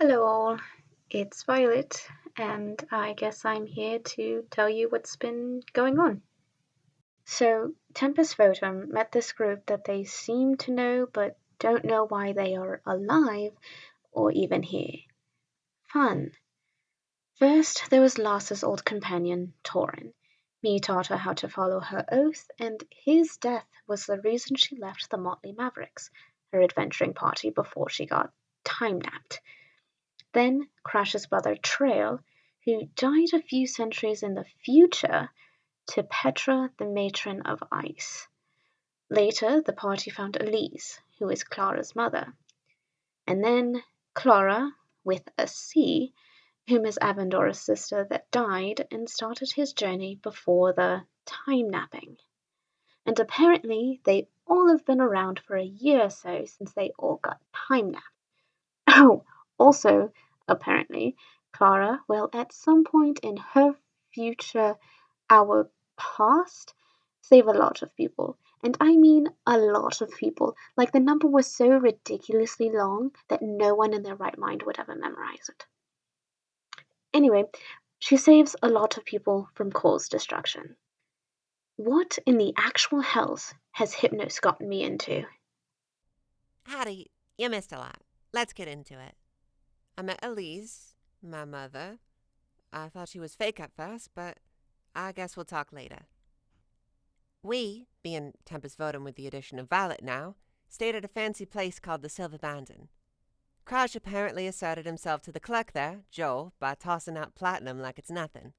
Hello, all. It's Violet, and I guess I'm here to tell you what's been going on. So, Tempest Votum met this group that they seem to know but don't know why they are alive or even here. Fun. First, there was Larsa's old companion, Torin. Me taught her how to follow her oath, and his death was the reason she left the Motley Mavericks, her adventuring party, before she got time napped. Then Crash's brother Trail, who died a few centuries in the future, to Petra, the matron of ice. Later, the party found Elise, who is Klara's mother. And then Klara, with a C, whom is Avendora's sister that died and started his journey before the time napping. And apparently, they all have been around for a year or so since they all got time napped. Oh, also, apparently, Klara will at some point in her future, our past, save a lot of people. And I mean a lot of people. Like the number was so ridiculously long that no one in their right mind would ever memorize it. Anyway, she saves a lot of people from Cole's destruction. What in the actual hells has Hypnos gotten me into? Hattie, you missed a lot. Let's get into it. I met Elise, my mother. I thought she was fake at first, but I guess we'll talk later. We, being Tempest Votum with the addition of Violet now, stayed at a fancy place called the Silver Bandon. Crash apparently asserted himself to the clerk there, Joel, by tossing out platinum like it's nothing.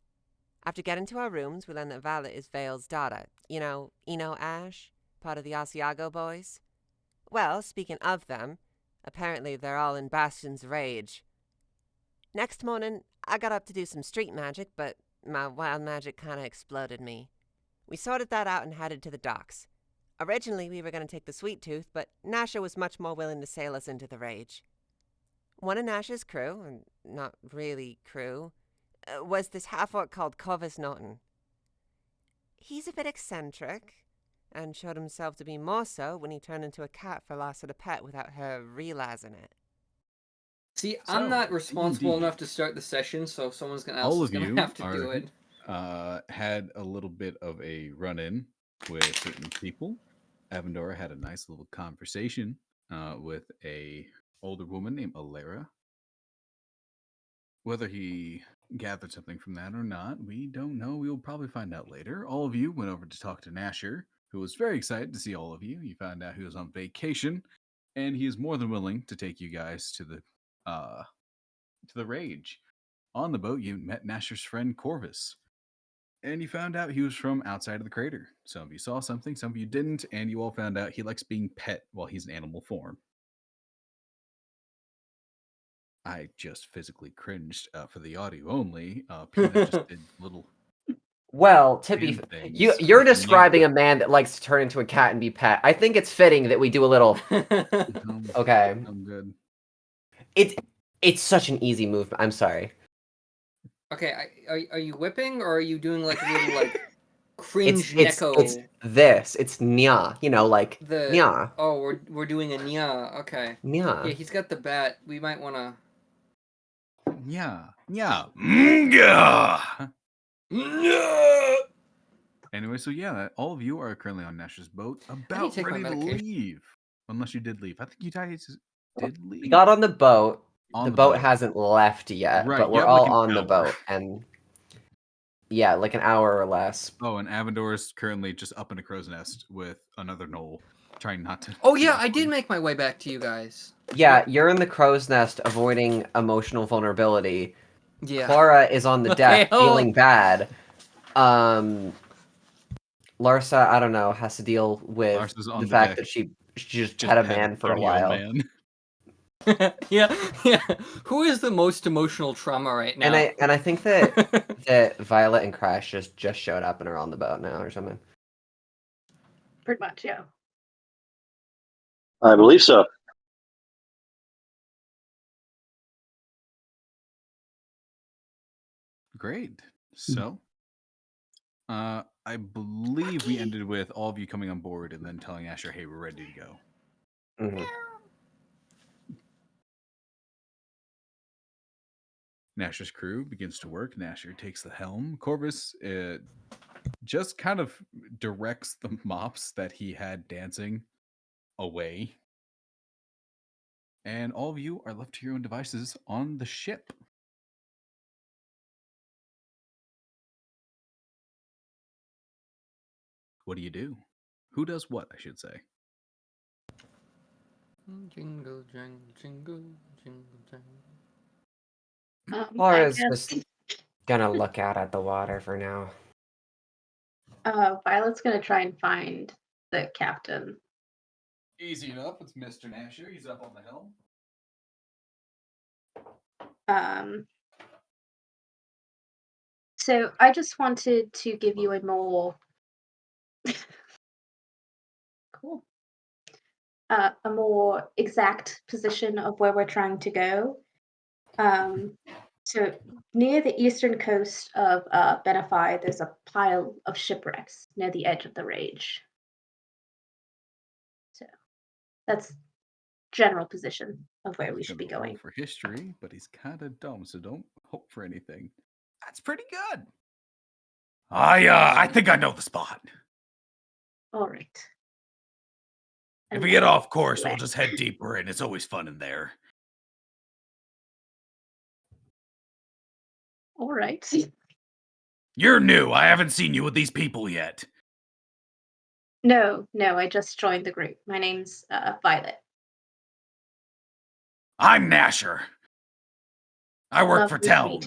After getting to our rooms, we learned that Violet is Vale's daughter. You know, Eno Ash, part of the Asiago boys. Well, speaking of them, apparently they're all in Bastion's rage. Next morning, I got up to do some street magic, but my wild magic kinda exploded me. We sorted that out and headed to the docks. Originally, we were going to take the Sweet Tooth, but Nasha was much more willing to sail us into the rage. One of Nasha's crew, and not really crew, was this half-orc called Corvus Norton. He's a bit eccentric, and showed himself to be more so when he turned into a cat for Larsa to pet without her realizing it. See, I'm not responsible enough to start the session, so someone else is going to have to do it. Had a little bit of a run-in with certain people. Avendora had a nice little conversation with a older woman named Alara. Whether he gathered something from that or not, we don't know. We will probably find out later. All of you went over to talk to Nasher, who was very excited to see all of you. You found out he was on vacation, and he is more than willing to take you guys to the rage. On the boat, you met Nasher's friend Corvus, and you found out he was from outside of the crater. Some of you saw something, some of you didn't, and you all found out he likes being pet while he's in animal form. I just physically cringed for the audio only. Peanut just did little. Well, to be you're describing a man that likes to turn into a cat and be pet. I think it's fitting that we do a little. Okay. I'm good. It's such an easy movement. I'm sorry. Okay, are you whipping or are you doing like a little like cringe neko? It's this. It's nya. You know, like the nya. Oh, we're doing a nya. Okay. Nya. Yeah, he's got the bat. We might want to. Yeah. Yeah. Anyway, so yeah, all of you are currently on Nash's boat, about ready to leave. Unless you did leave. I think you guys did leave. We got on the boat. The boat hasn't left yet, right, but we're all on the boat. And yeah, like an hour or less. Oh, and Avendor is currently just up in a crow's nest with another gnoll, trying not to. Oh yeah, I did make my way back to you guys. Yeah, you're in the crow's nest avoiding emotional vulnerability. Yeah. Klara is on the deck feeling bad. Larsa, I don't know, has to deal with the fact that she just had a man for a while. yeah. Who is the most emotional trauma right now? And I think that that Violet and Crash just showed up and are on the boat now or something. Pretty much, yeah. I believe so. Great. So, I believe we ended with all of you coming on board and then telling Asher, hey, we're ready to go. Mm-hmm. Nasher's crew begins to work. Nasher takes the helm. Corvus just kind of directs the mops that he had dancing away. And all of you are left to your own devices on the ship. What do you do? Who does what, I should say? Jingle, jingle, jingle, jingle, jingle. Clara's just gonna look out at the water for now. Violet's gonna try and find the captain. Easy enough. It's Mr. Nasher. He's up on the helm. So I just wanted to give you a more cool, a more exact position of where we're trying to go. So near the eastern coast of Benify, there's a pile of shipwrecks near the edge of the rage. So that's general position of where we should be going. For history, but he's kind of dumb, so don't hope for anything. That's pretty good. I think I know the spot. All right. If we get off course, we'll just head deeper in. It's always fun in there. All right. You're new. I haven't seen you with these people yet. No, I just joined the group. My name's Violet. I'm Nasher. I work for Telm.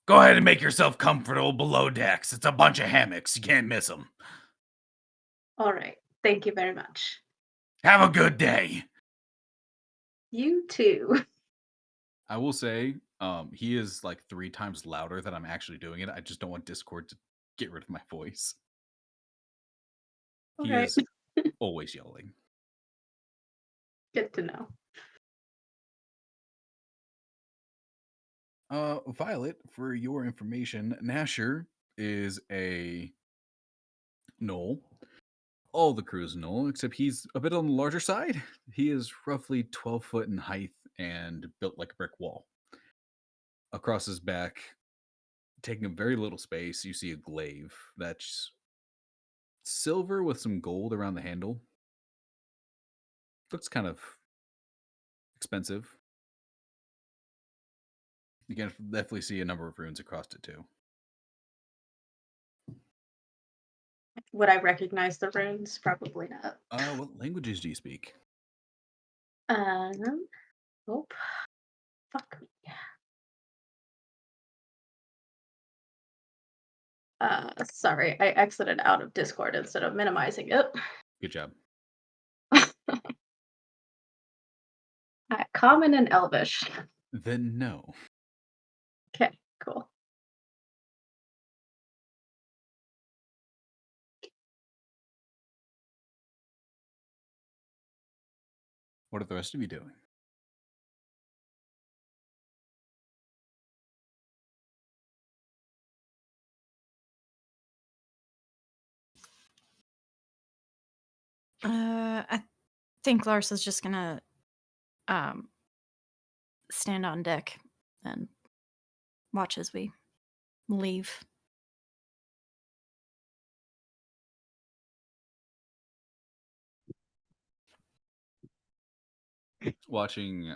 Go ahead and make yourself comfortable below decks. It's a bunch of hammocks. You can't miss them. All right. Thank you very much. Have a good day. You too. I will say, he is like 3 times louder than I'm actually doing it. I just don't want Discord to get rid of my voice. He is always yelling. Good to know. Violet, for your information, Nasher is a gnoll. All the crew is gnoll, except he's a bit on the larger side. He is roughly 12 foot in height and built like a brick wall. Across his back, taking up very little space, you see a glaive that's silver with some gold around the handle. Looks kind of expensive. You can definitely see a number of runes across it too. Would I recognize the runes? Probably not. What languages do you speak? Oh, fuck me. Sorry, I exited out of Discord instead of minimizing it. Good job. Common and Elvish. Then no. Okay, cool. What are the rest of you doing? I think Larsa's just gonna stand on deck and watch as we leave. Watching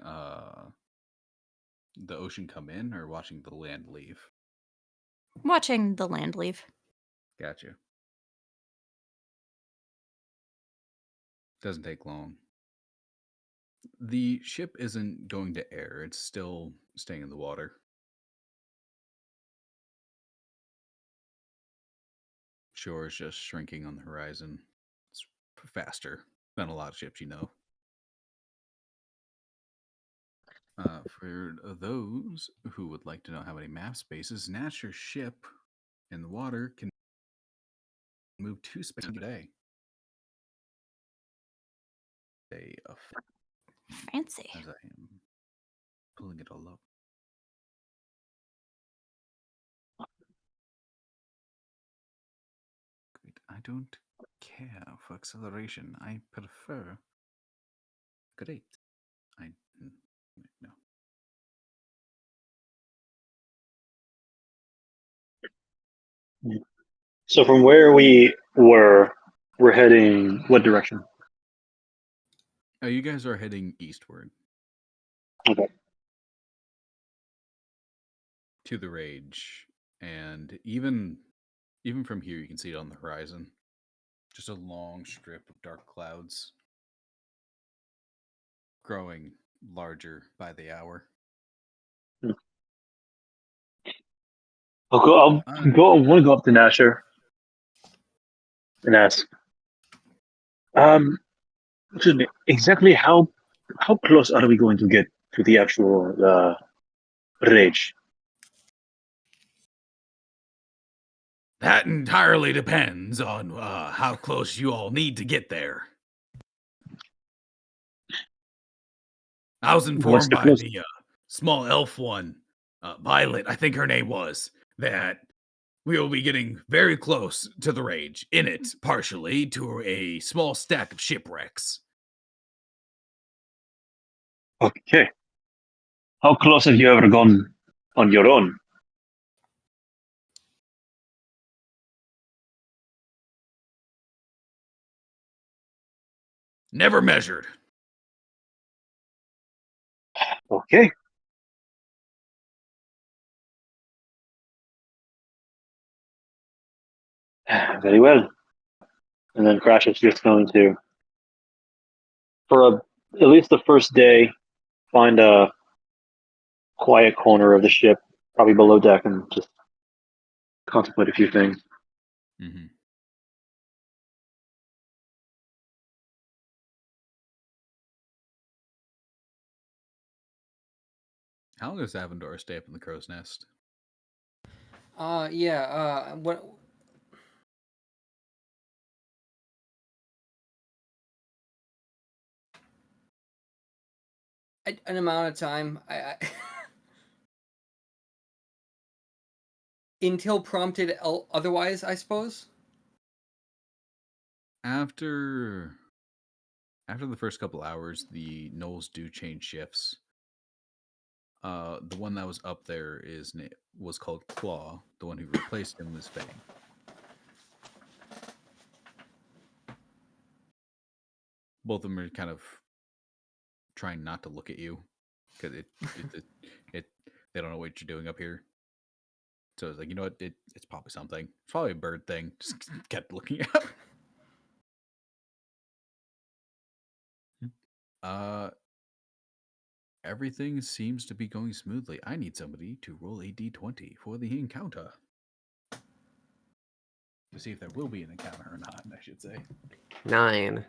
the ocean come in or watching the land leave? Watching the land leave. Gotcha. Doesn't take long. The ship isn't going to air. It's still staying in the water. Shore is just shrinking on the horizon. It's faster than a lot of ships, you know. For those who would like to know how many map spaces, Nasher's ship in the water can move 2 spaces a day. Fancy. As I am pulling it all up. Great. I don't care for acceleration. I prefer. Great. No. So from where we were, we're heading what direction? You guys are heading eastward. Okay. To the Rage, and even from here, you can see it on the horizon. Just a long strip of dark clouds, growing larger by the hour. I want to go up to Nasher and ask, excuse me, exactly how close are we going to get to the actual Rage? That entirely depends on how close you all need to get there. I was informed by the small elf one, Violet, I think her name was, that we will be getting very close to the Rage, in it, partially, to a small stack of shipwrecks. Okay. How close have you ever gone on your own? Never measured. Okay. Very well. And then Crash is just going to, at least the first day, find a quiet corner of the ship, probably below deck, and just contemplate a few things. Mm-hmm. How long does Avendor stay up in the crow's nest? What? An amount of time. I until prompted otherwise, I suppose. After the first couple hours, the gnolls do change shifts. The one that was up there was called Claw. The one who replaced him was Fang. Both of them are kind of trying not to look at you because they don't know what you're doing up here. So it's like, you know what? It's probably something. It's probably a bird thing. Just kept looking up. Everything seems to be going smoothly. I need somebody to roll a d20 for the encounter. To see if there will be an encounter or not, I should say. 9.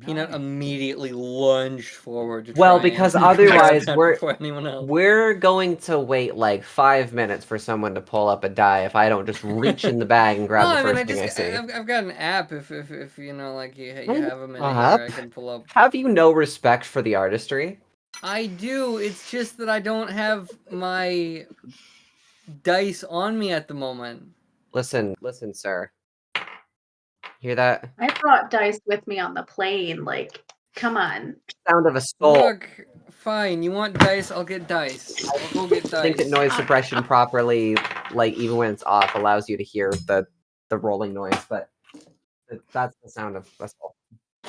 Peanut immediately lunged forward to Well, try because and otherwise before anyone else. we're going to wait like 5 minutes for someone to pull up a die if I don't just reach in the bag and grab the first thing I see. I've got an app if you know, like you have a minute here, I can pull up. Have you no respect for the artistry? I do. It's just that I don't have my dice on me at the moment. Listen, sir. Hear that? I brought dice with me on the plane. Like, come on. Sound of a skull. Look, fine. You want dice? I'll get dice. I'll go get dice. I think that noise suppression properly, like even when it's off, allows you to hear the rolling noise, but that's the sound of a skull.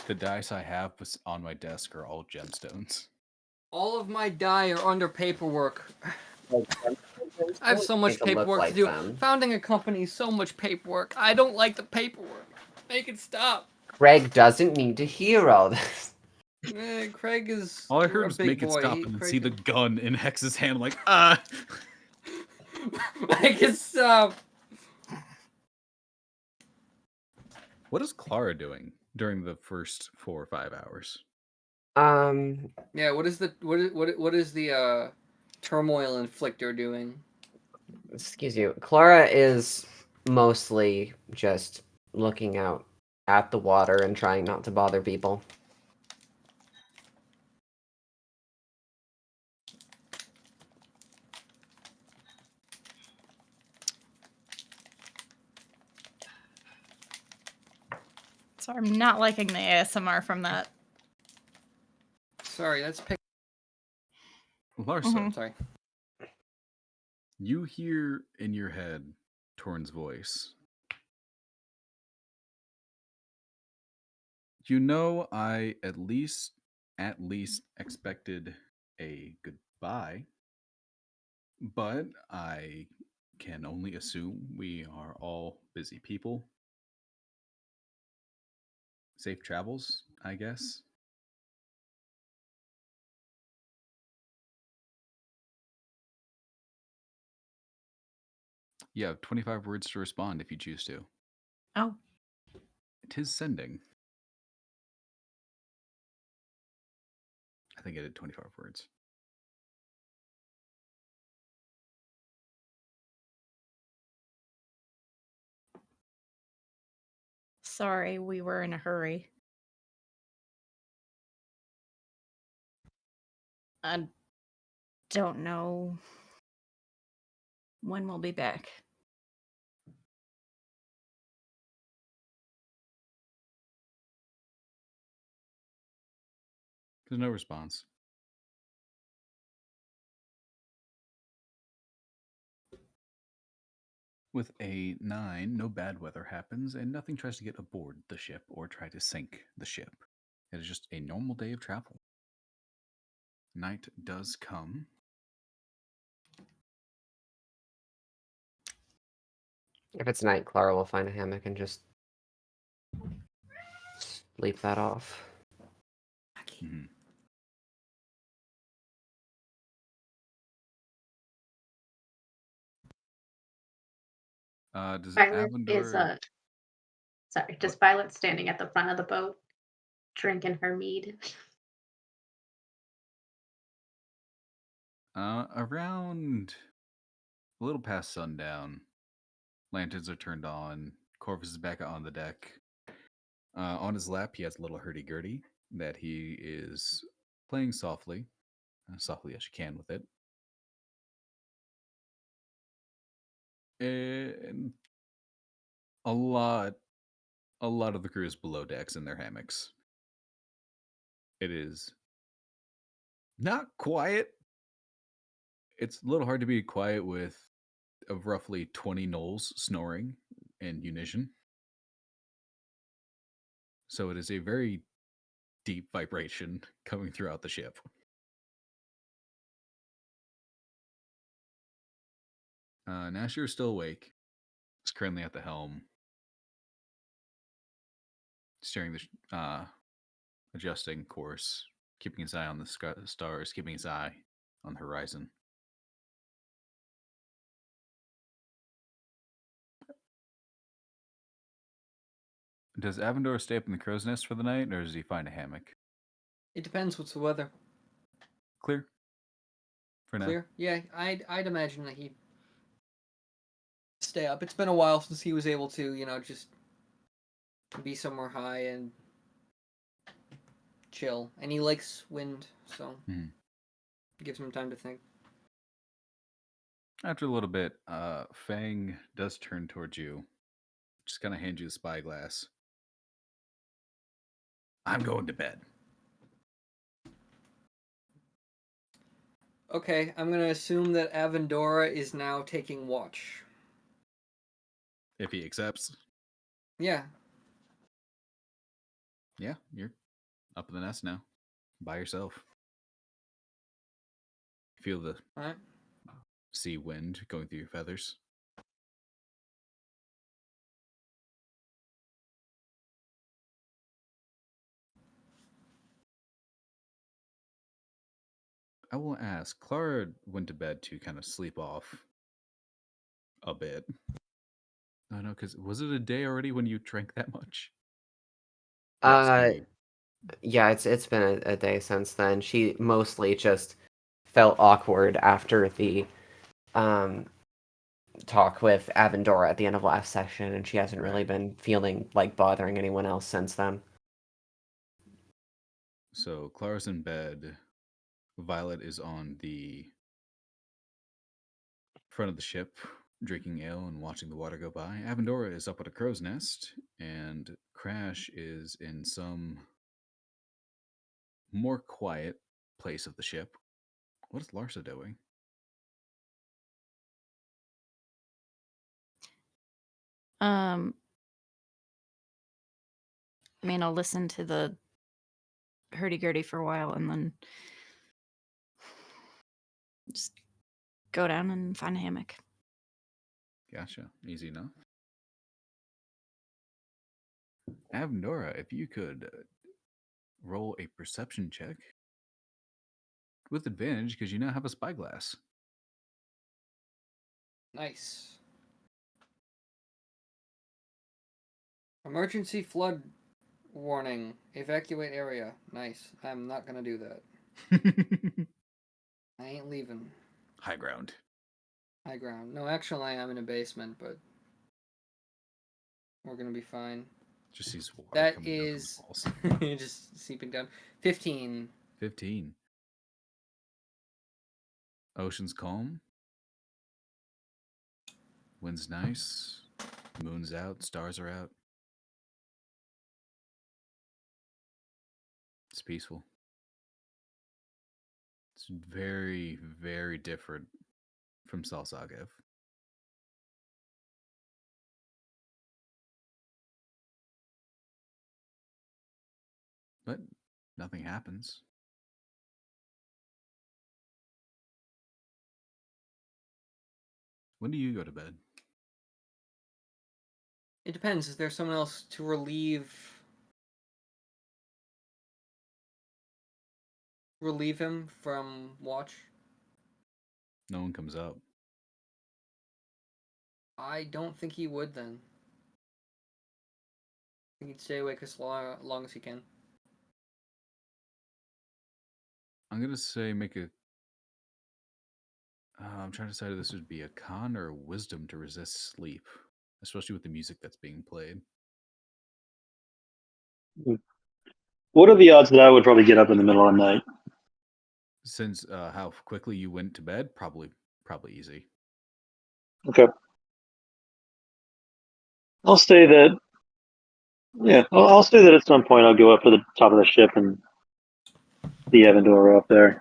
The dice I have on my desk are all gemstones. All of my die are under paperwork. I have so much paperwork to do. Founding a company is so much paperwork. I don't like the paperwork. Make it stop. Craig doesn't need to hear all this. Craig is. All I heard was make it stop and see the gun in Hex's hand. Like, Make it stop. What is Klara doing during the first 4 or 5 hours? Yeah. What is the turmoil inflictor doing? Excuse you. Klara is mostly just looking out at the water and trying not to bother people. So I'm not liking the ASMR from that. Sorry, that's pick. Larsa. Sorry. You hear in your head Torn's voice. You know, I at least expected a goodbye, but I can only assume we are all busy people. Safe travels, I guess. You have 25 words to respond if you choose to. Oh. It is sending. I think it did 25 words. Sorry, we were in a hurry. I don't know when we'll be back. There's no response. With a 9, no bad weather happens, and nothing tries to get aboard the ship or try to sink the ship. It is just a normal day of travel. Night does come. If it's night, Klara will find a hammock and just sleep that off. Mm-hmm. Does Violet Avendor... is just Violet standing at the front of the boat, drinking her mead. Around a little past sundown, lanterns are turned on. Corvus is back on the deck. On his lap, he has a little hurdy-gurdy that he is playing softly, softly as you can with it. And a lot of the crew is below decks in their hammocks. It is not quiet. It's a little hard to be quiet with of roughly 20 gnolls snoring in unison. So it is a very deep vibration coming throughout the ship. Nasher is still awake. He's currently at the helm, steering the adjusting course, keeping his eye on the stars, keeping his eye on the horizon. Does Avendor stay up in the crow's nest for the night, or does he find a hammock? It depends what's the weather. Clear. For now. Clear? Yeah, I'd imagine that he'd stay up. It's been a while since he was able to, just be somewhere high and chill. And he likes wind, so it gives him time to think. After a little bit, Fang does turn towards you. Just kind of hand you the spyglass. I'm going to bed. Okay, I'm going to assume that Avendora is now taking watch. If he accepts. Yeah. Yeah, you're up in the nest now. By yourself. Feel the sea wind going through your feathers. I will ask, Klara went to bed to kind of sleep off a bit. I know, because was it a day already when you drank that much? Yeah, it's been a day since then. She mostly just felt awkward after the talk with Avendora at the end of last session, and she hasn't really been feeling like bothering anyone else since then. So Klara's in bed. Violet is on the front of the ship, drinking ale and watching the water go by. Avendora is up at a crow's nest, and Crash is in some more quiet place of the ship, What is Larsa doing? I mean, I'll listen to the hurdy-gurdy for a while and then just go down and find a hammock. Gotcha. Easy enough. Avnora, if you could roll a perception check with advantage because you now have a spyglass. Nice. Emergency flood warning. Evacuate area. Nice. I'm not gonna do that. I ain't leaving. High ground. High ground. No, actually, I'm in a basement, but we're gonna be fine. Just sees water That coming down is from the walls. just seeping down. 15. 15. Ocean's calm. Wind's nice. Moon's out. Stars are out. It's peaceful. It's very, very different from Salsagev. But nothing happens. When do you go to bed? It depends. Is there someone else to relieve him from watch? No one comes up. I don't think he would then. I think he'd stay awake as long as he can. I'm going to say make a... I'm trying to decide if this would be a con or a wisdom to resist sleep, especially with the music that's being played. What are the odds that I would probably get up in the middle of the night? Since how quickly you went to bed, probably easy. Okay. I'll say that. Yeah, I'll say that at some point I'll go up to the top of the ship and see Avendora up there.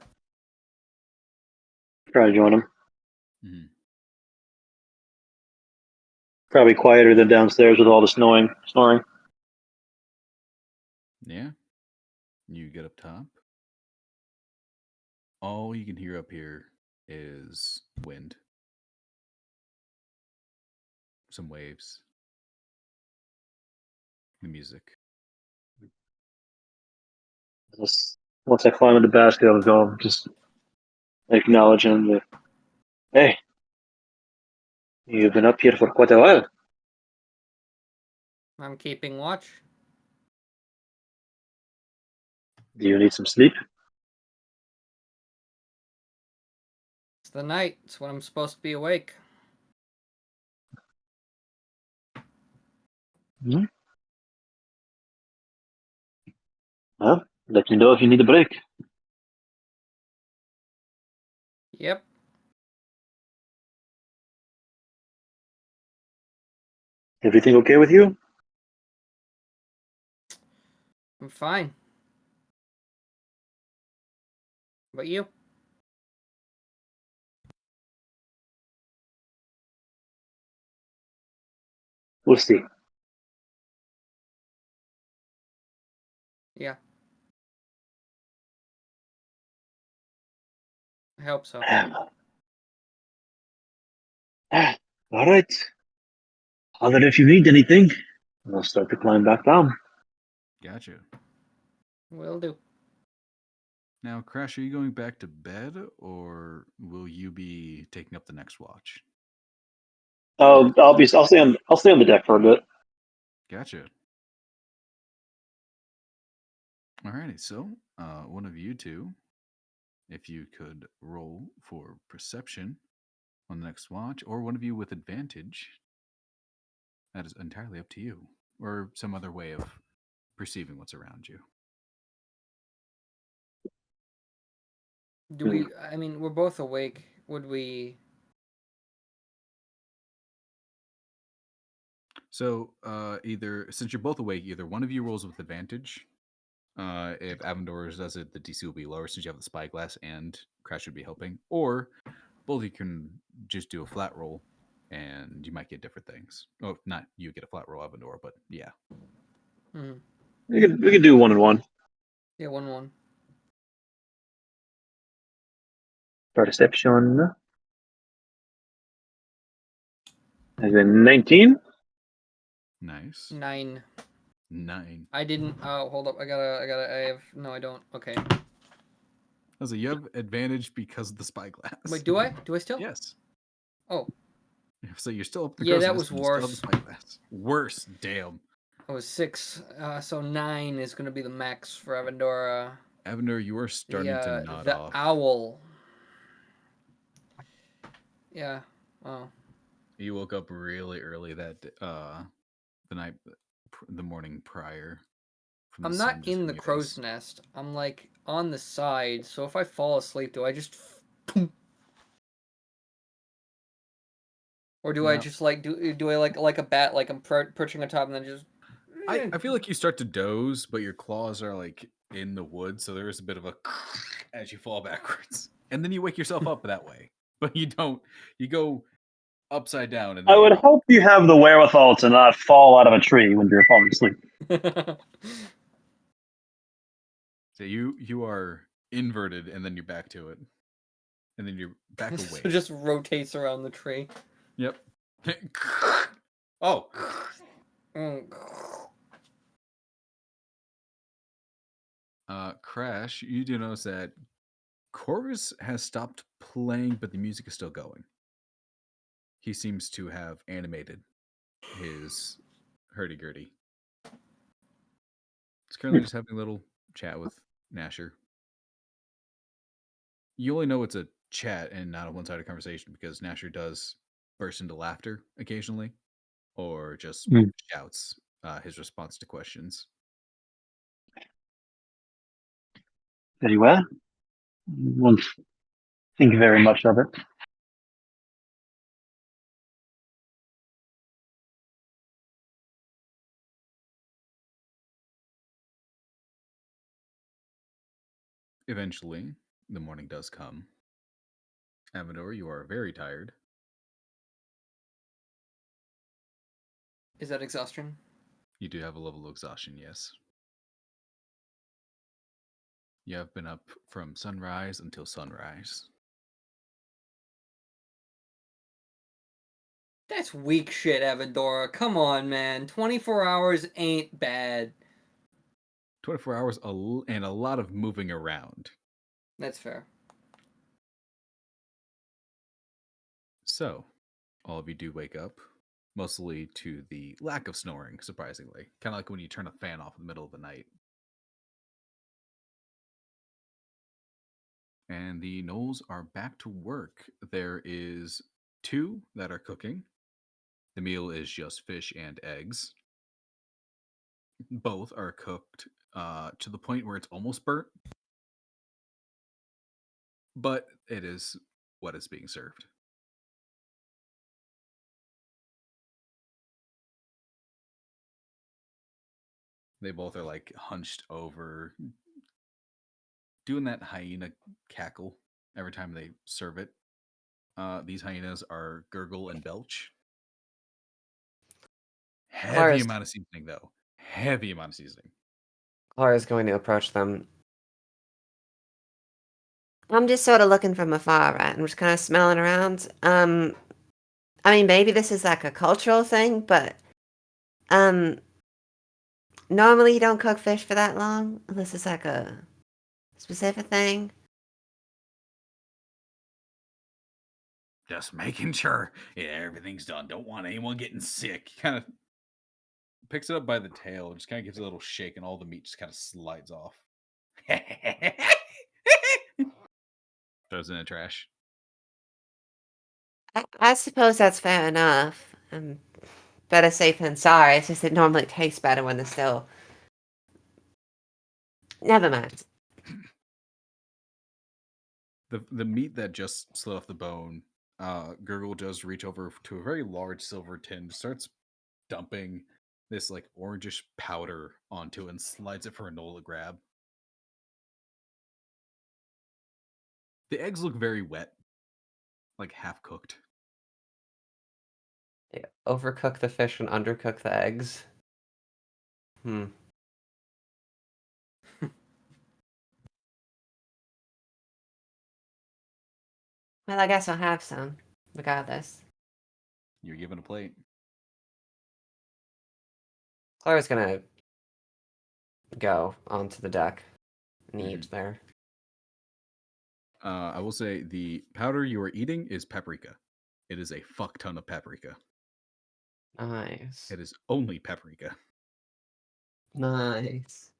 Try to join him. Mm-hmm. Probably quieter than downstairs with all the snoring. Yeah. You get up top. All you can hear up here is wind. Some waves. The music. Once I climb into the basket, I'll go just acknowledge him that, hey, you've been up here for quite a while. I'm keeping watch. Do you need some sleep? It's the night. It's when I'm supposed to be awake. Mm-hmm. Well, let me know if you need a break. Yep. Everything okay with you? I'm fine. But you? We'll see. Yeah. I hope so. All right. Holler if you need anything. I'll start to climb back down. Gotcha. Will do. Now, Crash, are you going back to bed, or will you be taking up the next watch? I'll stay on the deck for a bit. Gotcha. Alrighty, so one of you two, if you could roll for perception on the next watch, or one of you with advantage. That is entirely up to you, or some other way of perceiving what's around you. Do we? I mean, we're both awake. Would we? So, since you're both awake, either one of you rolls with advantage, If Avendor does it, the DC will be lower since you have the spyglass and Crash would be helping. Or both you can just do a flat roll and you might get different things. Oh, not you get a flat roll, Avendor, but yeah. Mm-hmm. We could do 1-1. Yeah, 1-1. Perception. Has been 19. Nice. 9. 9. I didn't. Oh, hold up. I have. No, I don't. Okay. So you have advantage because of the spyglass. Wait, do I? Do I still? Yes. Oh. So you're still up the Yeah, that crow's was nest, you still have worse. the spyglass. Worse, damn. I was 6. So 9 is gonna be the max for Avendor. Avendor, you are starting to nod off. The owl. Yeah. Wow. You woke up really early that the morning prior. I'm not in the crow's nest. I'm like on the side. So if I fall asleep, do I just or do I just like do I like a bat, like I'm perching on top and then just I feel like you start to doze, but your claws are like in the wood, so there is a bit of a as you fall backwards. And then you wake yourself up that way. But you don't. You go upside down. And then I would hope you have the wherewithal to not fall out of a tree when you're falling asleep. So you are inverted, and then you're back to it, and then you're back away. So it just rotates around the tree. Yep. Oh. Crash, you do notice that Corvus has stopped playing, but the music is still going. He seems to have animated his hurdy-gurdy. He's currently just having a little chat with Nasher. You only know it's a chat and not a one-sided conversation because Nasher does burst into laughter occasionally, or just shouts his response to questions. Very well. Won't think very much of it. Eventually, the morning does come. Avendor, you are very tired. Is that exhaustion? You do have a level of exhaustion, yes. You have been up from sunrise until sunrise. That's weak shit, Avendora. Come on, man. 24 hours ain't bad. 24 hours and a lot of moving around. That's fair. So, all of you do wake up, mostly to the lack of snoring, surprisingly. Kind of like when you turn a fan off in the middle of the night. And the gnolls are back to work. There is 2 that are cooking. The meal is just fish and eggs. Both are cooked to the point where it's almost burnt. But it is what is being served. They both are like hunched over, doing that hyena cackle every time they serve it. These hyenas are gurgle and belch. Heavy amount of seasoning, though. Heavy amount of seasoning. Klara's going to approach them. I'm just sort of looking from afar, right? I'm just kind of smelling around. I mean, maybe this is like a cultural thing, but normally you don't cook fish for that long unless it's like a specific thing. Just making sure everything's done. Don't want anyone getting sick. Kind of picks it up by the tail, just kind of gives it a little shake, and all the meat just kind of slides off. Throws in the trash. I suppose that's fair enough. Better safe than sorry. It's just it normally tastes better when they're still. Never mind. The meat that just slid off the bone, Gurgle does reach over to a very large silver tin, starts dumping this like orangish powder onto it, and slides it for a gnoll to grab. The eggs look very wet, like half cooked. Yeah, overcook the fish and undercook the eggs. Well, I guess I'll have some, regardless. You're given a plate. Klara's gonna go onto the deck and eat there. I will say the powder you are eating is paprika. It is a fuck ton of paprika. Nice. It is only paprika. Nice.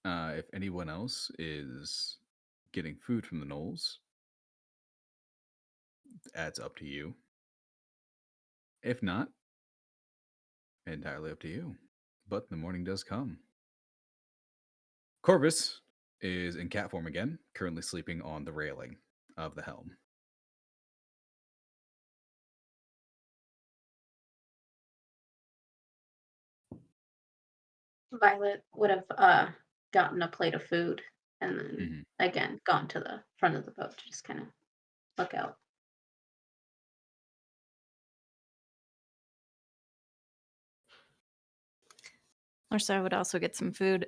If anyone else is getting food from the gnolls, that's up to you. If not, entirely up to you. But the morning does come. Corvus is in cat form again, currently sleeping on the railing of the helm. Violet would have gotten a plate of food and then again gone to the front of the boat to just kind of look out. Larsa would also get some food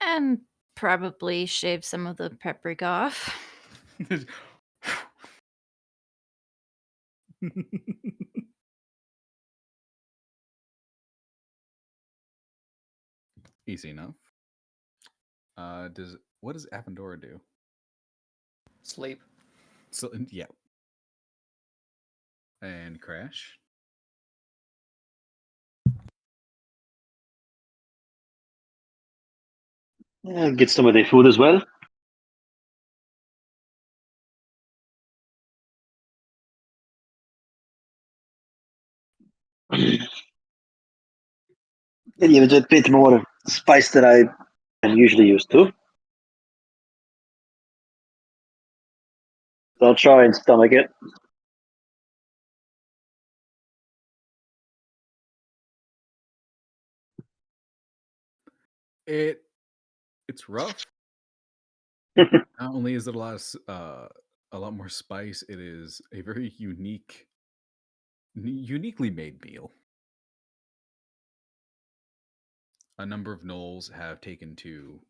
and probably shave some of the paprika off. Easy enough. What does Apandora do? Sleep. So yeah. And Crash. Get some of their food as well. And give it a bit more spice that I am usually used to. So I'll try and stomach it. It's rough. Not only is it a lot more spice, it is a very uniquely made meal. A number of gnolls have taken two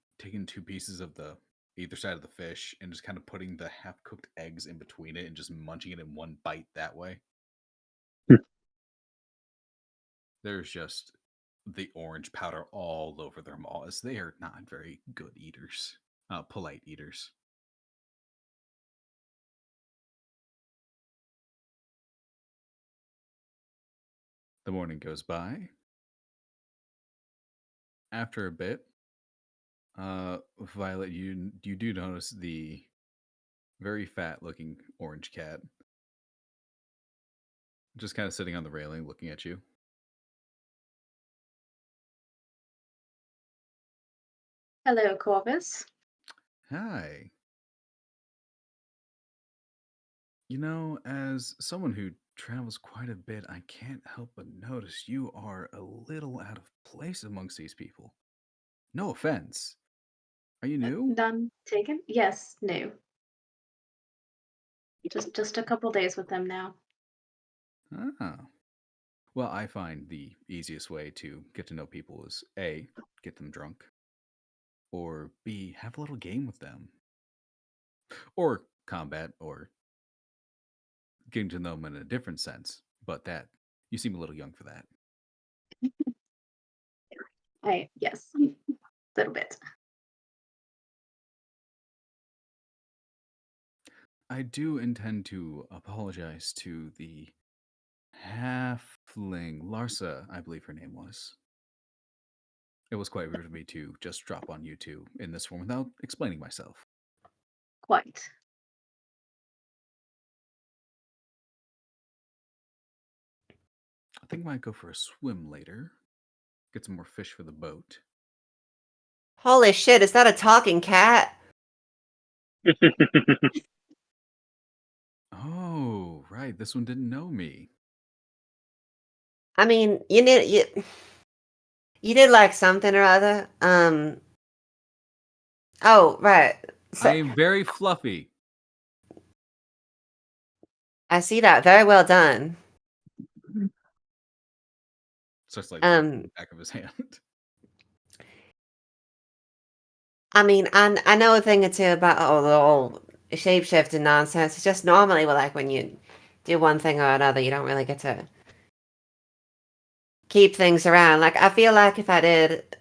pieces of the either side of the fish and just kind of putting the half cooked eggs in between it and just munching it in one bite that way. There's just the orange powder all over their maws. They are not very good eaters, polite eaters. The morning goes by. After a bit, Violet, you do notice the very fat-looking orange cat just kind of sitting on the railing looking at you. Hello, Corvus. Hi. You know, as someone who travels quite a bit, I can't help but notice you are a little out of place amongst these people. No offense. Are you new? None taken? Yes, new. Just a couple days with them now. Ah. Well, I find the easiest way to get to know people is A, get them drunk, or B, have a little game with them. Or combat, or getting to know them in a different sense. But that, you seem a little young for that. Yes, a little bit. I do intend to apologize to the halfling Larsa, I believe her name was. It was quite rude of me to just drop on you two in this form without explaining myself. Quite. I think I might go for a swim later. Get some more fish for the boat. Holy shit, is that a talking cat? Oh, right. This one didn't know me. I mean, You did like something or other. Oh, right. So, I am very fluffy. I see that. Very well done. Starts like the back of his hand. I mean, I know a thing or two about all the whole shapeshifting nonsense. It's just normally, well, like when you do one thing or another, you don't really get to keep things around. Like I feel like if I did,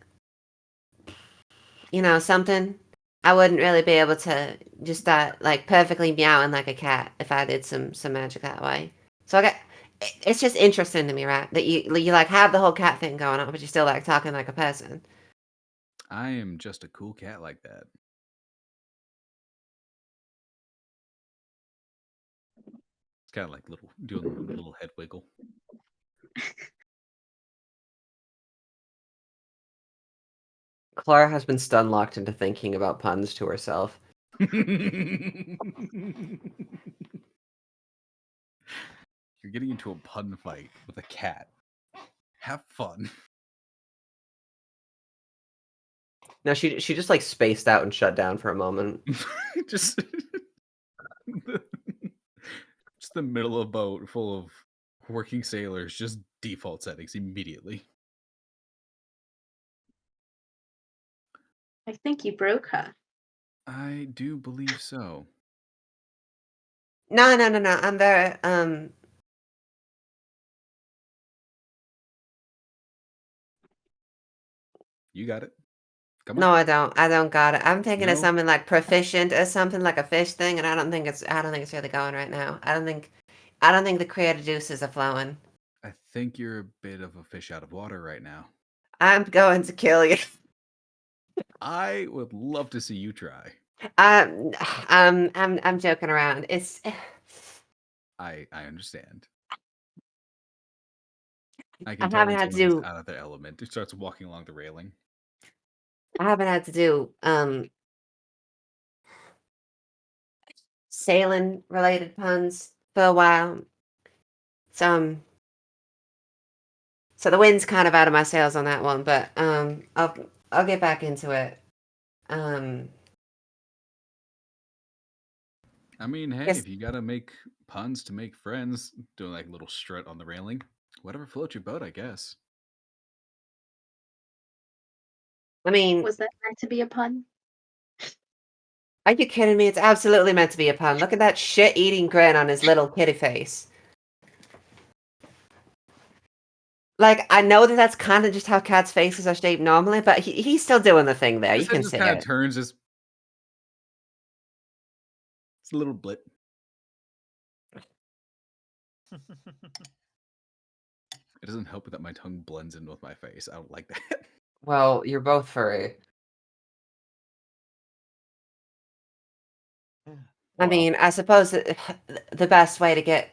something, I wouldn't really be able to just start like perfectly meowing like a cat if I did some magic that way. So it's just interesting to me, right? That you like have the whole cat thing going on, but you still like talking like a person. I am just a cool cat like that. It's kind of like doing a little head wiggle. Klara has been stun locked into thinking about puns to herself. You're getting into a pun fight with a cat. Have fun. No, she just like spaced out and shut down for a moment. just the middle of a boat full of working sailors, just default settings immediately. I think you broke her. I do believe so. No. I'm very You got it. Come on. No, I don't. I don't got it. I'm thinking of No? something like proficient or something like a fish thing, and I don't think it's really going right now. I don't think the creative juices are flowing. I think you're a bit of a fish out of water right now. I'm going to kill you. I would love to see you try. I'm joking around. It's I understand. I I can tell haven't when had to someone is do out of their element. It starts walking along the railing. I haven't had to do sailing related puns for a while. So so the wind's kind of out of my sails on that one, but I'll get back into it. I mean, hey, Yes. if you gotta make puns to make friends, doing like a little strut on the railing, whatever floats your boat, I guess. I mean, Was that meant to be a pun? are you kidding me? It's absolutely meant to be a pun. Look at that shit-eating grin on his little kitty face. Like, I know that that's kind of just how cats' faces are shaped normally, but he's still doing the thing there. You His head can just see kind of it. turns. It's a little blip. It doesn't help that my tongue blends in with my face. I don't like that. Well, you're both furry. I mean, I suppose that the best way to get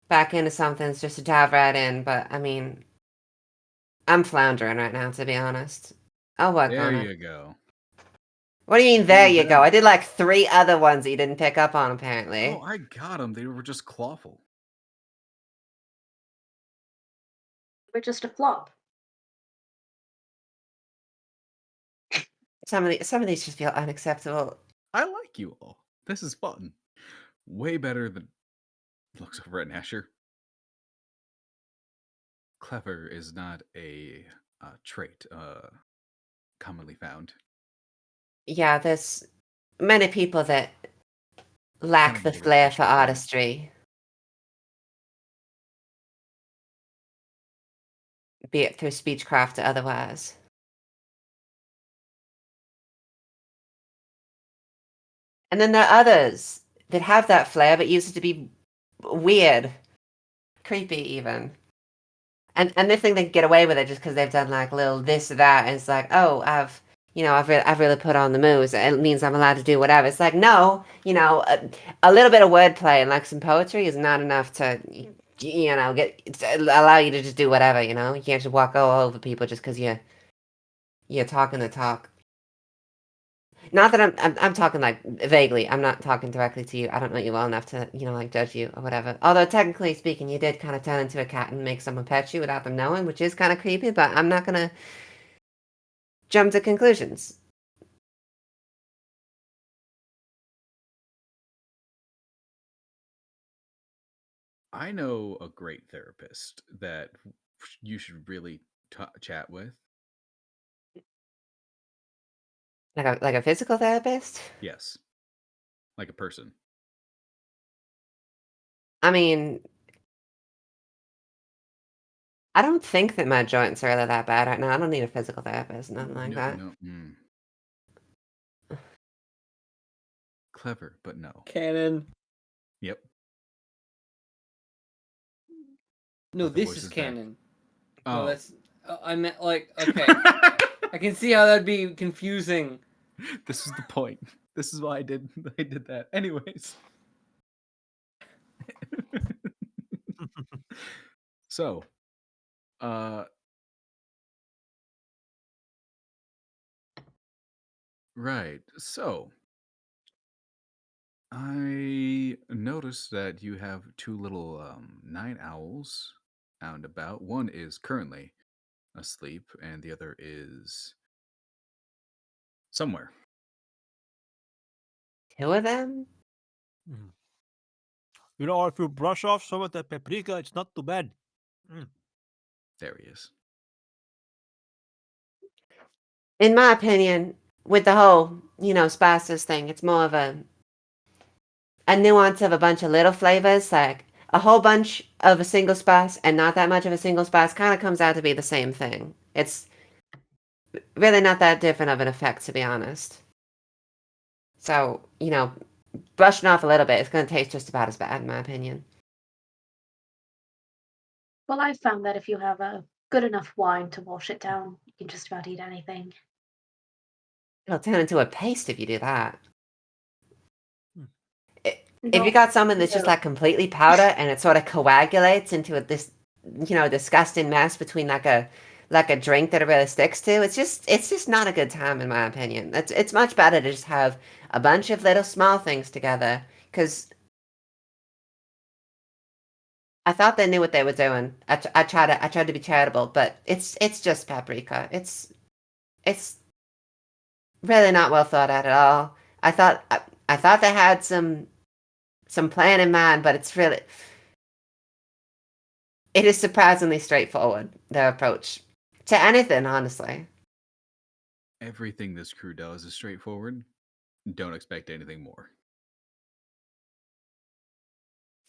back into something is just to dive right in, but I mean, I'm floundering right now, to be honest. I'll work There on it. you go. What do you mean, there you go? I did like 3 other ones that you didn't pick up on, apparently. Oh, I got them. They were just clawful. We're just a flop. Some of these just feel unacceptable. I like you all. This is fun. Way better than looks over at Nasher. Clever is not a trait commonly found. Yeah, there's many people that lack Kind of the a flair for reputational thing. artistry, be it through speechcraft or otherwise. And then there are others that have that flair but use it to be weird, creepy even. And they think they can get away with it just because they've done like little this or that, and it's like, oh, I've really put on the moves. It means I'm allowed to do whatever. It's like, no, a little bit of wordplay and like some poetry is not enough to, allow you to just do whatever. You can't just walk all over people just because you're talking the talk. Not that I'm talking like vaguely. I'm not talking directly to you. I don't know you well enough to, like judge you or whatever. Although technically speaking, you did kind of turn into a cat and make someone pet you without them knowing, which is kind of creepy, but I'm not gonna jump to conclusions. I know a great therapist that you should really chat with. Like a physical therapist? Yes. Like a person. I mean, I don't think that my joints are really that bad right now. I don't need a physical therapist, nothing like that. No. Clever, but no. Cannon. Yep. No, this is canon. Oh. No, that's. I meant like okay. I can see how that'd be confusing. This is the point. This is why I did that. Anyways. So, right. So, I noticed that you have two little night owls out and about. One is currently asleep, and the other is somewhere. Two of them? If you brush off some of the paprika, it's not too bad. There he is. In my opinion, with the whole, spices thing, it's more of a nuance of a bunch of little flavors, like a whole bunch of a single spice and not that much of a single spice kind of comes out to be the same thing. It's really not that different of an effect, to be honest. So, brushing off a little bit, it's going to taste just about as bad, in my opinion. Well, I've found that if you have a good enough wine to wash it down, you can just about eat anything. It'll turn into a paste if you do that. If you Not got someone that's just no. like completely powder and it sort of coagulates into this, disgusting mess between like a drink that it really sticks to, it's just not a good time in my opinion. It's much better to just have a bunch of little small things together, because I thought they knew what they were doing. I tried to be charitable, but it's just paprika. It's really not well thought out at all. I thought they had some plan in mind, but it is surprisingly straightforward, their approach to anything, honestly. Everything this crew does is straightforward. Don't expect anything more.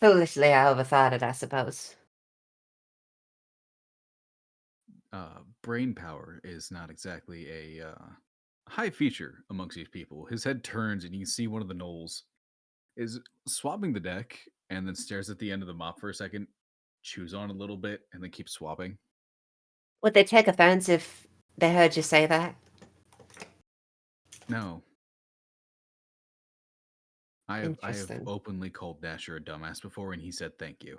Foolishly, I overthought it, I suppose. Brain power is not exactly a high feature amongst these people. His head turns, and you can see one of the gnolls is swabbing the deck, and then stares at the end of the mop for a second, chews on a little bit, and then keeps swabbing. Would they take offense if they heard you say that? No. I have openly called Dasher a dumbass before, and he said thank you.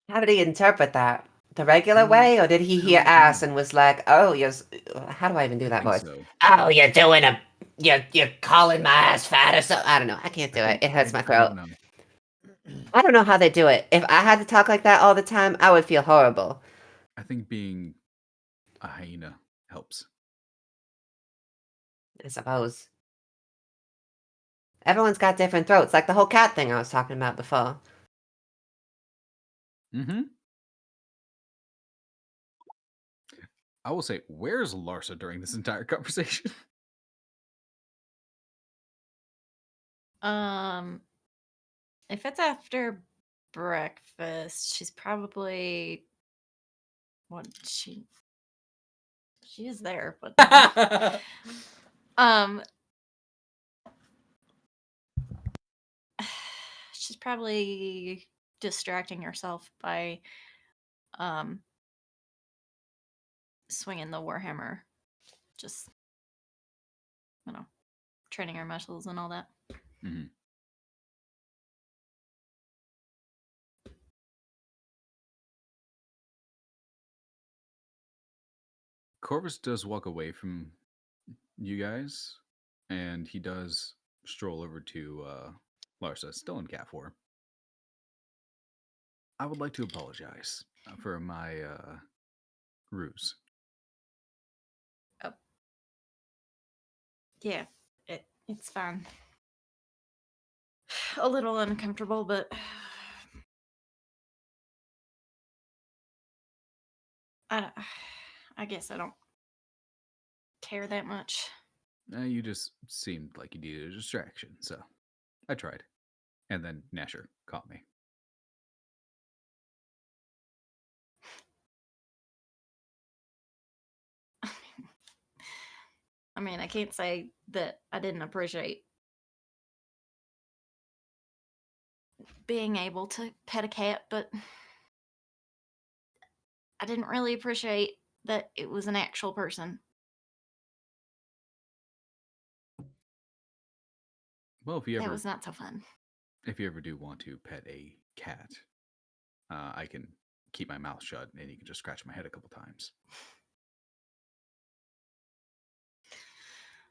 How did he interpret that? The regular way, or did he hear ass and was like, "Oh, yes"? How do I even do that voice? So. Oh, you're calling my ass fat or something. I don't know. I can't do it. It hurts my throat. I don't know how they do it. If I had to talk like that all the time, I would feel horrible. I think being a hyena helps. I suppose. Everyone's got different throats, like the whole cat thing I was talking about before. Mm-hmm. I will say, where's Larsa during this entire conversation? If it's after breakfast, she's probably she is there, but she's probably distracting herself by swinging the warhammer, just training her muscles and all that. Mm-hmm. Corvus does walk away from you guys, and he does stroll over to Larsa, still in cat form. I would like to apologize for my ruse. Oh. Yeah, it's fine. A little uncomfortable, but I guess I don't care that much. You just seemed like you needed a distraction, so I tried. And then Nasher caught me. I mean, I can't say that I didn't appreciate being able to pet a cat, but I didn't really appreciate that it was an actual person. Well, if you That ever was not so fun. if you ever do want to pet a cat, I can keep my mouth shut and you can just scratch my head a couple times.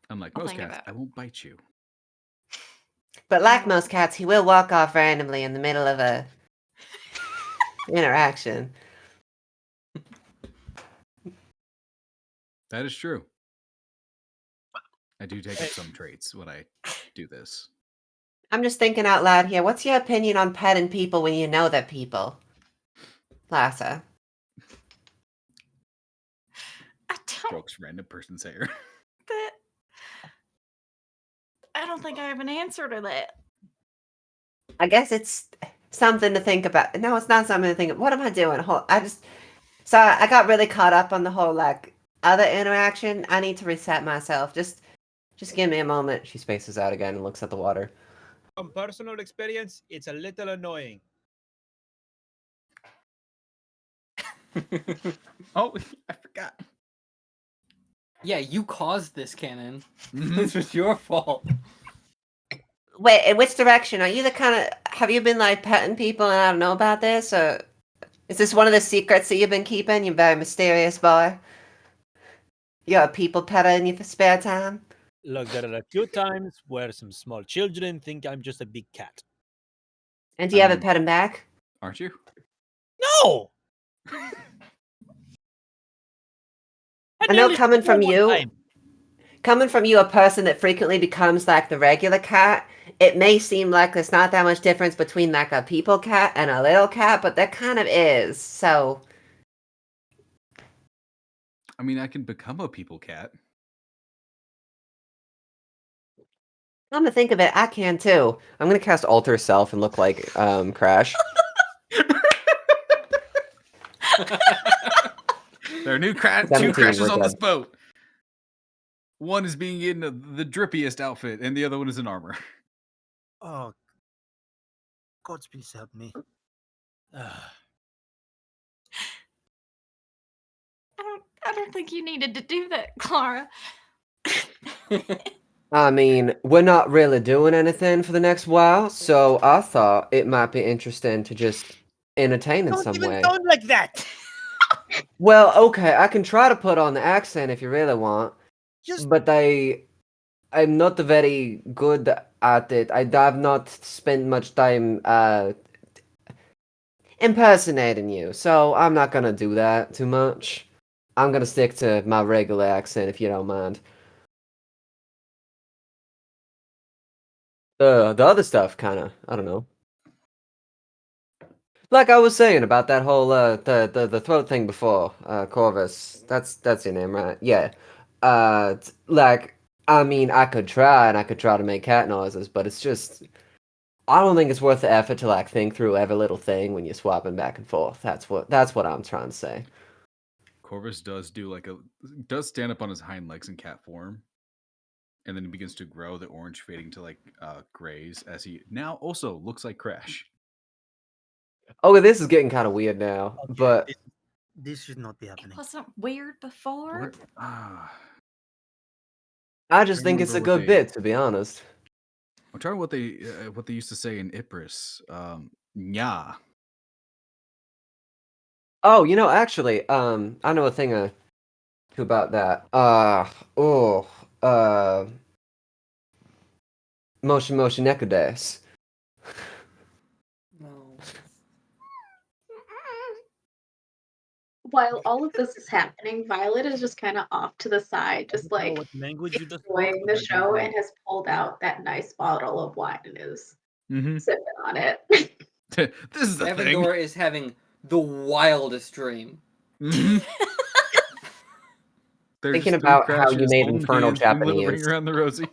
Unlike most cats, I won't bite you. But like most cats, he will walk off randomly in the middle of a interaction. That is true. I do take up some traits when I do this. I'm just thinking out loud here. What's your opinion on petting people when you know they're people? Larsa. I don't. Strokes random person's hair. I don't think I have an answer to that. I guess it's something to think about. No, it's not something to think about. What am I doing? Sorry, I got really caught up on the whole like other interaction. I need to reset myself. Just give me a moment. She spaces out again and looks at the water. From personal experience, it's a little annoying. Oh, I forgot. Yeah, you caused this, Cannon. This was your fault. Wait, in which direction? Are you the kind of... Have you been, like, petting people and I don't know about this? Or is this one of the secrets that you've been keeping? You very mysterious boy. You're a people petter in your spare time? Look, there are a few times where some small children think I'm just a big cat. And do you ever pet him back? Aren't you? No! I know coming from you, a person that frequently becomes like the regular cat, it may seem like there's not that much difference between like a people cat and a little cat, but there kind of is. So, I mean, I can become a people cat. come to think of it, I can too. I'm gonna cast Alter Self and look like Crash. There are two crashes on this boat. One is being in the drippiest outfit, and the other one is in armor. Oh, God, please help me. I don't think you needed to do that, Klara. I mean, we're not really doing anything for the next while, so I thought it might be interesting to just entertain in some way. Don't even sound like that! Well, okay, I can try to put on the accent if you really want, but I'm not very good at it. I have not spent much time impersonating you, so I'm not gonna do that too much. I'm gonna stick to my regular accent if you don't mind. The other stuff, kind of, I don't know. Like I was saying about that whole the throat thing before, Corvus. That's your name, right? Yeah. Like I mean, I could try and I could try to make cat noises, but it's just I don't think it's worth the effort to like think through every little thing when you're swapping back and forth. That's what I'm trying to say. Corvus does does stand up on his hind legs in cat form, and then he begins to grow, the orange fading to like grays as he now also looks like Crash. Oh, this is getting kind of weird now, okay, but this should not be happening. It wasn't weird before. I just think it's a good bit, to be honest. I'm trying what they used to say in Ypres. Nya. Oh, actually, I know a thing or two about that. Motion Neko desu. No. While all of this is happening, Violet is just kind of off to the side, just I don't know like what language you just spoke, enjoying but the I don't show, know. and has pulled out that nice bottle of wine and is Mm-hmm. sipping on it. This is the thing. Evandora is having the wildest dream. Mm-hmm. Thinking about how you made home. Infernal He is been Japanese. bringing around the Rosie.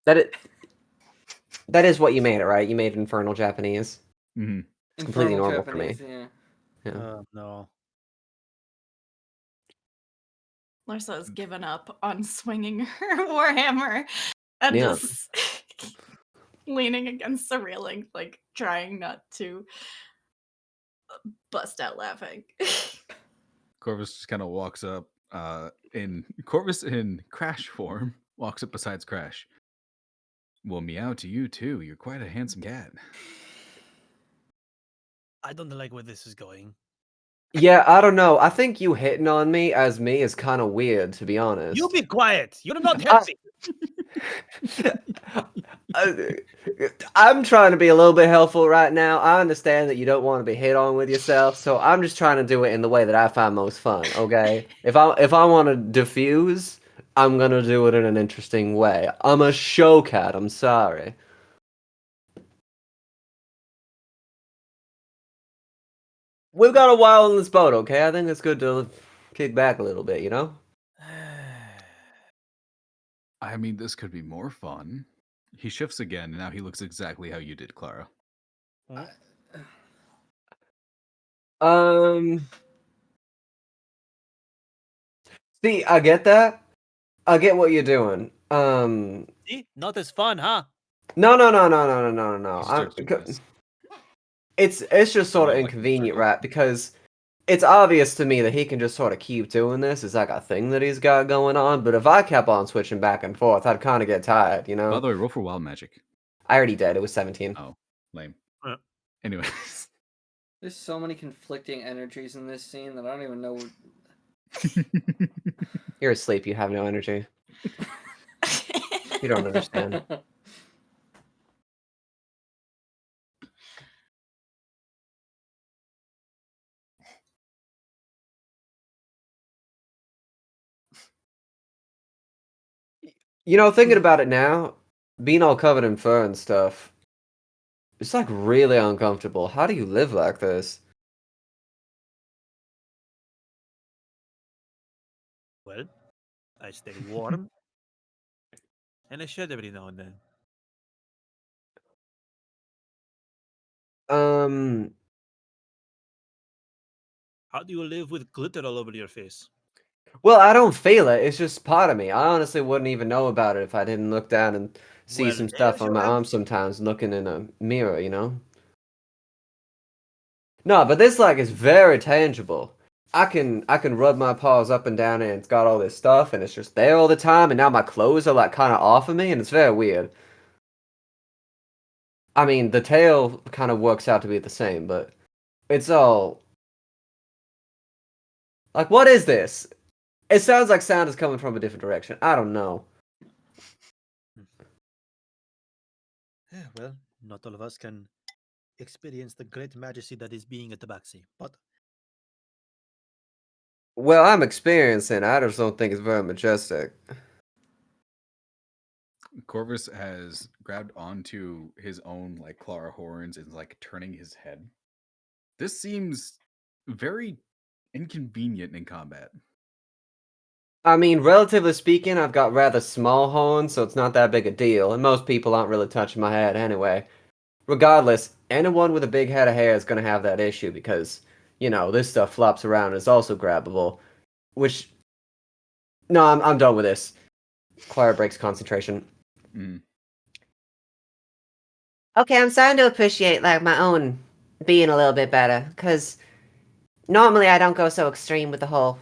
That is what you made it, right? You made Infernal Japanese. Mm-hmm. It's completely Infernal normal Japanese, for me. yeah. No. Larsa has given up on swinging her warhammer and Yeah. just leaning against the railing, like trying not to bust out laughing. Corvus just kind of walks up. Corvus in Crash form walks up besides Crash. Well, meow to you too. You're quite a handsome cat. I don't like where this is going. Yeah, I don't know. I think you hitting on me is kind of weird, to be honest. You be quiet. You're not helping. I'm trying to be a little bit helpful right now. I understand that you don't want to be hit on with yourself, so I'm just trying to do it in the way that I find most fun. Okay, if I want to diffuse, I'm gonna do it in an interesting way. I'm a show cat. I'm sorry. We've got a while in this boat, okay? I think it's good to kick back a little bit, you know? I mean, this could be more fun. He shifts again, and now he looks exactly how you did, Klara. See, I get that. I get what you're doing. See? Not as fun, huh? No. He starts doing this. It's just sort of Like inconvenient, right? Because it's obvious to me that he can just sort of keep doing this. It's like a thing that he's got going on. But if I kept on switching back and forth, I'd kind of get tired, you know? By the way, roll for wild magic. I already did. It was 17. Oh, lame. Anyways. There's so many conflicting energies in this scene that I don't even know. You're asleep. You have no energy. You don't understand. You know, thinking about it now, being all covered in fur and stuff, it's like really uncomfortable. How do you live like this? Well, I stay warm. And I shed every now and then. How do you live with glitter all over your face? Well, I don't feel it. It's just part of me. I honestly wouldn't even know about it if I didn't look down and see some stuff on my arm sometimes looking in a mirror, you know? No, but this like is very tangible. I can rub my paws up and down and it's got all this stuff and it's just there all the time and now my clothes are like kind of off of me and it's very weird. I mean, the tail kind of works out to be the same, but it's all like, what is this? It sounds like sound is coming from a different direction. I don't know. Yeah, well, not all of us can experience the great majesty that is being a tabaxi, but Well, I'm experiencing. I just don't think it's very majestic. Corvus has grabbed onto his own like Klara horns and like turning his head. This seems very inconvenient in combat. I mean, relatively speaking, I've got rather small horns, so it's not that big a deal, and most people aren't really touching my head anyway. Regardless, anyone with a big head of hair is going to have that issue because, you know, this stuff flops around and is also grabbable. Which, no, I'm done with this. Klara breaks concentration. Okay, I'm starting to appreciate like my own being a little bit better, because normally I don't go so extreme with the whole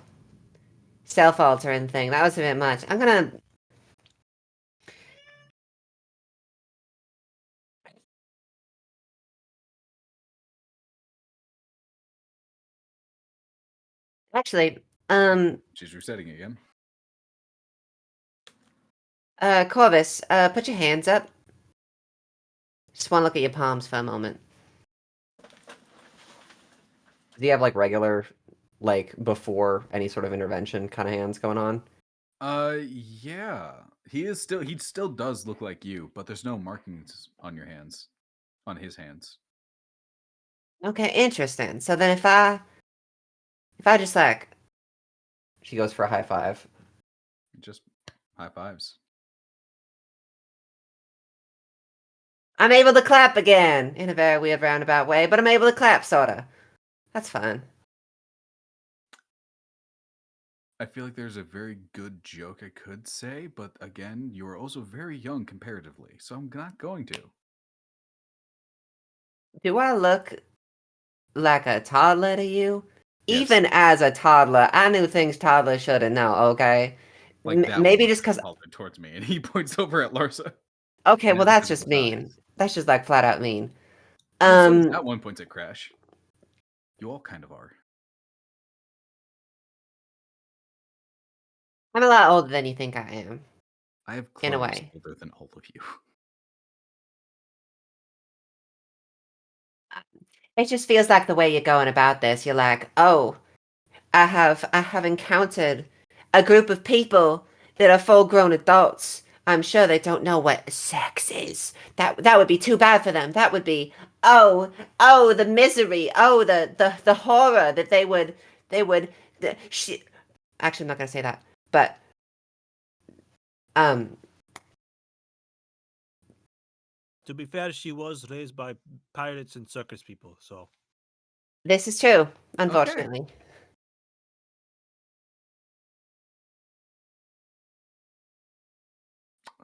self-altering thing. That was a bit much. I'm gonna... Actually, She's resetting again. Corvus, put your hands up. Just want to look at your palms for a moment. Do you have like regular, like before any sort of intervention kind of hands going on? Yeah. He still does look like you, but there's no markings on your hands, on his hands. Okay, interesting. So then if I just like, she goes for a high five. Just high fives. I'm able to clap again in a very weird roundabout way, but I'm able to clap, sorta. That's fun. I feel like there's a very good joke I could say, but again, you are also very young comparatively, so I'm not going to. Do I look like a toddler to you? Yes. Even as a toddler, I knew things toddlers shouldn't know, okay? Like that maybe one just because... towards me, and he points over at Larsa. Okay, And well has a that's just physical mean. size. That's just like flat out mean. So does that one points at Crash. You all kind of are. I'm a lot older than you think I am. I have In a clothes way. older than all of you. It just feels like the way you're going about this. You're like, oh, I have encountered a group of people that are full-grown adults. I'm sure they don't know what sex is. That would be too bad for them. That would be the misery. Oh, the horror that they would actually I'm not gonna say that. But to be fair, she was raised by pirates and circus people, so this is true, unfortunately. Okay.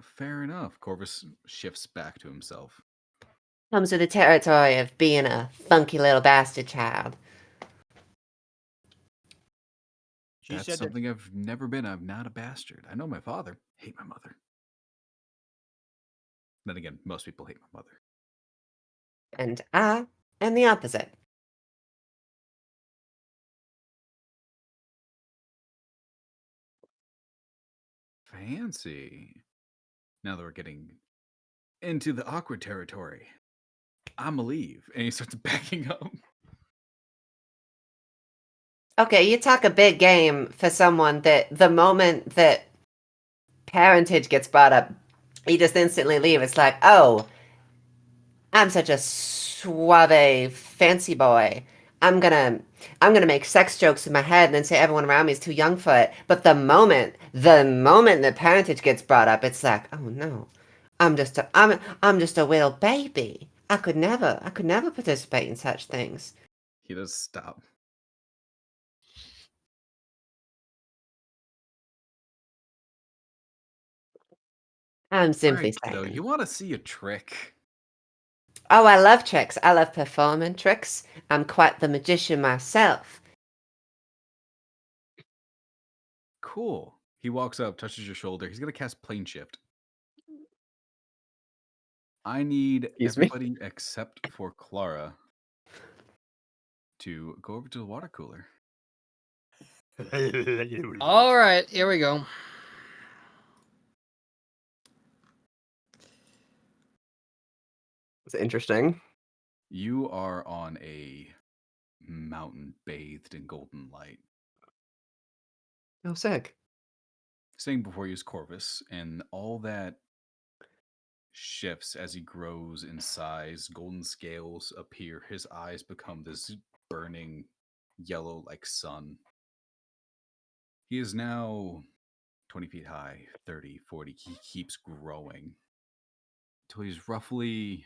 Fair enough. Corvus shifts back to himself. Comes with the territory of being a funky little bastard child. That's something I've never been. I'm not a bastard. I know my father. Hate my mother. Then again, most people hate my mother. And I am the opposite. Fancy. Now that we're getting into the awkward territory, I'ma leave. And he starts backing up. Okay, you talk a big game for someone that the moment that parentage gets brought up, you just instantly leave. It's like, oh, I'm such a suave fancy boy. I'm gonna make sex jokes in my head and then say everyone around me is too young for it. But the moment that parentage gets brought up, it's like, oh no, I'm just a little baby. I could never participate in such things. He does stop. I'm simply saying. Kiddo, you want to see a trick? Oh, I love tricks. I love performing tricks. I'm quite the magician myself. Cool. He walks up, touches your shoulder. He's going to cast Plane Shift. I need everybody except for Klara to go over to the water cooler. All right, here we go. It's interesting. You are on a mountain bathed in golden light. Oh, sick. Staying before you is Corvus, and all that shifts as he grows in size. Golden scales appear. His eyes become this burning yellow like sun. He is now 20 feet high, 30, 40. He keeps growing until he's roughly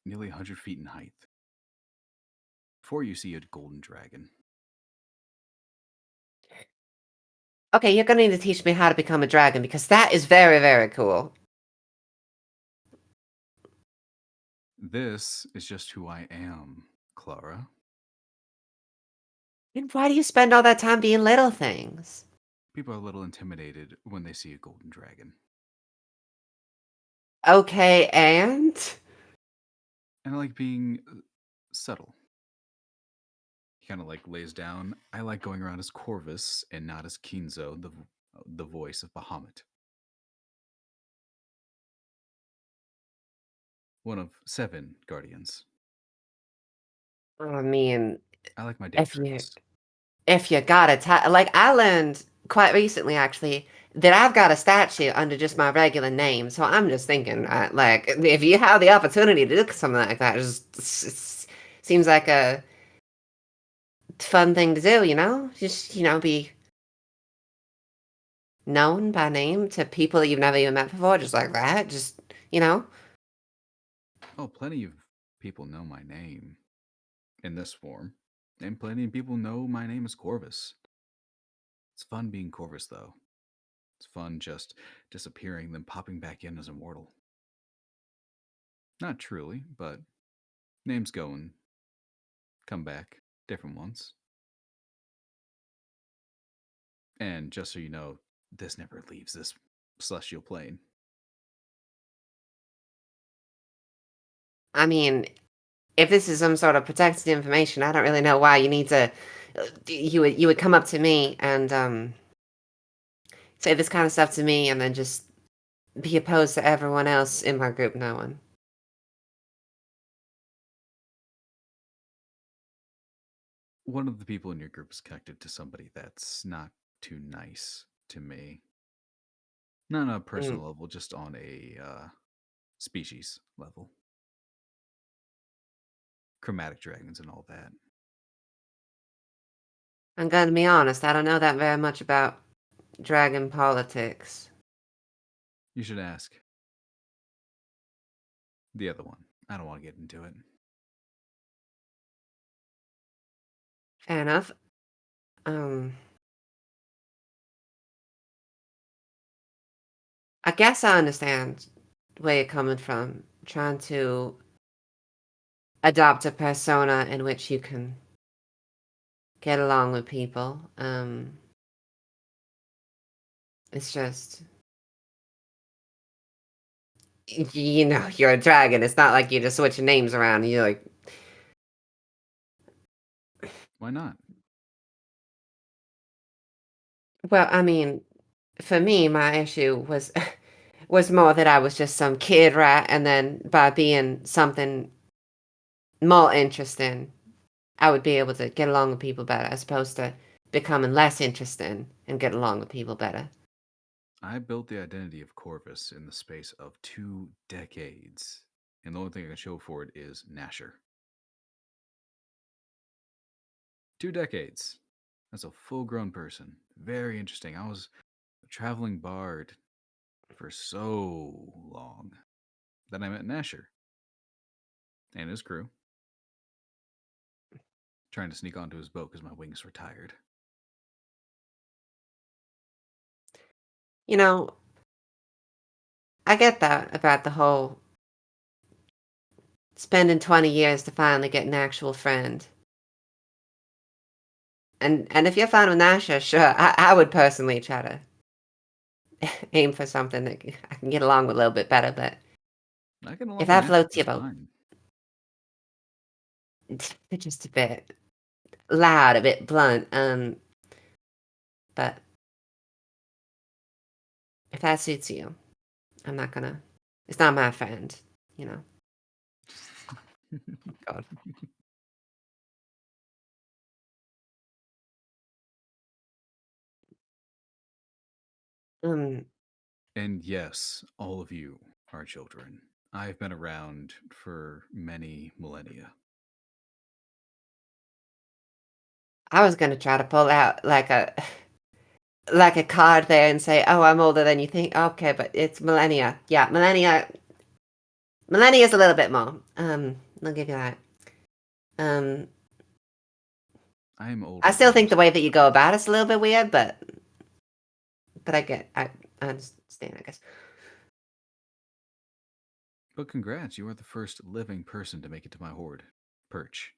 nearly 100 feet in height. Before you see a golden dragon. Okay, you're going to need to teach me how to become a dragon because that is very, very cool. This is just who I am, Klara. And why do you spend all that time being little things? People are a little intimidated when they see a golden dragon. Okay, and? And I like being subtle. He kind of like lays down. I like going around as Corvus and not as Kinzo, the voice of Bahamut. One of 7 guardians. I mean, I like my if you daydreams. if you got a like I learned quite recently actually that I've got a statue under just my regular name. So I'm just thinking, like, if you have the opportunity to do something like that, seems like a fun thing to do, you know? Just, be known by name to people that you've never even met before, just like that. Just, you know? Oh, plenty of people know my name in this form, and plenty of people know my name is Corvus. It's fun being Corvus, though. It's fun just disappearing, then popping back in as immortal. Not truly, but names go and come back, different ones. And just so you know, this never leaves this celestial plane. I mean, if this is some sort of protected information, I don't really know why you need to. You would come up to me and say this kind of stuff to me, and then just be opposed to everyone else in my group knowing. One of the people in your group is connected to somebody that's not too nice to me. Not on a personal level, just on a species level. Chromatic dragons and all that. I'm gonna be honest, I don't know that very much about dragon politics. You should ask. The other one. I don't want to get into it. Fair enough. I guess I understand where you're coming from. Trying to adopt a persona in which you can get along with people. It's just, you're a dragon. It's not like you just switch your names around and you're like, Why not? well, I mean, for me, my issue was was more that I was just some kid rat, and then by being something more interesting, I would be able to get along with people better, as opposed to becoming less interesting and get along with people better. I built the identity of Corvus in the space of 2 decades. And the only thing I can show for it is Nasher. 2 decades. That's a full-grown person. Very interesting. I was a traveling bard for so long. Then I met Nasher and his crew. Trying to sneak onto his boat because my wings were tired. You know, I get that about the whole spending 20 years to finally get an actual friend. And if you're fine with Nasha, sure, I would personally try to aim for something that I can get along with a little bit better, but I get along if with that Nasher floats your just boat, fine. it's just a bit loud, a bit blunt, but if that suits you, I'm not gonna, it's not my friend, you know. God. And yes, all of you are children. I've been around for many millennia. I was gonna try to pull out like a card there and say, "Oh, I'm older than you think." Okay, but it's millennia. Yeah, millennia. Millennia is a little bit more. I'll give you that. I am older. I still than think the most way that you go people. about it's a little bit weird, but I understand, I guess. But congrats, you are the first living person to make it to my horde. Perch.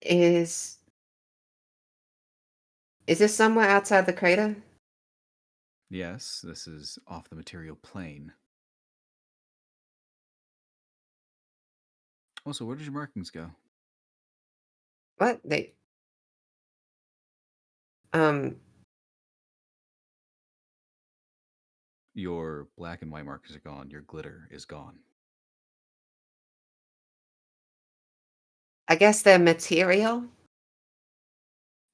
Is this somewhere outside the crater? Yes, this is off the material plane. Also, where did your markings go? What? They Your black and white markers are gone. Your glitter is gone. I guess they're material.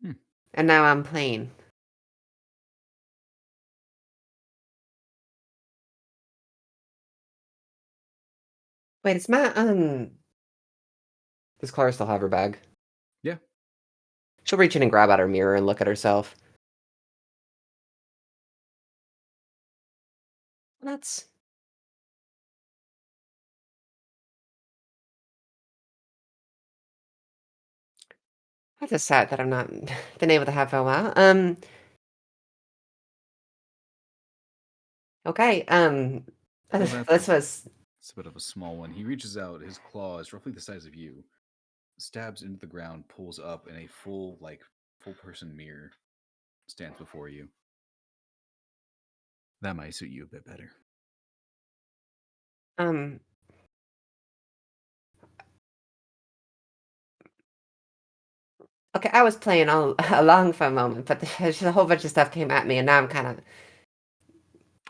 Hmm. And now I'm plain. Wait, it's my Does Klara still have her bag? Yeah. She'll reach in and grab out her mirror and look at herself. That's just sad that I'm not been able to have for a while. Okay. Well, This was it's a bit of a small one. He reaches out. His claw is roughly the size of you. Stabs into the ground, pulls up, and a full person mirror stands before you. That might suit you a bit better. Okay, I was playing all along for a moment, but there's a whole bunch of stuff came at me, and now I'm kind of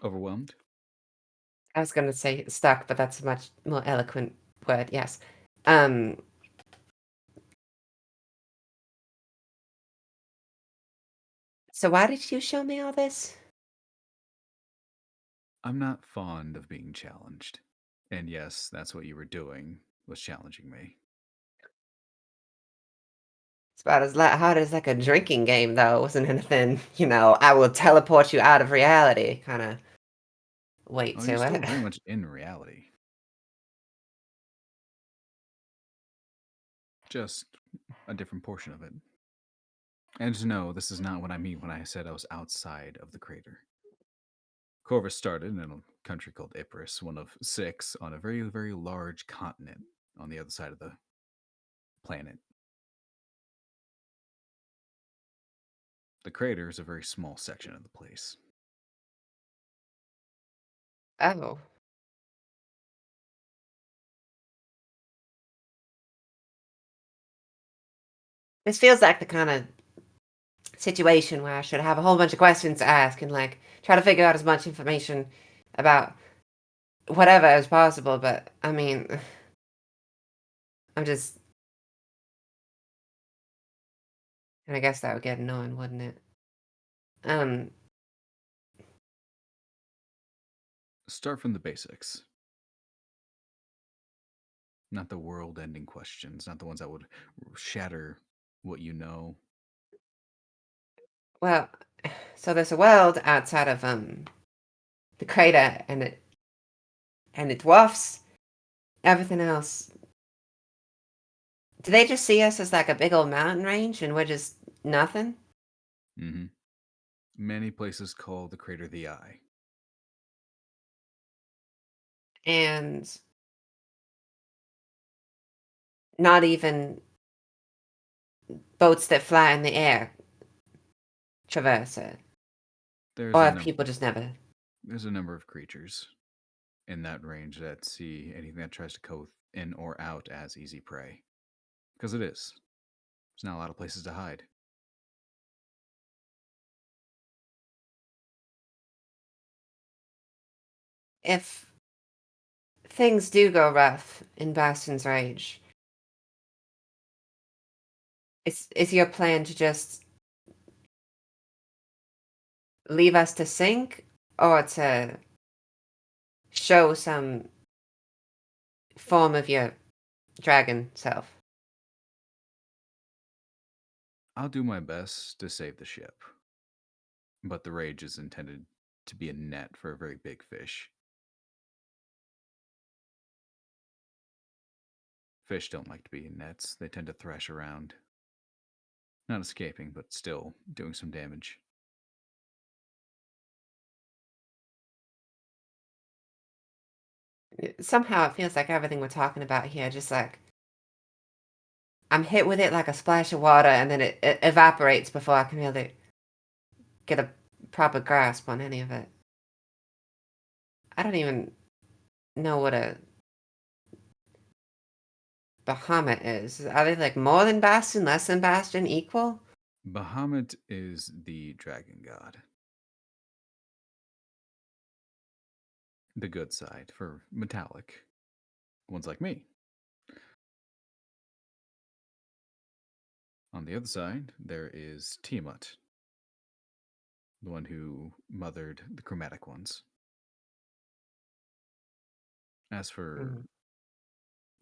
Overwhelmed? I was going to say stuck, but that's a much more eloquent word. Yes. So why did you show me all this? I'm not fond of being challenged. And yes, that's what you were doing, was challenging me. It's about as hard as like a drinking game, though. It wasn't anything, I will teleport you out of reality kind of wait Oh, to you're still it. very much in reality. Just a different portion of it. And no, this is not what I mean when I said I was outside of the crater. Corvus started in a country called Ypres, one of 6 on a very, very large continent on the other side of the planet. The crater is a very small section of the place. Oh. This feels like the kind of situation where I should have a whole bunch of questions to ask and try to figure out as much information about whatever as possible, but I mean, I'm just. And I guess that would get annoying, wouldn't it? Start from the basics. Not the world-ending questions, not the ones that would shatter what you know. Well, so there's a world outside of the crater, and it dwarfs everything else. Do they just see us as like a big old mountain range, and we're just nothing? Mm-hmm. Many places call the crater the Eye. And not even boats that fly in the air traverse it. Or have people just never? There's a number of creatures in that range that see anything that tries to go in or out as easy prey. Because it is. There's not a lot of places to hide. If things do go rough in Bastion's Rage, is your plan to just leave us to sink, or to show some form of your dragon self? I'll do my best to save the ship. But the rage is intended to be a net for a very big fish. Fish don't like to be in nets. They tend to thrash around. Not escaping, but still doing some damage. Somehow it feels like everything we're talking about here, just like I'm hit with it like a splash of water, and then it evaporates before I can really get a proper grasp on any of it. I don't even know what Bahamut is. Are they like more than Bastion, less than Bastion, equal? Bahamut is the dragon god. The good side for metallic ones like me. On the other side, there is Tiamat, the one who mothered the chromatic ones. As for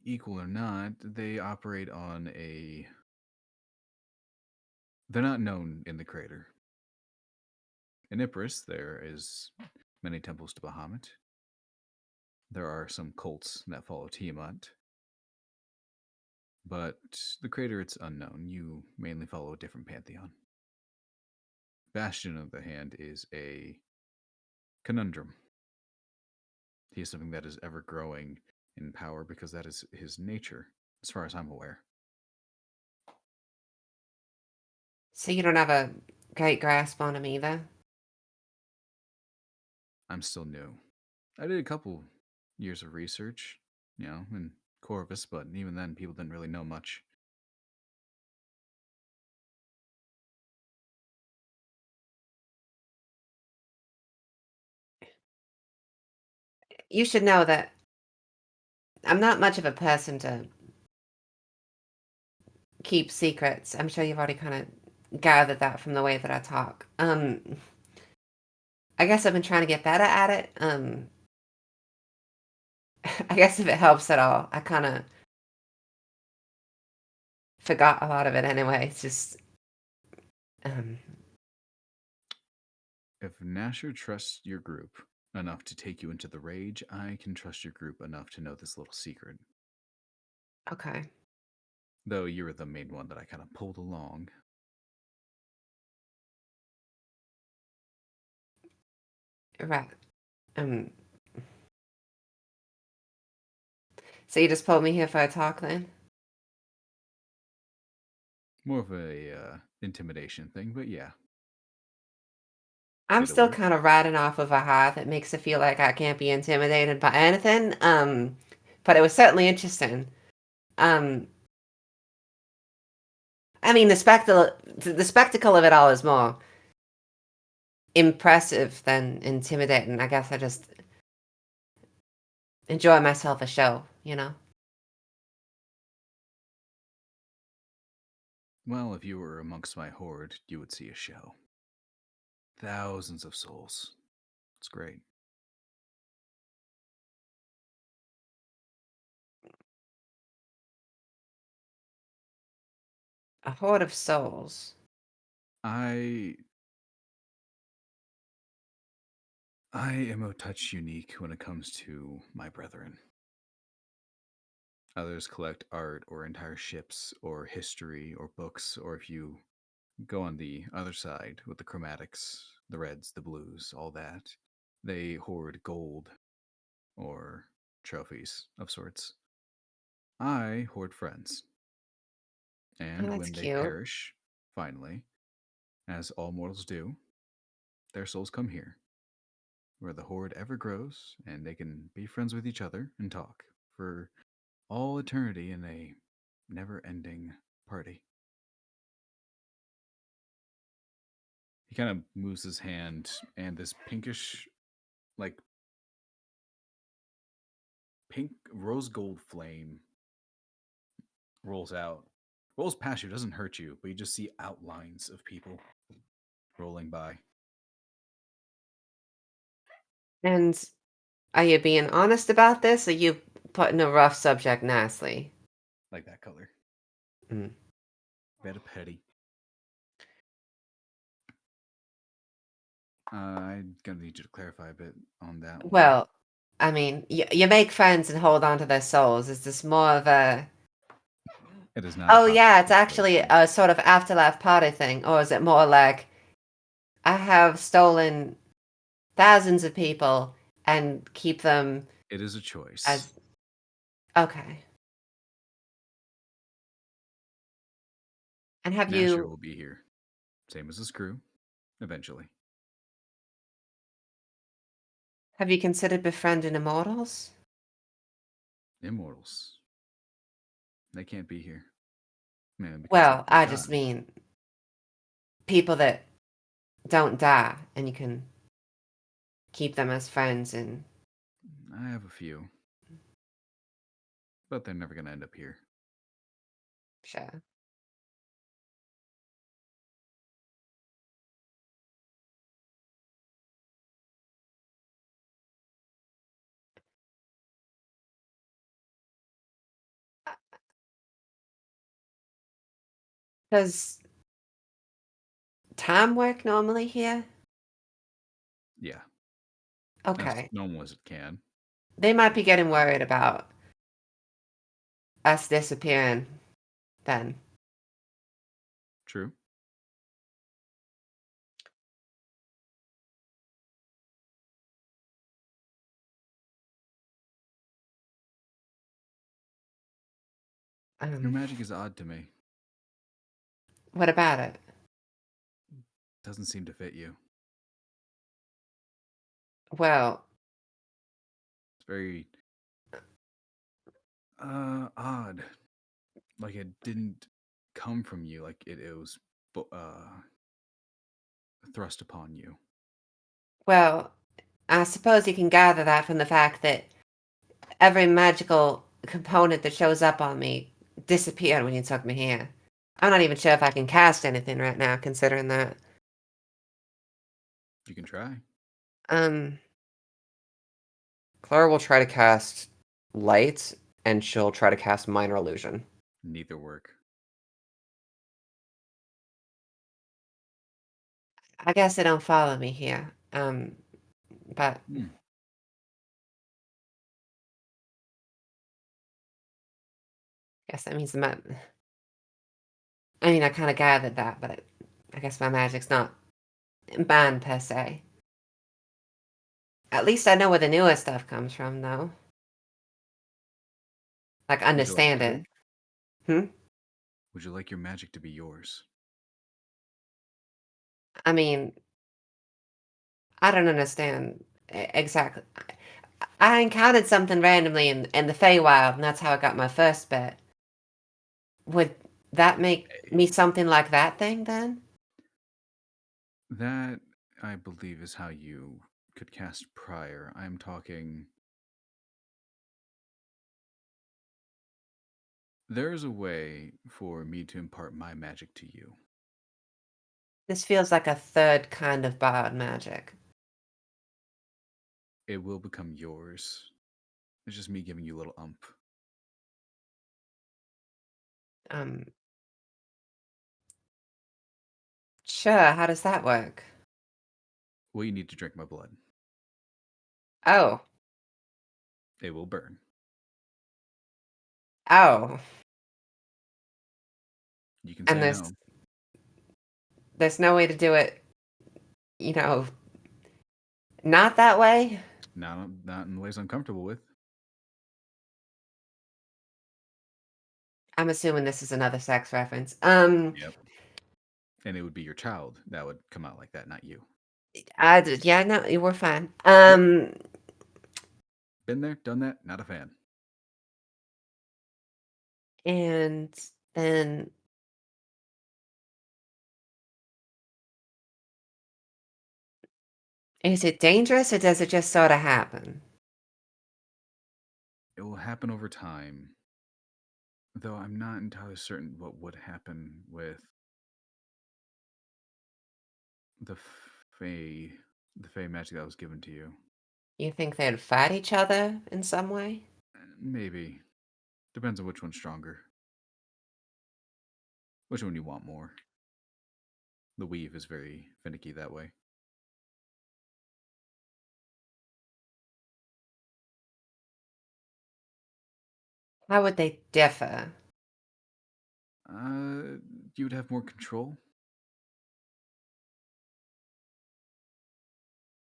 equal or not, they operate on a. They're not known in the crater. In Ypres, there is many temples to Bahamut. There are some cults that follow Tiamat. But the crater, it's unknown. You mainly follow a different pantheon. Bastion, on the other hand, is a conundrum. He is something that is ever growing in power because that is his nature, as far as I'm aware. So you don't have a great grasp on him either? I'm still new. I did a couple years of research, in Corvus, but even then, people didn't really know much. You should know that I'm not much of a person to keep secrets. I'm sure you've already kind of gathered that from the way that I talk. I guess I've been trying to get better at it. I guess if it helps at all, I kind of forgot a lot of it anyway. It's just, If Nasher trusts your group enough to take you into the rage, I can trust your group enough to know this little secret. Okay. Though you were the main one that I kind of pulled along. Right. So you just pulled me here for a talk then? More of a intimidation thing, but yeah. I'm Did it still work? kind of riding off of a high that makes it feel like I can't be intimidated by anything. But it was certainly interesting. I mean, the spectacle of it all is more impressive than intimidating. I guess I just enjoy myself a show, you know? Well, if you were amongst my horde, you would see a show. Thousands of souls. It's great. A horde of souls. I am a touch unique when it comes to my brethren. Others collect art or entire ships or history or books, or if you go on the other side with the chromatics, the reds, the blues, all that, they hoard gold or trophies of sorts. I hoard friends. Oh, And that's when they cute. perish, finally, as all mortals do, their souls come here, where the horde ever grows and they can be friends with each other and talk for all eternity in a never ending party. He kind of moves his hand, and this pinkish, like pink rose gold flame rolls out. Rolls past you, doesn't hurt you, but you just see outlines of people rolling by. And are you being honest about this, or you putting a rough subject nicely? Like that color. Mm. Very petty. I'm gonna need you to clarify a bit on that one. Well, I mean, you make friends and hold on to their souls. Is this more of a... It is not. Oh, yeah, it's actually a sort of afterlife party thing. Or is it more like, I have stolen thousands of people and keep them It is a choice. as... Okay. And have Nasher you... will be here, same as his crew, eventually. Have you considered befriending immortals? Immortals. They can't be here. Man, Well, I just mean people that don't die, and you can keep them as friends. And I have a few, but they're never gonna end up here. sure. Does time work normally here? Yeah. Okay. As normal as it can. They might be getting worried about us disappearing then. True. Your magic is odd to me. What about it? Doesn't seem to fit you. Well, it's very odd. Like it didn't come from you. Like it was thrust upon you. Well, I suppose you can gather that from the fact that every magical component that shows up on me disappeared when you took me here. I'm not even sure if I can cast anything right now, considering that. You can try. Klara will try to cast light, and she'll try to cast minor illusion. Neither work. I guess they don't follow me here. But guess that means I mean, I kind of gathered that, but I guess my magic's not banned per se. At least I know where the newer stuff comes from, though. Like, understand it. Would you like your magic to be yours? I mean, I don't understand exactly. I encountered something randomly in the Feywild, and that's how I got my first bit. Would that make me something like that thing, then? That, I believe, is how you could cast prior. I'm talking... There's a way for me to impart my magic to you. This feels like a third kind of bard magic. It will become yours. It's just me giving you a little ump. Sure, how does that work? Well, you need to drink my blood. Oh. It will burn. Oh. You can say no. There's no way to do it, you know, not that way? Not in ways I'm comfortable with. I'm assuming this is another sex reference. Yep. And it would be your child that would come out like that, not you. Yeah, no, we're fine. Been there, done that, not a fan. And then is it dangerous, or does it just sort of happen? It will happen over time. Though I'm not entirely certain what would happen with the Fey magic that was given to you. You think they'd fight each other in some way? Maybe. Depends on which one's stronger. Which one you want more. The weave is very finicky that way. How would they differ? You would have more control.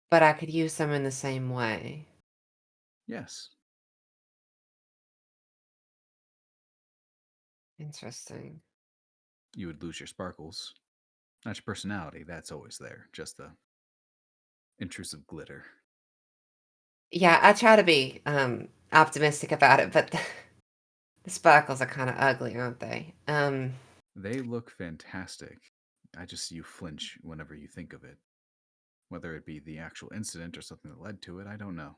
But I could use them in the same way. Yes. Interesting. You would lose your sparkles. Not your personality, that's always there. Just the intrusive glitter. Yeah, I try to be optimistic about it, but The sparkles are kind of ugly, aren't they? They look fantastic. I just see you flinch whenever you think of it. Whether it be the actual incident or something that led to it, I don't know.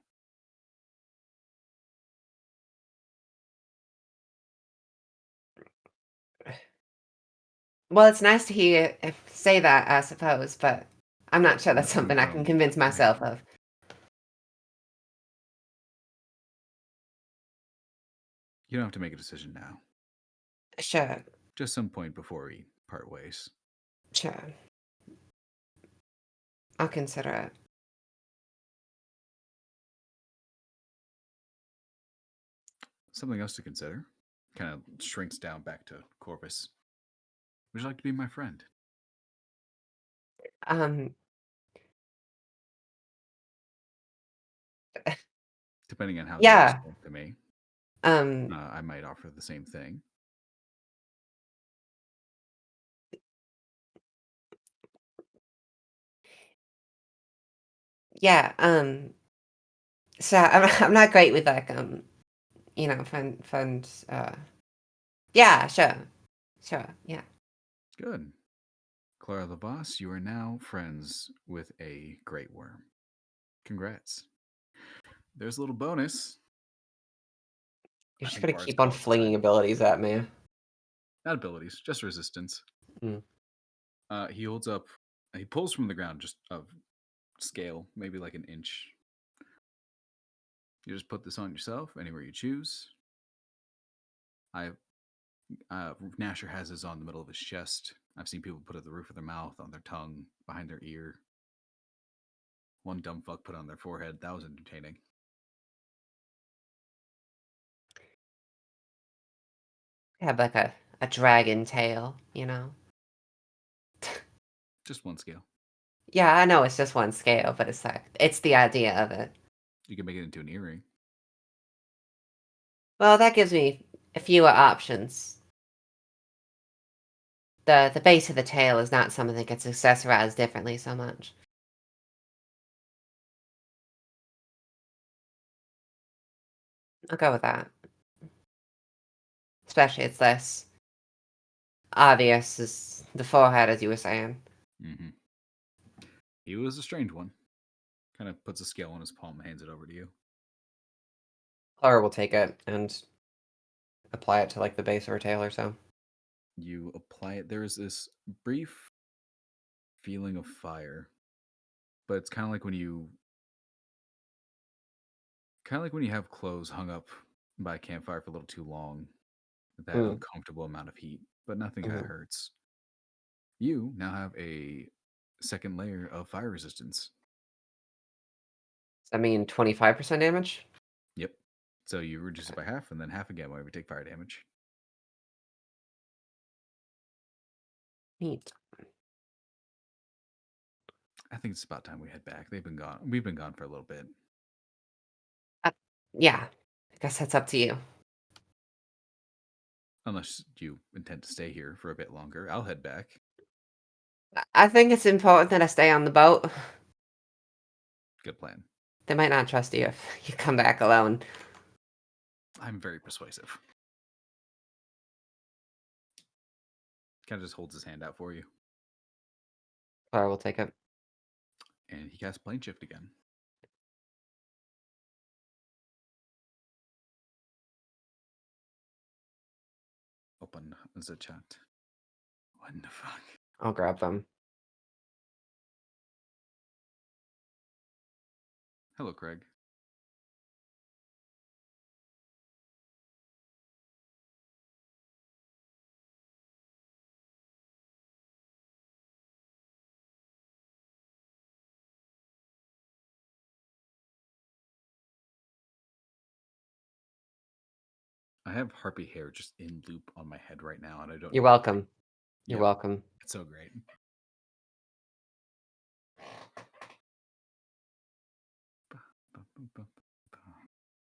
Well, it's nice to hear you say that, I suppose, but I'm not sure that's Nothing something I can from convince myself man. of. You don't have to make a decision now. Sure, Just some point before we part ways. sure. I'll consider it. Something else to consider. Kind of shrinks down back to Corvus. Would you like to be my friend? Um, Depending on how they yeah. respond to me, Um, I might offer the same thing. yeah. So I'm not great with like funds. Yeah, sure, sure, yeah. Good. Klara the boss, you are now friends with a great worm. Congrats. There's a little bonus. You're I just think gonna bards keep on call it flinging abilities at me. not abilities, just resistance. Mm. He holds up. He pulls from the ground just of scale, maybe like an inch. You just put this on yourself anywhere you choose. Nasher has his on the middle of his chest. I've seen people put it at the roof of their mouth, on their tongue, behind their ear. One dumb fuck put it on their forehead. That was entertaining. Have like a dragon tail, you know? Just one scale. Yeah, I know it's just one scale, but it's like it's the idea of it. You can make it into an earring. Well, that gives me fewer options. The base of the tail is not something that gets accessorized differently so much. I'll go with that. Especially it's less obvious as the forehead, as you were saying. Mm-hmm. He was a strange one. Kind of puts a scale on his palm and hands it over to you. Klara will take it and apply it to like the base of her tail or so. You apply it. There is this brief feeling of fire, but it's kind of like when you have clothes hung up by a campfire for a little too long. That uncomfortable amount of heat, but nothing that hurts. You now have a second layer of fire resistance. Does that mean 25% damage? Yep. So you reduce it by half, and then half again whenever you take fire damage. Neat. I think it's about time we head back. They've been gone. We've been gone for a little bit. Yeah, I guess that's up to you. Unless you intend to stay here for a bit longer, I'll head back. I think it's important that I stay on the boat. Good plan. They might not trust you if you come back alone. I'm very persuasive. Kind of just holds his hand out for you. Klara will take it. And he casts plane shift again. Open the chat. What the fuck? I'll grab them. Hello, Craig. I have harpy hair just in loop on my head right now, and I don't. You're welcome. You're Yep. welcome. It's so great.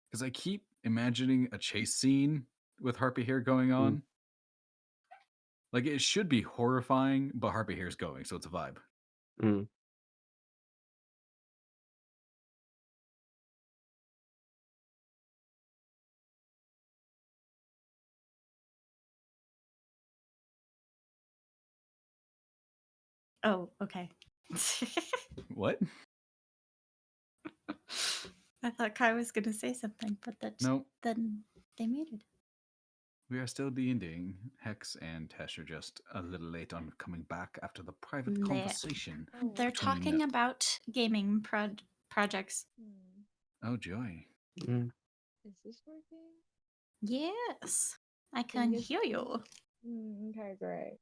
Because I keep imagining a chase scene with harpy hair going on. Like it should be horrifying, but harpy hair's going, so it's a vibe. Mm. Oh, okay. What? I thought Kai was going to say something, but No, then they muted. we are still D&Ding. Hex and Teche are just a little late on coming back after the private They- conversation. They're between, talking about gaming projects. Oh, joy. Mm. Is this working? Yes, I Can can you hear you. Okay, great.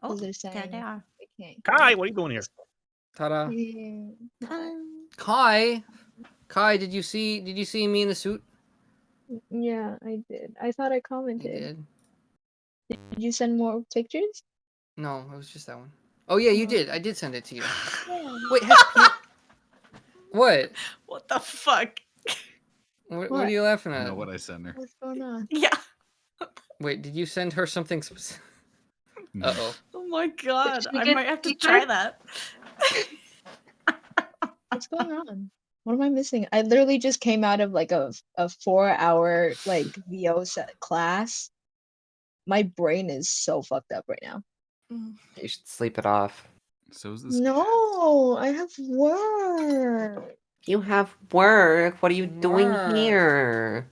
Oh, Because they're there saying they are. they can't. Kai, what are you doing here? Ta-da. Hi. Kai, did you see me in the suit? Yeah, I did. I thought I You commented. did? Did you send more pictures? No, it was just that one. Oh yeah, you Oh. did. I did send it to you. Yeah. Wait, Hex, what? What the fuck? What What? are you laughing I at? know what I sent her. What's going on? Yeah. Wait, did you send her something specific? No. Uh-oh. Oh my god. she I get might have to feedback? try that. What's going on? What am I missing? I literally just came out of like a 4-hour like VO class. My brain is so fucked up right now. You should sleep it off. So is this No, I have work. You have work. What are you doing Work. here?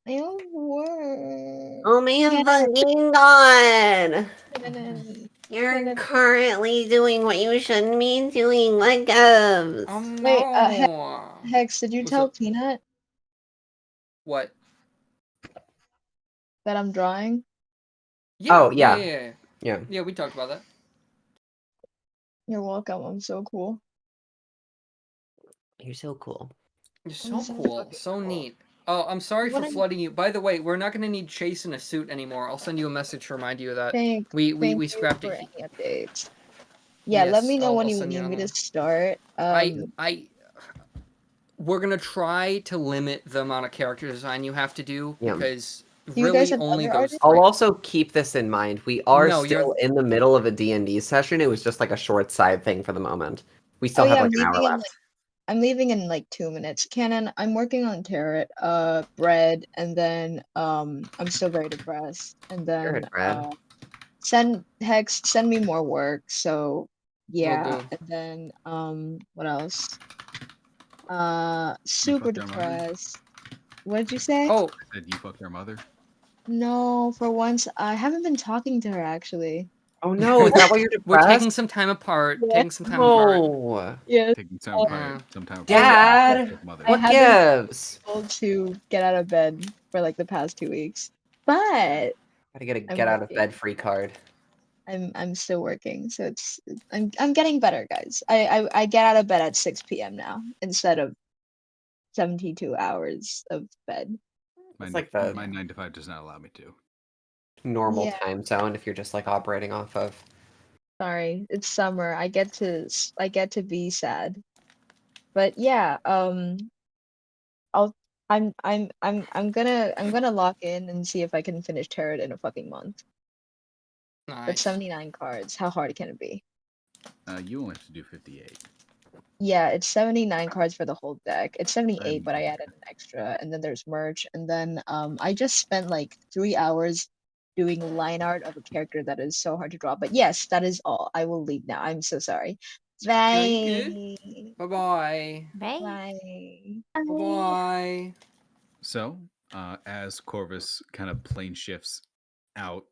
I have work. Oh man, Yeah. fucking god! Cannon. You're Cannon. currently doing what you shouldn't be doing. Let go. Oh Wait, no. Hex, did you What's tell up? Peanut What? that I'm drawing? Yeah, Oh, yeah. Yeah. Yeah, we talked about that. You're welcome. I'm so cool. You're so cool. You're I'm so so cool. fucking So cool. neat. Oh, I'm sorry What for I'm- flooding you. By the way, we're not gonna need Chase in a suit anymore. I'll send you a message to remind you of that. Thank We you scrapped for it. any updates. Yeah, let Yes, me know when I'll you send you need me another to start. We're gonna try to limit the amount of character design you have to do Yeah. because Do you guys really have only other those artists? I'll three. also keep this in mind. We are No, still in the middle of a D&D session. It was just like a short side thing for the moment. We still Oh have yeah, like an hour left. I'm leaving in like 2 minutes. Cannon, I'm working on Tarot, bread, and then I'm still very depressed. And then Good, Brad. send me more work. So yeah, do. and then what else? Super fucked our mother? depressed. What did you say? Oh, I said you fucked our mother. No, for once I haven't been talking to her actually. Oh no, is that why you're we're depressed? taking some time apart. Yeah. Taking some time apart. No. Yes. Taking some apart, sometime apart. Dad, With mother. what I haven't gives? been able to get out of bed for like the past 2 weeks, but Gotta get a I'm get out of working. bed free card. I'm still working, so I'm getting better, guys. I get out of bed at 6 p.m. now instead of 72 hours of bed. It's like the My 9 to 5 does not allow me to. normal Yeah. time zone if you're just like operating off of. Sorry, it's summer. I get to be sad. But yeah, I'm gonna lock in and see if I can finish Tarot in a fucking month. That's Nice. 79 cards. How hard can it be? You only have to do 58. Yeah, it's 79 cards for the whole deck. It's 78, but I there. added an extra, and then there's merch, and then I just spent like 3 hours doing line art of a character that is so hard to draw. But yes, that is all. I will leave now. I'm so sorry. Bye. Bye-bye. Bye. Bye-bye. So, as Corvus kind of plane shifts out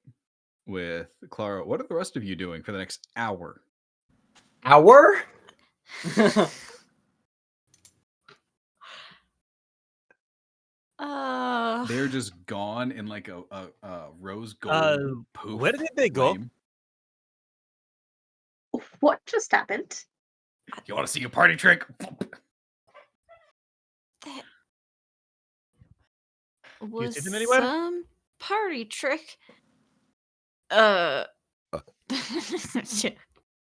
with Klara, what are the rest of you doing for the next hour? Hour? They're just gone in like a rose gold poof. Where did they go? flame. What just happened? You want to see a party trick? Was see them anywhere? some party trick.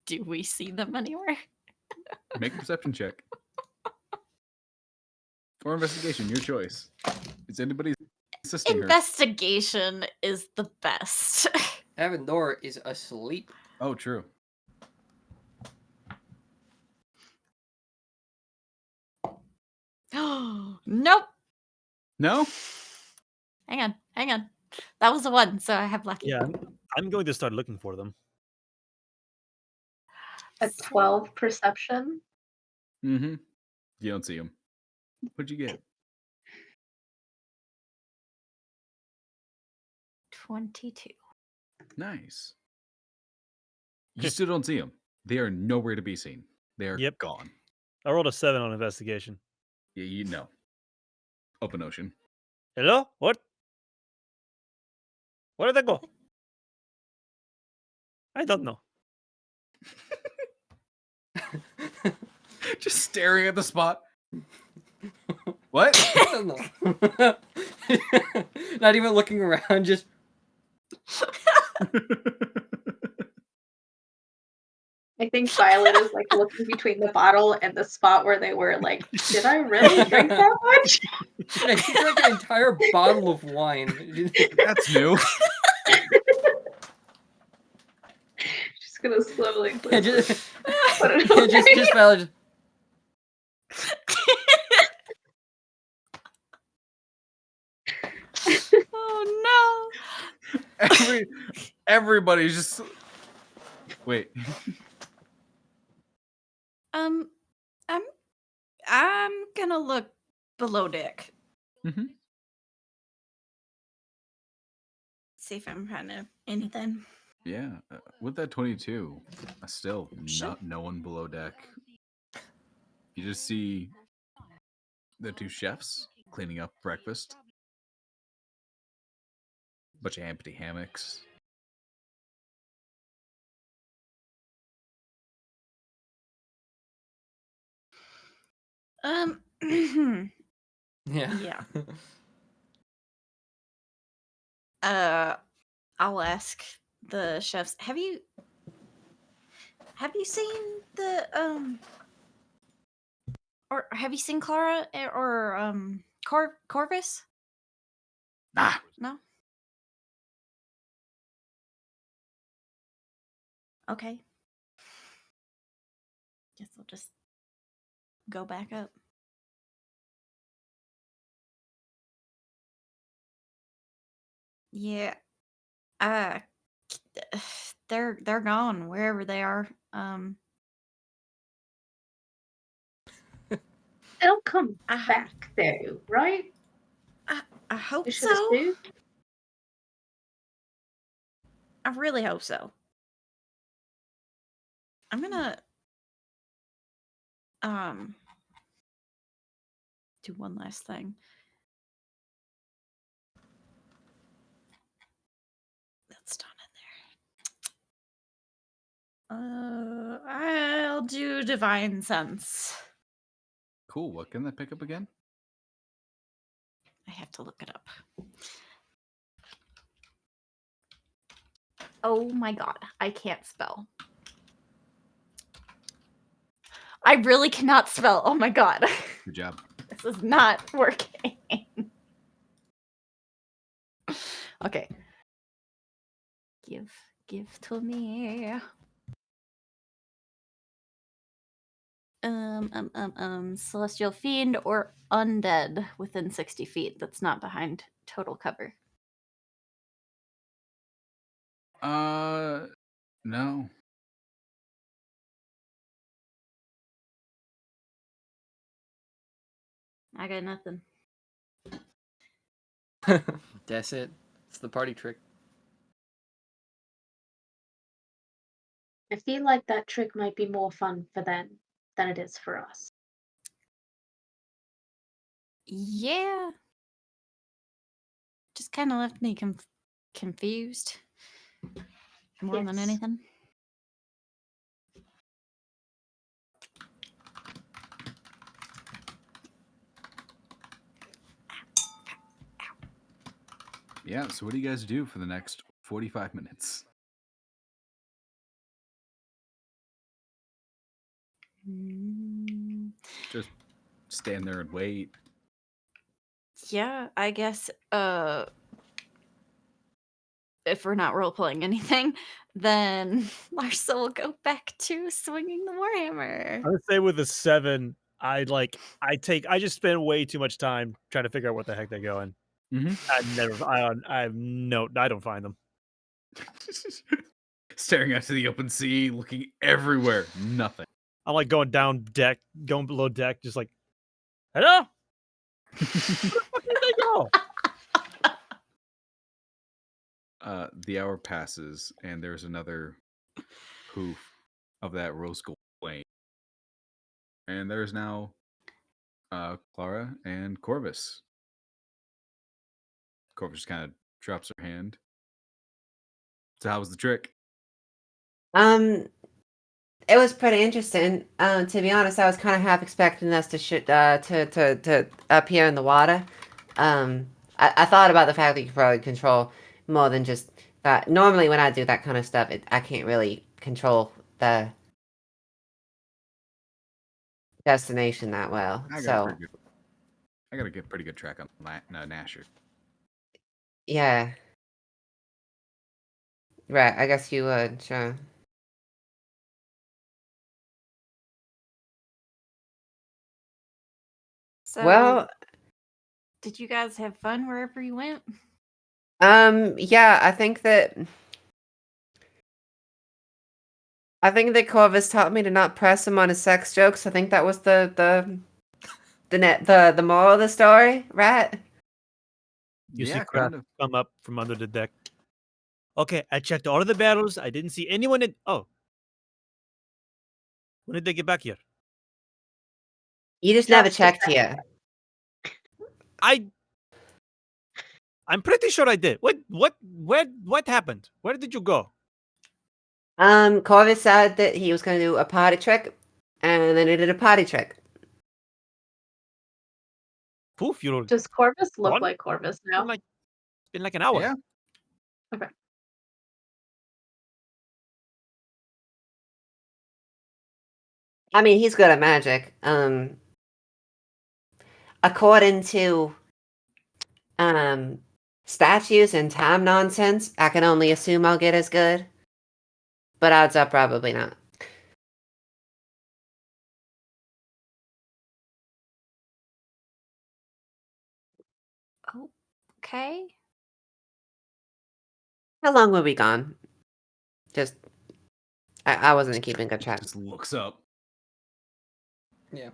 Do we see them anywhere? Make a perception check. Or investigation, your choice. Is anybody assisting her? Investigation is the best. Avendor is asleep. Oh, true. Nope. No? Hang on. That was a 1, so I have lucky. Yeah, I'm going to start looking for them. A 12 perception. Mm-hmm. You don't see him. What'd you get? 22. Nice. You still don't see them. They are nowhere to be seen. They are gone. I rolled a 7 on investigation. Yeah, you know. Open ocean. Hello? What? Where did they go? I don't know. Just staring at the spot. What? I don't know. Not even looking around, just. I think Violet is like looking between the bottle and the spot where they were. Like, did I really drink that much? Yeah, she drank an entire bottle of wine. That's new. Just gonna slowly Yeah, just, put it yeah, away. just Violet. Oh no! Everybody's just. Wait. I'm gonna look below deck. Mm-hmm. See if I'm finding anything. Yeah, with that 22, still no one below deck. You just see the two chefs cleaning up breakfast. Bunch of empty hammocks. Yeah. I'll ask the chefs. Have you seen the or have you seen Klara or Corvus? Nah. No. Okay. Guess I'll just go back up. Yeah. They're gone wherever they are. They'll come back though, right? I hope You should so. assume. I really hope so. I'm gonna do one last thing. That's done in there. I'll do Divine Sense. Cool. What can that pick up again? I have to look it up. Oh my god, I can't spell. I really cannot spell. Oh my god. Good job. This is not working. Okay. Give to me. Celestial fiend or undead within 60 feet that's not behind total cover. No. I got nothing. That's it. It's the party trick. I feel like that trick might be more fun for them than it is for us. Yeah. Just kind of left me confused more than anything. Yeah, so what do you guys do for the next 45 minutes? Just stand there and wait. Yeah, I guess if we're not role-playing anything, then Larsa will go back to swinging the Warhammer. I would say with a 7, I just spend way too much time trying to figure out what the heck they're going. Mm-hmm. I don't find them. Staring out to the open sea, looking everywhere. Nothing. I'm like going down deck, going below deck, just like, hello? Where the fuck did they go? The hour passes, and there's another poof of that rose gold flame. And there's now Klara and Corvus. Corvus kind of drops her hand. So how was the trick? It was pretty interesting. To be honest, I was kind of half expecting us to appear in the water. I thought about the fact that you could probably control more than just that. Normally, when I do that kind of stuff, I can't really control the destination that well. I got a pretty good track on Nasher. Yeah. Right, I guess you would, sure. So, Well, did you guys have fun wherever you went? yeah, I think that Corvus taught me to not press him on his sex jokes. I think that was the moral of the story, right? You see Yeah, crap kind of. come up from under the deck. Okay, I checked all of the barrels. I didn't see anyone in. Oh. When did they get back here? You just never checked here. I'm pretty sure I did. What happened? Where did you go? Corvus said that he was going to do a party trick, and then he did a party trick. Poof, you're Does Corvus look gone? like Corvus now? It's been like an hour. Yeah. Okay. I mean, he's good at magic. According to statues and time nonsense, I can only assume I'll get as good. But odds are probably not. Oh, okay. How long were we gone? Just, I wasn't keeping good track. Just looks up. Yeah.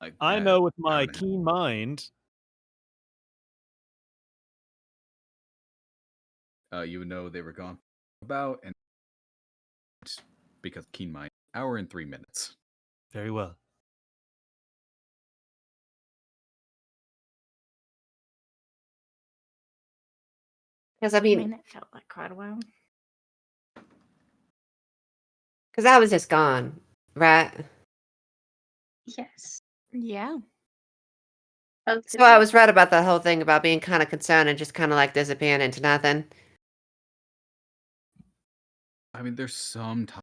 Like I know with my keen mind. You would know they were gone about, and because keen mind, hour and 3 minutes. Very well. Because I I mean, mean, it felt like quite a while. because I was just gone, right? Yes. Yeah. So I was right about the whole thing about being kind of concerned and just kind of like disappearing into nothing. I mean, there's some time.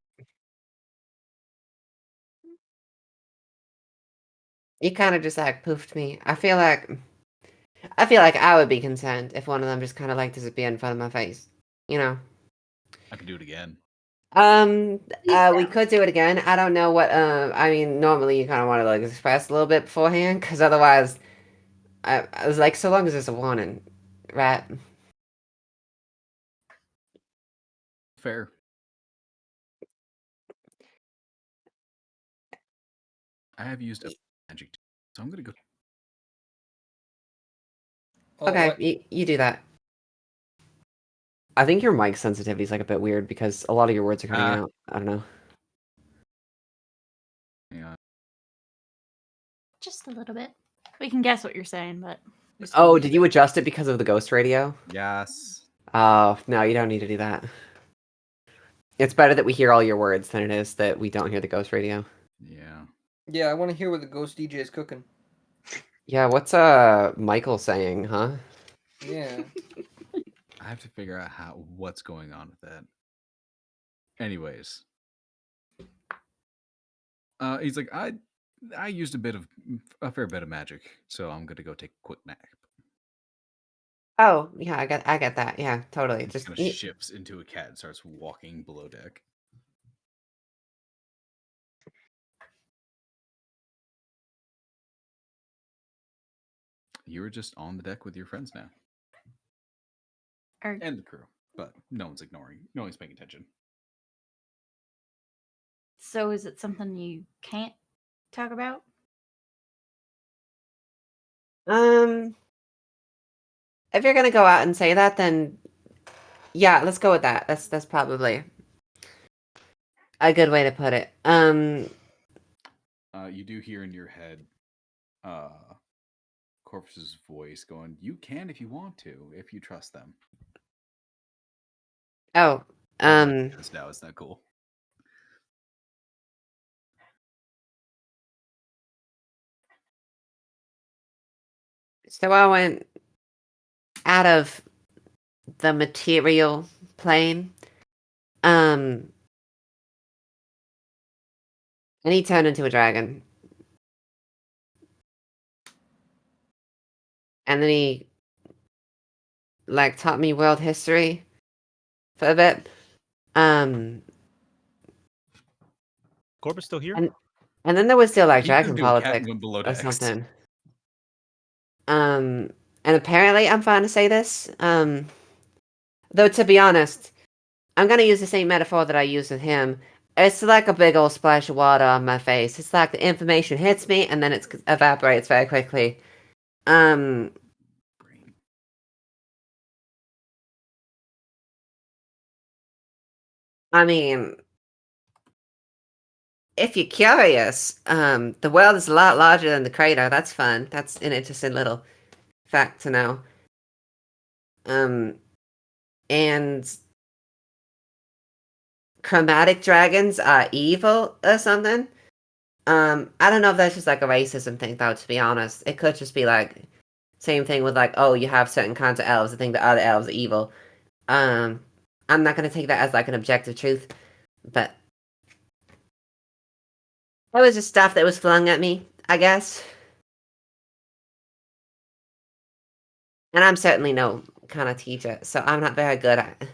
You kind of just like poofed me. I feel like I would be concerned if one of them just kind of like disappeared in front of my face. You know. I could do it again. We could do it again. I don't know what. I mean, normally you kind of want to like express a little bit beforehand, because otherwise, I was like, so long as there's a warning, right? Fair. I have used a magic, so I'm gonna go. Okay, you do that. I think your mic sensitivity is like a bit weird because a lot of your words are cutting out. I don't know. Yeah. Just a little bit. We can guess what you're saying, but. Oh, did you adjust it because of the ghost radio? Yes. Oh, no, you don't need to do that. It's better that we hear all your words than it is that we don't hear the ghost radio. Yeah. Yeah, I want to hear what the ghost DJ is cooking. Yeah, what's Michael saying, huh? Yeah. I have to figure out what's going on with that. Anyways. He's like, I used a fair bit of magic, so I'm gonna go take a quick nap. Oh, yeah, I get that. Yeah, totally. Just kind of shifts into a cat and starts walking below deck. You were just on the deck with your friends now. Are and the crew. but no one's ignoring. No one's paying attention. So is it something you can't talk about? If you're gonna go out and say that, then yeah, let's go with that. That's probably a good way to put it. You do hear in your head, Corvus's voice going, "You can if you want to, if you trust them." Oh, Just now, is that cool? So I went out of the material plane. And he turned into a dragon. And then he like taught me world history for a bit. Corvus still here? And then there was still like He couldn't dragon do a cat politics went below or decks. something. And apparently I'm fine to say this. Though to be honest, I'm gonna use the same metaphor that I used with him. It's like a big old splash of water on my face. It's like the information hits me and then it evaporates very quickly. I mean, if you're curious, the world is a lot larger than the crater. That's fun. That's an interesting little fact to know. And chromatic dragons are evil or something. I don't know if that's just like a racism thing, though, to be honest. It could just be like, same thing with like, oh, you have certain kinds of elves that think the other elves are evil. I'm not gonna take that as like an objective truth, but that was just stuff that was flung at me, I guess. And I'm certainly no kind of teacher, so I'm not very good at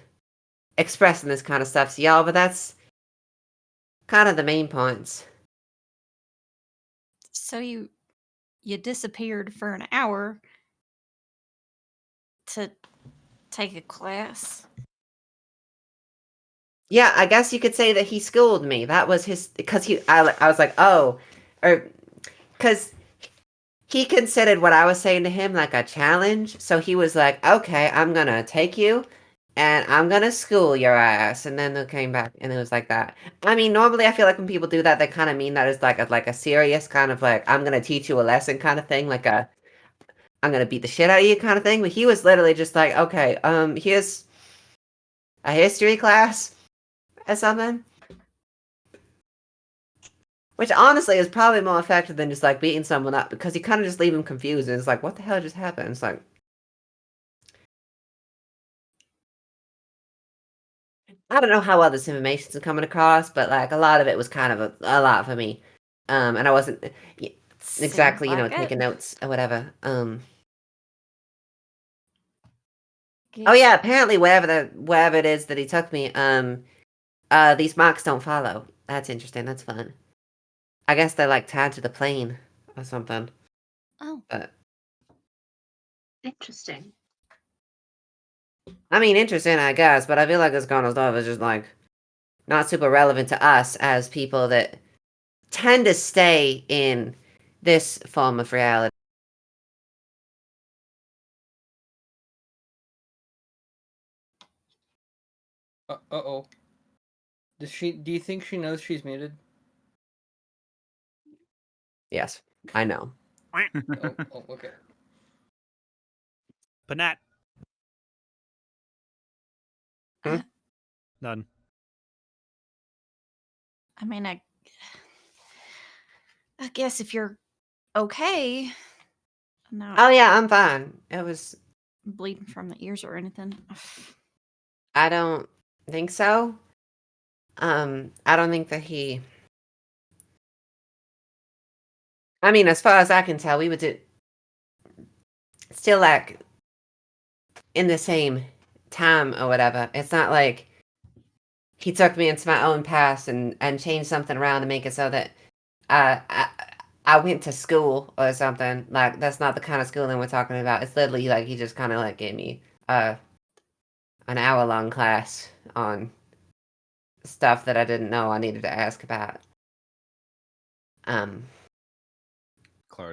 expressing this kind of stuff to y'all, but that's kind of the main points. So you disappeared for an hour to take a class? Yeah, I guess you could say that he schooled me. That was his, because I was like, oh, or because he considered what I was saying to him like a challenge. So he was like, okay, I'm gonna take you and I'm gonna school your ass. And then they came back and it was like that. I mean, normally I feel like when people do that, they kind of mean that as like a serious kind of like, I'm gonna teach you a lesson kind of thing, like I'm gonna beat the shit out of you kind of thing. But he was literally just like, okay, here's a history class or something. Which honestly is probably more effective than just like beating someone up, because you kind of just leave them confused and it's like, what the hell just happened? It's like, I don't know how well this information's coming across, but like a lot of it was kind of a lot for me. And I wasn't exactly, Seems like it. taking notes or whatever. Oh Guess- yeah, apparently wherever it is that he took me, these marks don't follow. That's interesting. That's fun. I guess they're like tied to the plane or something. Oh, Interesting. I mean, interesting, I guess, but I feel like this kind of stuff is just like not super relevant to us as people that tend to stay in this form of reality. Uh-oh. Do you think she knows she's muted? Yes, I know. oh, okay. Panat. Hmm? None. I mean, I guess if you're okay, not Oh yeah, I'm fine. It was. bleeding from the ears or anything. I don't think so. I don't think that he. I mean, as far as I can tell, we would still like in the same time or whatever. It's not like he took me into my own past and changed something around to make it so that I went to school or something. Like, that's not the kind of schooling we're talking about. It's literally like he just kind of like gave me a an hour-long class on stuff that I didn't know I needed to ask about. Klara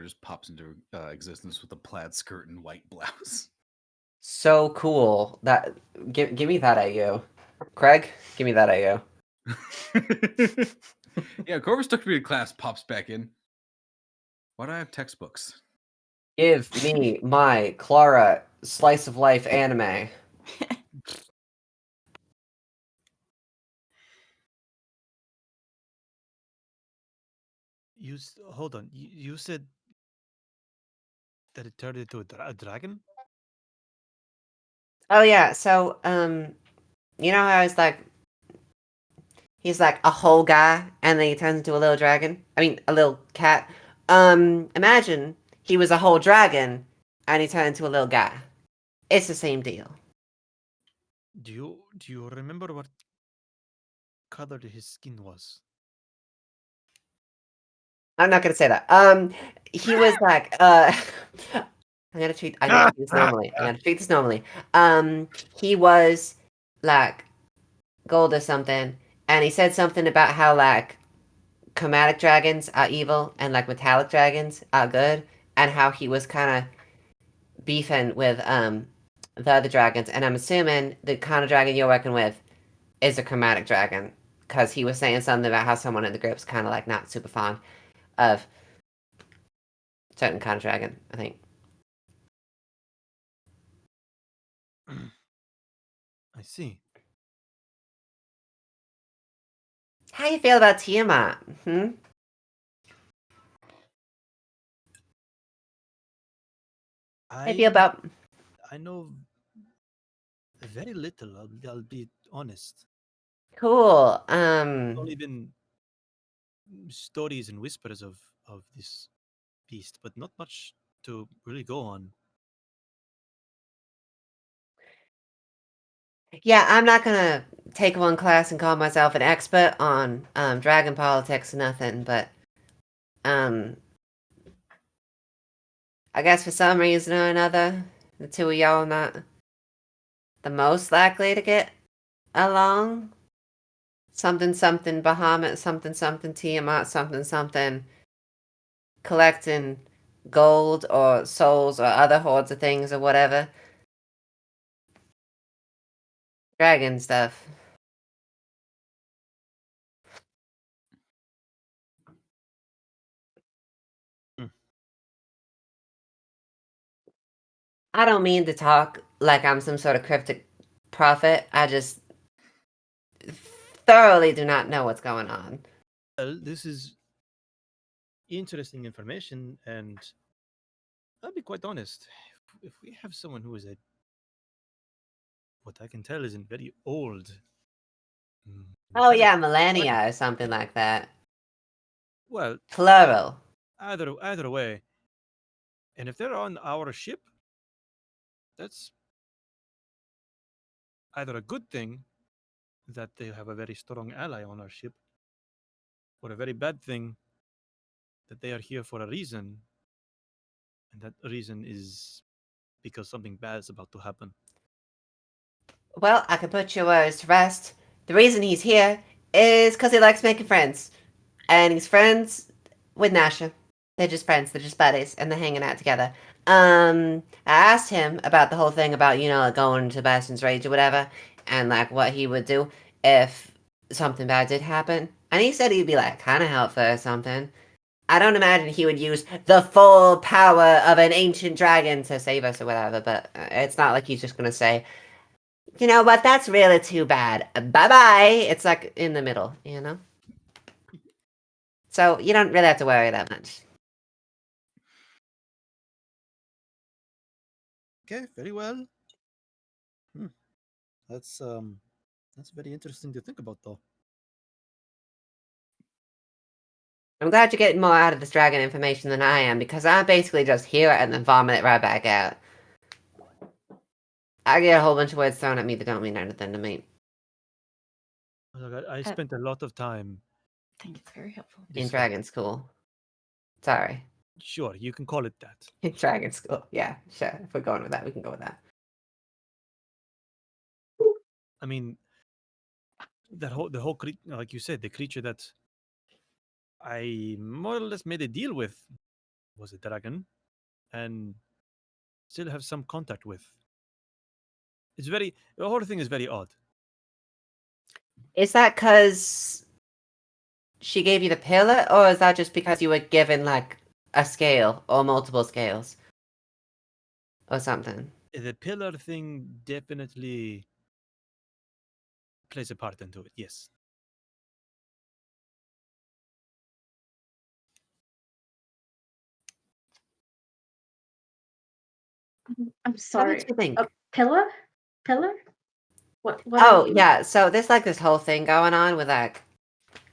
just pops into existence with a plaid skirt and white blouse. So cool. That give me that AU. Craig, give me that AU. Yeah, Corvus took me to class, pops back in. Why do I have textbooks? Give me my Klara slice of life anime. Hold on. You said that it turned into a dragon? Oh yeah, so you know how he's like a whole guy and then he turns into a little dragon? I mean a little cat. Imagine he was a whole dragon and he turned into a little guy. It's the same deal. Do you remember what color his skin was? I'm not gonna say that. He was like I'm gonna treat this normally. I'm gonna treat this normally. He was like gold or something, and he said something about how like chromatic dragons are evil and like metallic dragons are good, and how he was kind of beefing with the other dragons. And I'm assuming the kind of dragon you're working with is a chromatic dragon, because he was saying something about how someone in the group's kind of like not super fond of certain kind of dragon, I think. I see. How you feel about Tiamat? How you feel about... I know very little, I'll be honest. Cool. Only been stories and whispers of this beast, but not much to really go on. Yeah, I'm not gonna take one class and call myself an expert on dragon politics or nothing, but I guess for some reason or another, the two of y'all are not the most likely to get along. Something something Bahamut, something something Tiamat, something something collecting gold or souls or other hordes of things or whatever. Dragon stuff. I don't mean to talk like I'm some sort of cryptic prophet. I just thoroughly do not know what's going on. Well, this is interesting information, and I'll be quite honest. If we have someone who is what I can tell isn't very old. Oh yeah, millennia or something like that. Well, plural. Either way, and if they're on our ship, that's either a good thing that they have a very strong ally on our ship, or a very bad thing that they are here for a reason, and that reason is because something bad is about to happen. Well, I can put your words to rest. The reason he's here is because he likes making friends. And he's friends with Nasha. They're just friends, they're just buddies, and they're hanging out together. I asked him about the whole thing about, like going to Bastion's Rage or whatever, and like what he would do if something bad did happen. And he said he'd be like kind of helpful or something. I don't imagine he would use the full power of an ancient dragon to save us or whatever, but it's not like he's just gonna say, you know what, that's really too bad. Bye-bye. It's like in the middle, So you don't really have to worry that much. Okay, very well. That's very interesting to think about, though. I'm glad you're getting more out of this dragon information than I am, because I basically just hear it and then vomit it right back out. I get a whole bunch of words thrown at me that don't mean anything to me. Look, I spent a lot of time. I think it's very helpful. In dragon school. Sorry. Sure, you can call it that. In dragon school. Yeah, sure. If we're going with that, we can go with that. I mean, the whole like you said, the creature that I more or less made a deal with was a dragon, and still have some contact with. It's very the whole thing is very odd. Is that because she gave you the pillar, or is that just because you were given like a scale or multiple scales or something? The pillar thing definitely plays a part into it. Yes. I'm What sorry. did you think? A pillar? Pillar? What Oh are you? yeah, so there's like this whole thing going on with like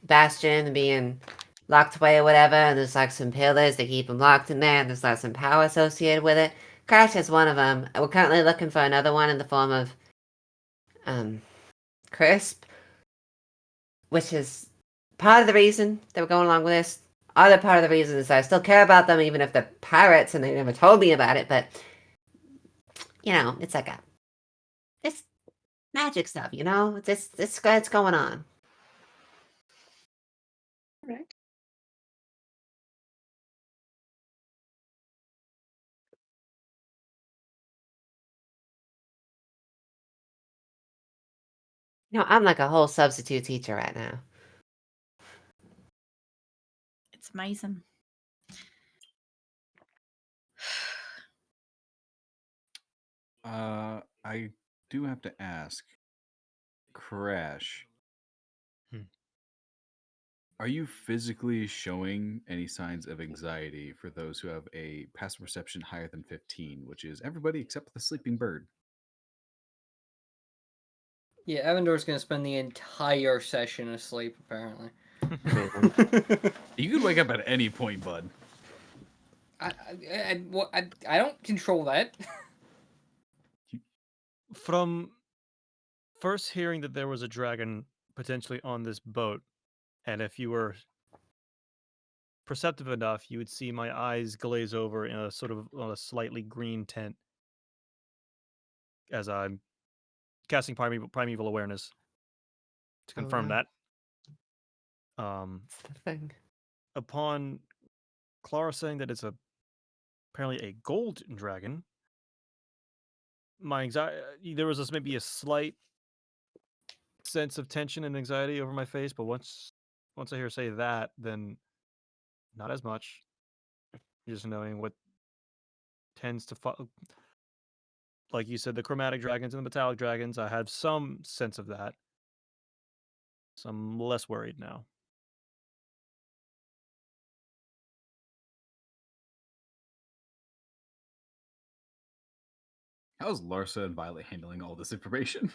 Bastion being locked away or whatever, and there's like some pillars that keep him locked in there, and there's like some power associated with it. Crash is one of them. We're currently looking for another one in the form of Crisp, which is part of the reason that we're going along with this. Other part of the reason is I still care about them, even if they're pirates and they never told me about it. But you know, it's like it's magic stuff. You know, it's going on. Right. You know, I'm like a whole substitute teacher right now. It's amazing. I do have to ask, Crash. Are you physically showing any signs of anxiety for those who have a passive perception higher than 15, which is everybody except the sleeping bird? Yeah, Evandor's gonna spend the entire session asleep, apparently. You could wake up at any point, bud. I don't control that. From first hearing that there was a dragon potentially on this boat, and if you were perceptive enough, you would see my eyes glaze over in a sort of on a slightly green tint as I'm casting primeval awareness to confirm wow. that. That's the thing. Upon Klara saying that it's apparently a gold dragon, my anxiety there was maybe a slight sense of tension and anxiety over my face, but once I hear her say that, then not as much. Just knowing what tends to like you said, the chromatic dragons and the metallic dragons, I have some sense of that. So I'm less worried now. How's Larsa and Violet handling all this information?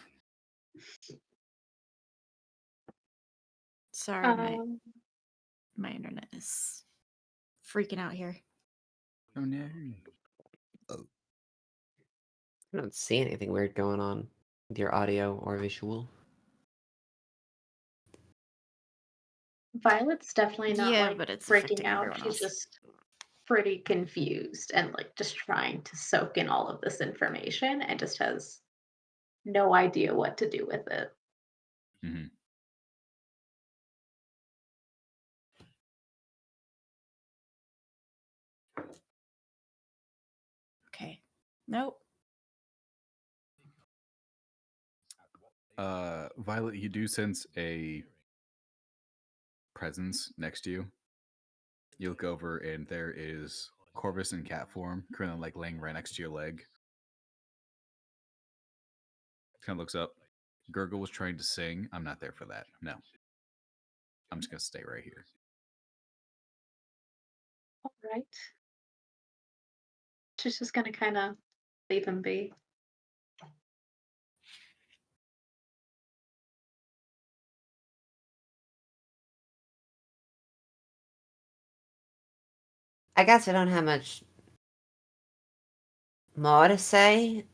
Sorry, my internet is freaking out here. Oh no. I don't see anything weird going on with your audio or visual. Violet's definitely not Yeah, like but it's freaking affecting out. everyone She's else. just pretty confused and like just trying to soak in all of this information and just has no idea what to do with it. Mm-hmm. Okay. Nope. Violet, you do sense a presence next to you. You look over and there is Corvus in cat form, currently like laying right next to your leg. Kind of looks up. Gurgle was trying to sing. I'm not there for that. No. I'm just gonna stay right here. All right. She's just gonna kind of leave him be. I guess I don't have much more to say.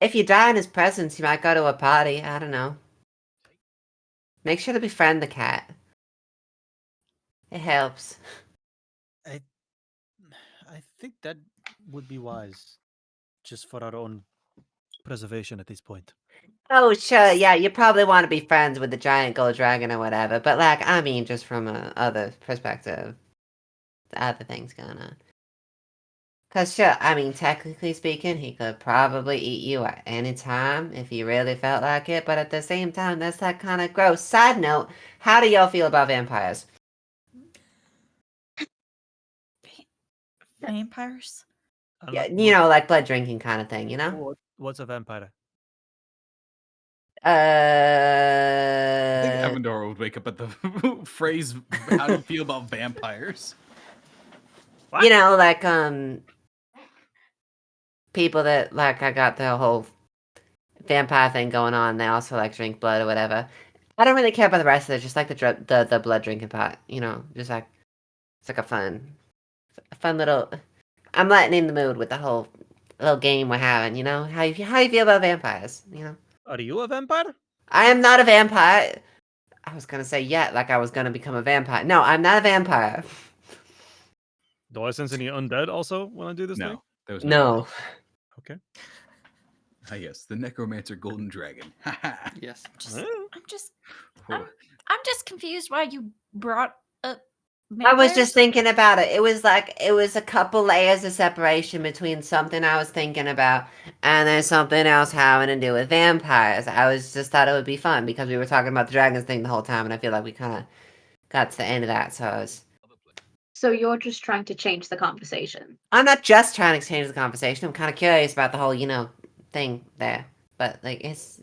If you die in his presence, you might go to a party. I don't know. Make sure to befriend the cat. It helps. I think that would be wise. just for our own preservation at this point. Oh, sure, yeah, you probably want to be friends with the giant gold dragon or whatever, but, like, I mean, just from a other perspective, the other things going on. Because, sure, I mean, technically speaking, he could probably eat you at any time if he really felt like it, but at the same time, that's that kind of gross. Side note, how do y'all feel about vampires? Vampires? Yeah, you know, like blood drinking kind of thing, you know? What's a vampire? I think Avendor would wake up at the phrase, how do you feel about vampires? What? You know, like, people that, like, I got the whole vampire thing going on, they also, like, drink blood or whatever. I don't really care about the rest of it, just like the blood drinking part, you know, just like, it's like a fun little, I'm letting in the mood with the whole little game we're having, you know? How you feel about vampires, you know? Are you a vampire? I am not a vampire. I was gonna say yeah, like I was gonna become a vampire. No, I'm not a vampire. Do I sense any undead also when I do this thing? No, there was No. Okay. Ah, yes, the necromancer golden dragon. Yes. I'm just confused why you brought up I was just vampires. thinking about it. It was like it was a couple layers of separation between something I was thinking about and then something else having to do with vampires. I was just thought it would be fun because we were talking about the dragons thing the whole time, and I feel like we kind of got to the end of that. So So you're just trying to change the conversation. I'm not just trying to change the conversation. I'm kind of curious about the whole, you know, thing there. But like, it's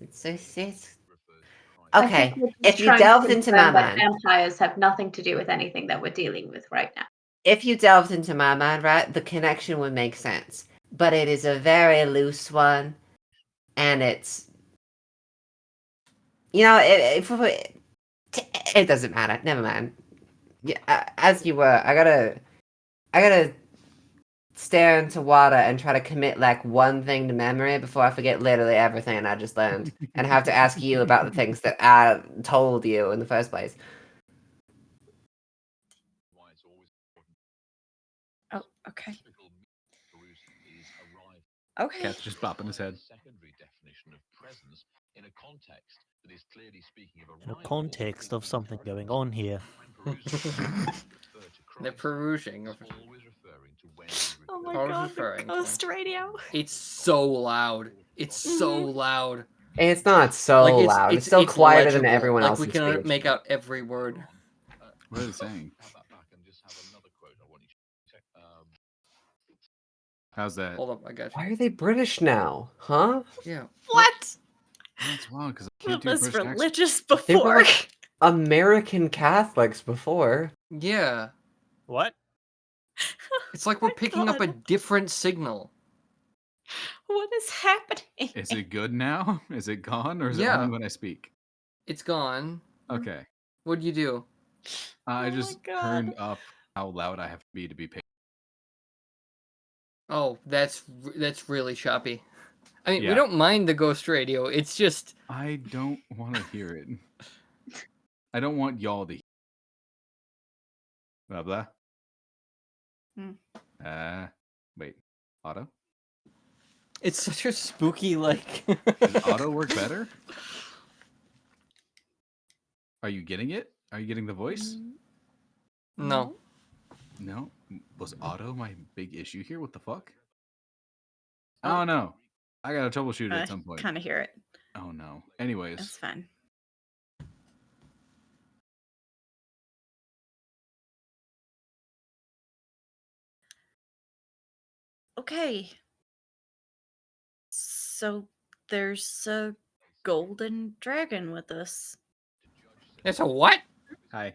I okay. think we're just If you trying to delved into my confirm that mind, vampires have nothing to do with anything that we're dealing with right now. if you delved into my mind, right, the connection would make sense. But it is a very loose one, and it's, you know, it doesn't matter. Never mind. Yeah, as you were, I gotta stare into water and try to commit like one thing to memory before I forget literally everything I just learned, and have to ask you about the things that I told you in the first place. Oh, okay. Okay. Cat's just bopping his head. In a context of something going on here. They're perusing. Oh my Always god, the referring to ghost them. radio. It's so loud. It's so loud. It's not so Like loud. It's still quieter than legible. everyone Like else's we can speech. make out every word. What are they saying? How's that? Hold up, I got you. Why are they British now? Huh? Yeah. What? That's wrong because I It can't do was British accent. religious They were before. like American Catholics before. Yeah. What? It's like we're picking up a different signal. What is happening? Is it good now? Is it gone, or is it Yeah. only when I speak? It's gone. Okay. What'd you do? I Oh just my God. turned up how loud I have to be paid. Oh, that's really choppy. I mean, we Yeah. don't mind the ghost radio. It's just I don't want to hear it. I don't want y'all to hear. Blah blah. Wait. Auto? it's such a spooky like. Does auto work better? Are you getting it? Are you getting the voice? No. No? Was auto my big issue here? What the fuck? Oh no. I gotta troubleshoot it at some point. Kind of hear it. Oh no. Anyways. That's fine. Okay. So there's a golden dragon with us. There's a what? Hi.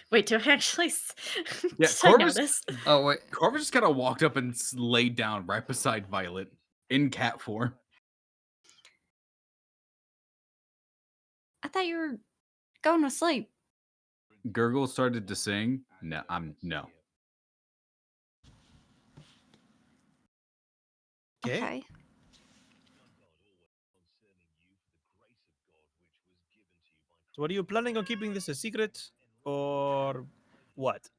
Wait, do I actually? Yeah, Did I Corvus. notice? Oh wait. Corvus just kind of walked up and laid down right beside Violet in cat form. I thought you were going to sleep. Gurgle started to sing. No, no. Okay. So, are you planning on keeping this a secret, or what?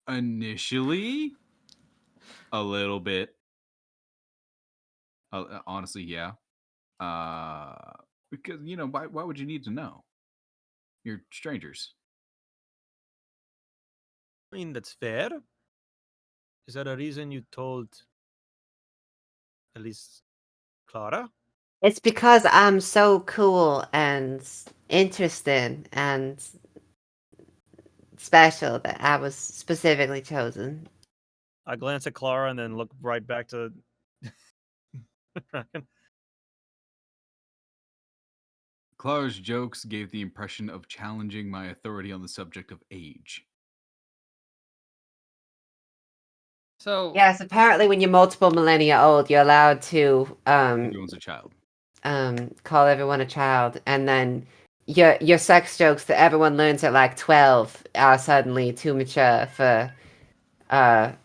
Initially, a little bit. Honestly, yeah. Because why would you need to know? You're strangers. I mean, that's fair. Is that a reason you told at least Klara? It's because I'm so cool and interesting and special that I was specifically chosen. I glance at Klara and then look right back to Dragon. Clara's jokes gave the impression of challenging my authority on the subject of age. So Yes, apparently when you're multiple millennia old, you're allowed to Everyone's a child. call everyone a child, and then your sex jokes that everyone learns at like 12 are suddenly too mature for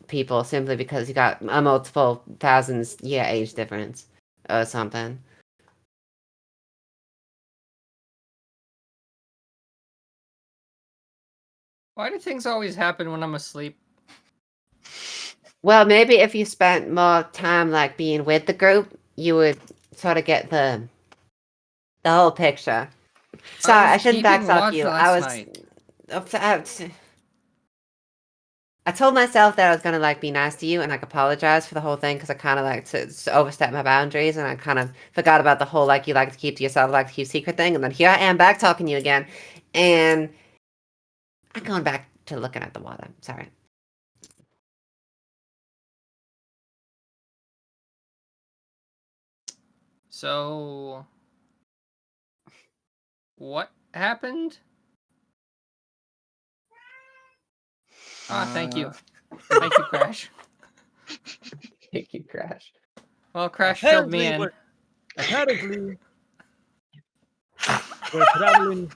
people simply because you got a multiple thousands year age difference or something. why do things always happen when I'm asleep? Well, maybe if you spent more time like being with the group, you would sort of get the whole picture. Sorry, I was shouldn't keeping backstop watch you. last night. I told myself that I was gonna like be nice to you and like apologize for the whole thing because I kind of like to overstep my boundaries and I kind of forgot about the whole like you like to keep to yourself, like to keep secret thing. And then here I am back talking to you again, and I'm going back to looking at the water. Sorry. So, what happened? Thank you. Thank you, Crash. Thank you, Crash. Well, Crash filled me in. Apparently, we're traveling.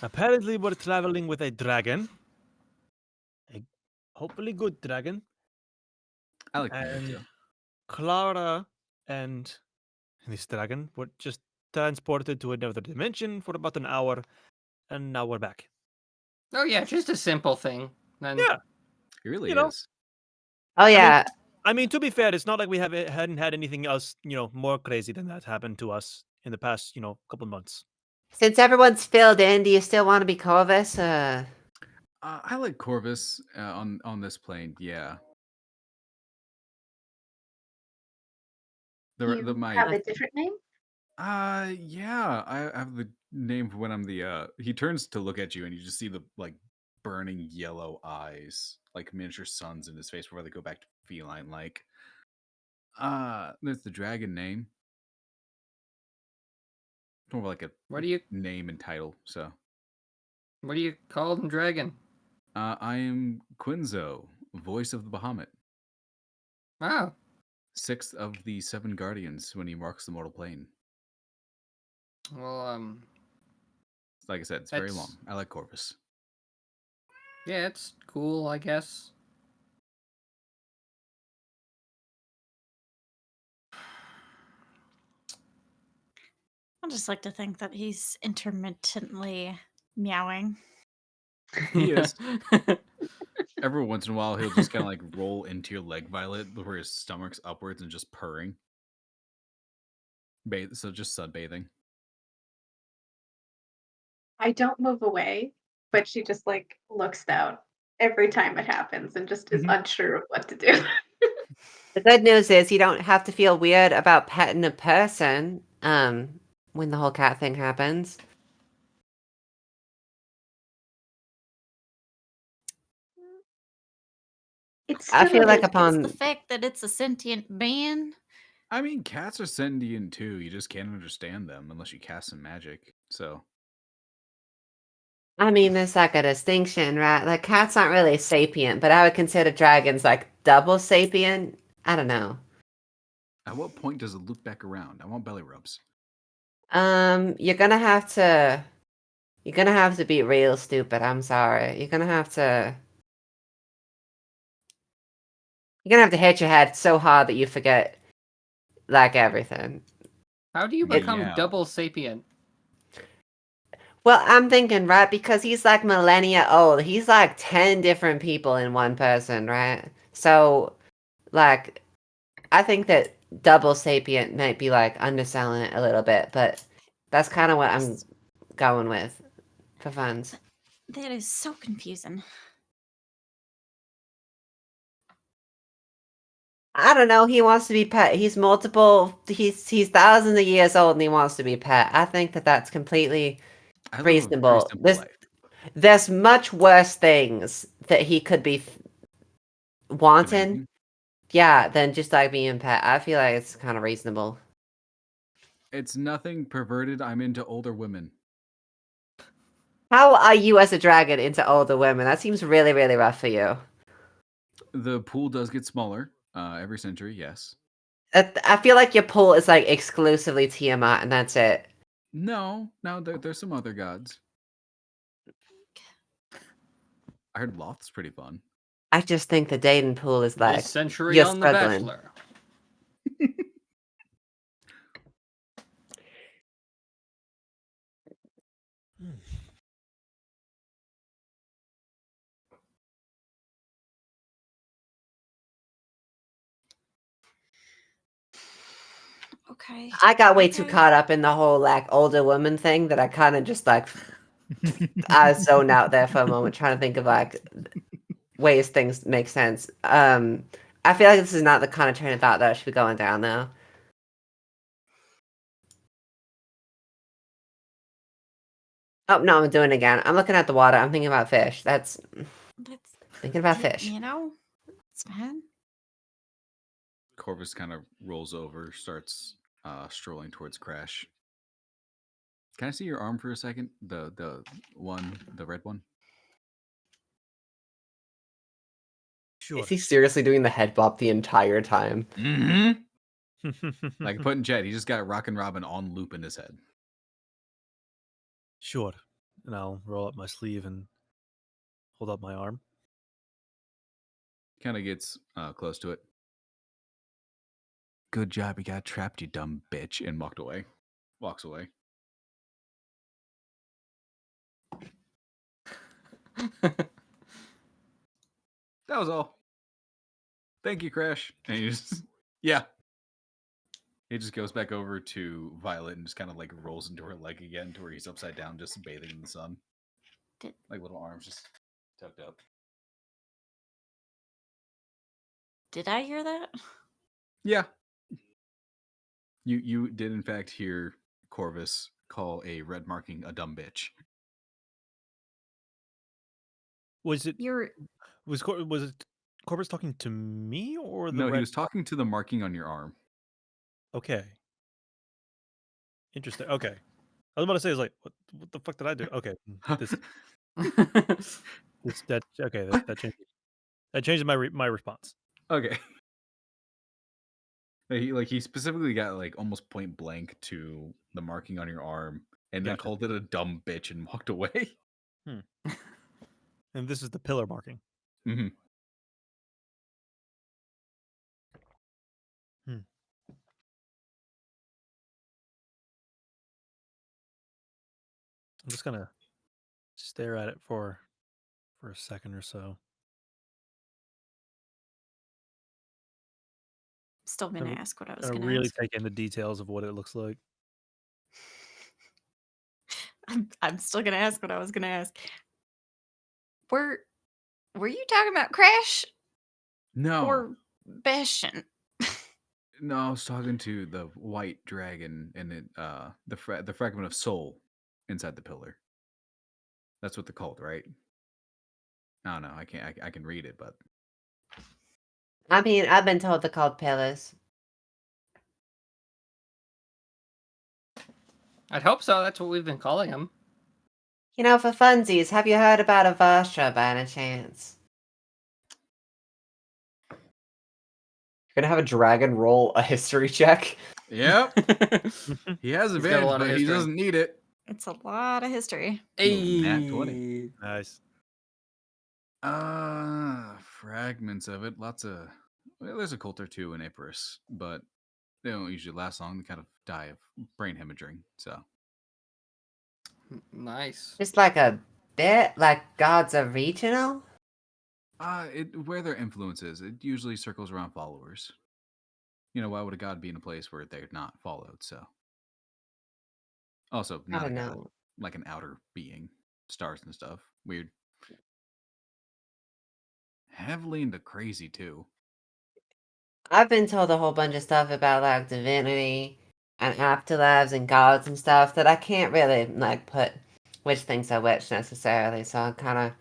Apparently, we're traveling with a dragon. A hopefully good dragon. I like that And too. Klara and this dragon were just transported to another dimension for about an hour, and now we're back. Oh yeah, just a simple thing. Then Yeah, It really you know. is. Oh yeah. I mean, to be fair, it's not like we hadn't had anything else, more crazy than that happen to us in the past, couple months. Since everyone's filled in, do you still want to be Corvus? I like Corvus on this plane. Yeah. You have a different name? Yeah. I have the name for when I'm the. He turns to look at you, and you just see the like burning yellow eyes, like miniature suns in his face, before they go back to feline like. There's the dragon name. More like a name and title. So. What do you call him, dragon? I am Quinzo, voice of the Bahamut. Wow. 6th of the 7 guardians when he marks the mortal plane. Well, like I said, it's very long. I like Corvus. Yeah, it's cool, I guess. I just like to think that he's intermittently meowing. He is. Every once in a while, he'll just kind of like roll into your leg, Violet, where his stomach's upwards and just purring. So just sunbathing. I don't move away, but she just like looks down every time it happens and just is unsure of what to do. The good news is you don't have to feel weird about petting a person when the whole cat thing happens. I feel like upon the fact that it's a sentient being. I mean, cats are sentient too. You just can't understand them unless you cast some magic. So. I mean, there's like a distinction, right? Like cats aren't really sapient, but I would consider dragons like double sapient. I don't know. At what point does it loop back around? I want belly rubs. You're gonna have to be real stupid. I'm sorry. You're gonna have to hit your head so hard that you forget like everything. How do you become double sapient? Well, I'm thinking, right, because he's like millennia old. He's like 10 different people in one person, right? So, like, I think that double sapient might be like underselling it a little bit, but that's kind of what I'm going with for funds. That is so confusing. I don't know. He wants to be pet. He's multiple. He's thousands of years old, and he wants to be pet. I think that that's completely I live a very reasonable. simple life. There's much worse things that he could be wanting, Demanding. yeah, than just like being pet. I feel like it's kind of reasonable. It's nothing perverted. I'm into older women. How are you as a dragon into older women? That seems really, really rough for you. The pool does get smaller every century, yes. I feel like your pool is like exclusively Tiamat, and that's it. No, there's some other gods. I heard Loth's pretty fun. I just think the dating pool is like This century you're on struggling. The Bachelor. Okay. I got way too caught up in the whole like older woman thing that I kind of just like I zoned out there for a moment trying to think of like ways things make sense. I feel like this is not the kind of train of thought that I should be going down now. Oh no, I'm doing it again. I'm looking at the water. I'm thinking about fish. That's thinking about fish. You know, it's fine. Corvus kind of rolls over, starts strolling towards Crash. Can I see your arm for a second? The red one. Sure. Is he seriously doing the head bop the entire time? Mm-hmm. Like putting Jet, he just got Rockin' Robin on loop in his head. Sure. And I'll roll up my sleeve and hold up my arm. Kind of gets close to it. Good job, you got trapped, you dumb bitch, and walks away. That was all. Thank you, Crash. And he just, yeah. He just goes back over to Violet and just kind of like rolls into her leg again to where he's upside down, just bathing in the sun. Like little arms just tucked up. Did I hear that? Yeah. You did in fact hear Corvus call a red marking a dumb bitch. Was it? You're. Was it Corvus talking to me or the? No, red he was talking to the marking on your arm. Okay. Interesting. Okay. I was about to say, like, what the fuck did I do? Okay. That changes my response. Okay. He specifically got like almost point blank to the marking on your arm and then called it a dumb bitch and walked away. And this is the pillar marking. Mm-hmm. I'm just gonna stare at it for a second or so. Still gonna ask what I was gonna really ask. take in the details of what it looks like. I'm still gonna ask what I was gonna ask. Were you talking about Crash? No. Or Bastion? No, I was talking to the white dragon and it the fragment of soul inside the pillar. That's what they're called, right? I don't know. I can't. I can read it, but I mean, I've been told they're called pillars. I'd hope so. That's what we've been calling them. You know, for funsies, have you heard about a Varsha by any chance? You're gonna have a dragon roll a history check? Yep. He has advantage, but he doesn't need it. It's a lot of history. Nat 20. Nice. Fragments of it. Lots of. Well, there's a cult or two in Icarus, but they don't usually last long. They kind of die of brain hemorrhaging. So. Nice. Just like a bit, like gods are regional? Where their influence is, it usually circles around followers. You know, why would a god be in a place where they're not followed? So, also I not a don't god, know. like an outer being, stars and stuff. Weird. Heavily into crazy too. I've been told a whole bunch of stuff about like divinity and afterlives and gods and stuff that I can't really like put which things are which necessarily. So I'm kind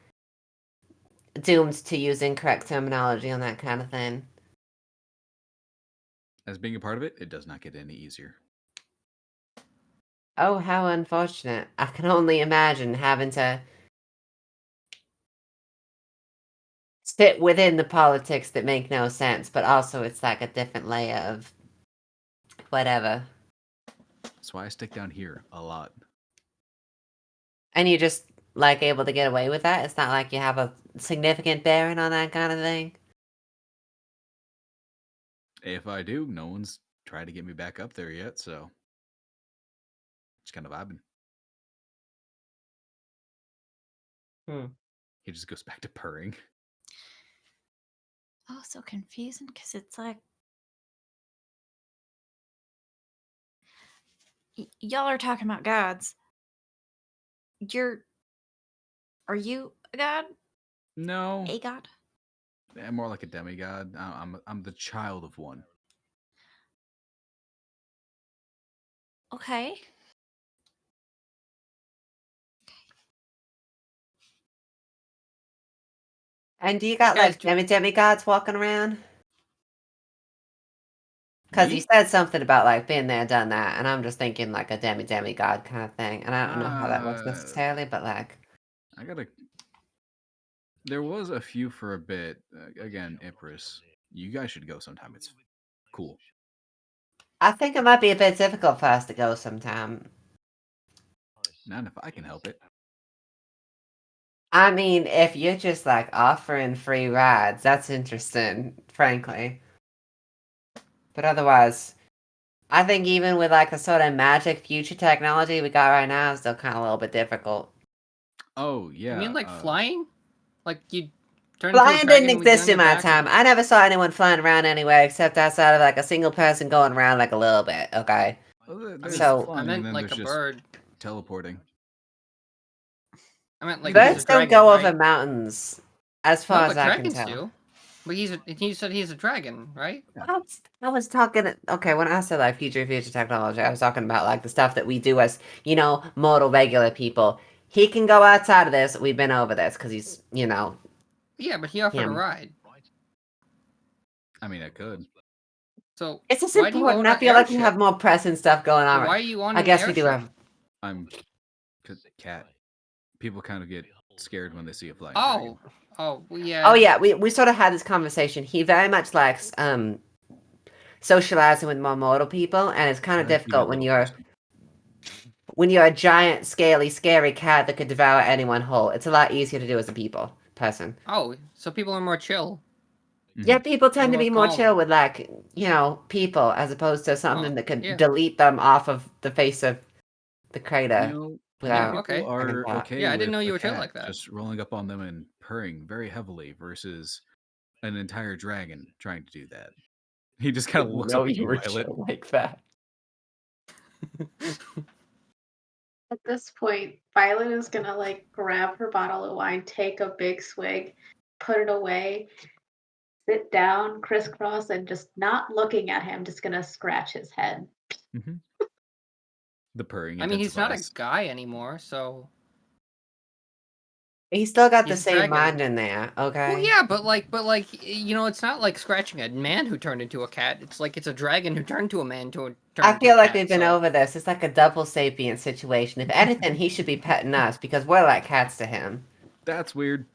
of doomed to use incorrect terminology on that kind of thing. As being a part of it, it does not get any easier. Oh, how unfortunate. I can only imagine having to sit within the politics that make no sense, but also it's like a different layer of whatever. That's why I stick down here a lot. And you're just like able to get away with that? It's not like you have a significant bearing on that kind of thing? If I do, no one's tried to get me back up there yet, so just kind of vibing. He just goes back to purring. Oh, so confusing because it's like y'all are talking about gods. Are you a god? No, A god? I'm more like a demigod. I'm the child of one. Okay. And do you got guys like demigods walking around? Because Me? you said something about like being there, done that, and I'm just thinking like a demigod kind of thing. And I don't know how that works necessarily, but like There was a few for a bit. Again, Ypres. You guys should go sometime. It's cool. I think it might be a bit difficult for us to go sometime. Not if I can help it. I mean, if you're just like offering free rides, that's interesting, frankly. But otherwise, I think even with like the sort of magic future technology we got right now, it's still kind of a little bit difficult. Oh yeah. You mean like flying? Like you turn Flying into a didn't dragon with exist you in on your my back time. I never saw anyone flying around anywhere except outside of like a single person going around like a little bit. Okay. Well, there's So flying, I meant and then like there's a just bird. teleporting. I meant like he's a birds don't dragon, go right? over mountains, as No, far but as I can dragons tell. do. But you said he's a dragon, right? I was talking. Okay, when I said like future technology, I was talking about like the stuff that we do as mortal regular people. He can go outside of this. We've been over this because he's Yeah, but he offered a him. ride. I mean, I could. So It's just why do you important. own I an feel like we airship? have more pressing stuff going on. Why are you on I an guess airship? we do have. I'm cat. People kind of get scared when they see a flying dragon. Oh, well, yeah. Oh yeah, we sort of had this conversation. He very much likes socializing with more mortal people, and it's kind of difficult when you're a giant, scaly, scary cat that could devour anyone whole. It's a lot easier to do as a people person. Oh, so people are more chill. Yeah, people tend to more be more calm. chill with like people as opposed to something that could yeah. delete them off of the face of the crater. Without without people having are thought. okay. Yeah, I didn't with know you a were chill cat like that. Just rolling up on them and purring very heavily versus an entire dragon trying to do that. He just kind of looks up at you, Violet. Like that. At this point, Violet is gonna like grab her bottle of wine, take a big swig, put it away, sit down, crisscross, and just not looking at him, just gonna scratch his head. Mm-hmm. The purring. I mean, he's not a guy anymore, so He's still got the he's a same dragon. mind in there, okay? Well, yeah, but like, it's not like scratching a man who turned into a cat. It's like it's a dragon who turned to a man to turn I into feel a like cat, we've been so- over this. It's like a double sapient situation. If anything, he should be petting us because we're like cats to him. That's weird.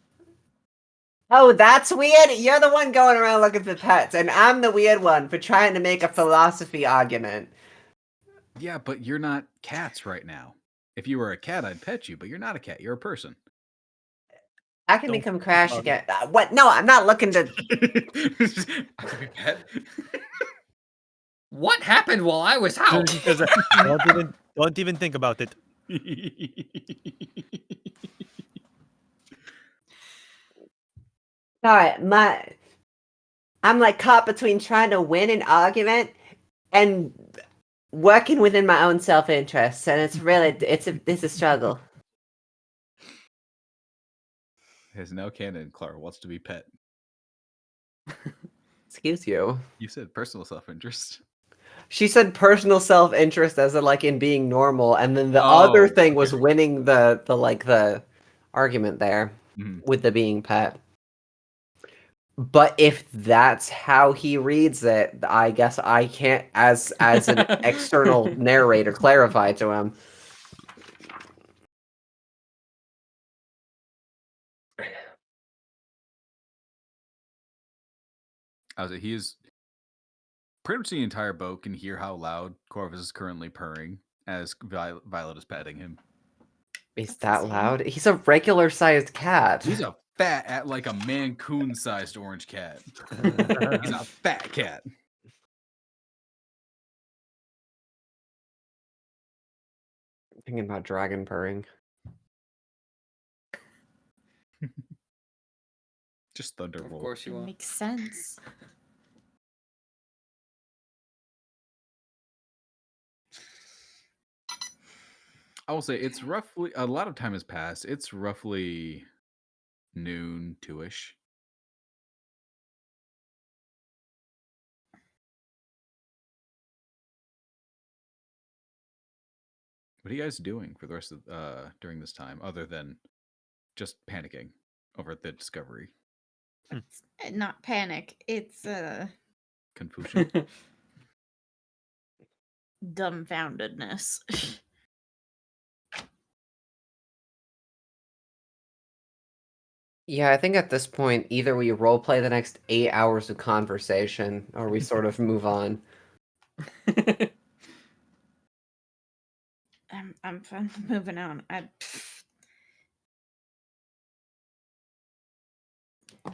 Oh, that's weird? You're the one going around looking for pets, and I'm the weird one for trying to make a philosophy argument. Yeah, but you're not cats right now. If you were a cat, I'd pet you, but you're not a cat. You're a person. I can become Crash again. What? No, I'm not looking to. I could be pet. What happened while I was out? Don't even think about it. Alright, I'm like caught between trying to win an argument and working within my own self-interest, and it's a struggle. Has now canon. Klara wants to be pet. Excuse you. You said personal self-interest. She said personal self-interest as in like in being normal, and then the other thing was winning the argument there with the being pet. But if that's how he reads it, I guess I can't, as an external narrator, clarify to him. He is pretty much the entire boat can hear how loud Corvus is currently purring as Violet is patting him. Is that loud? He's a regular-sized cat. He's a fat, like a Mancoon-sized orange cat. He's a fat cat. Thinking about dragon purring. Just Thunderbolt. Of course you are. Makes sense. I will say it's roughly, a lot of time has passed. It's roughly noon, 2-ish. What are you guys doing for the rest of during this time, other than just panicking over the discovery? It's not panic. It's Confusion. dumbfoundedness. Yeah, I think at this point, either we roleplay the next 8 hours of conversation, or we sort of move on. I'm fine moving on.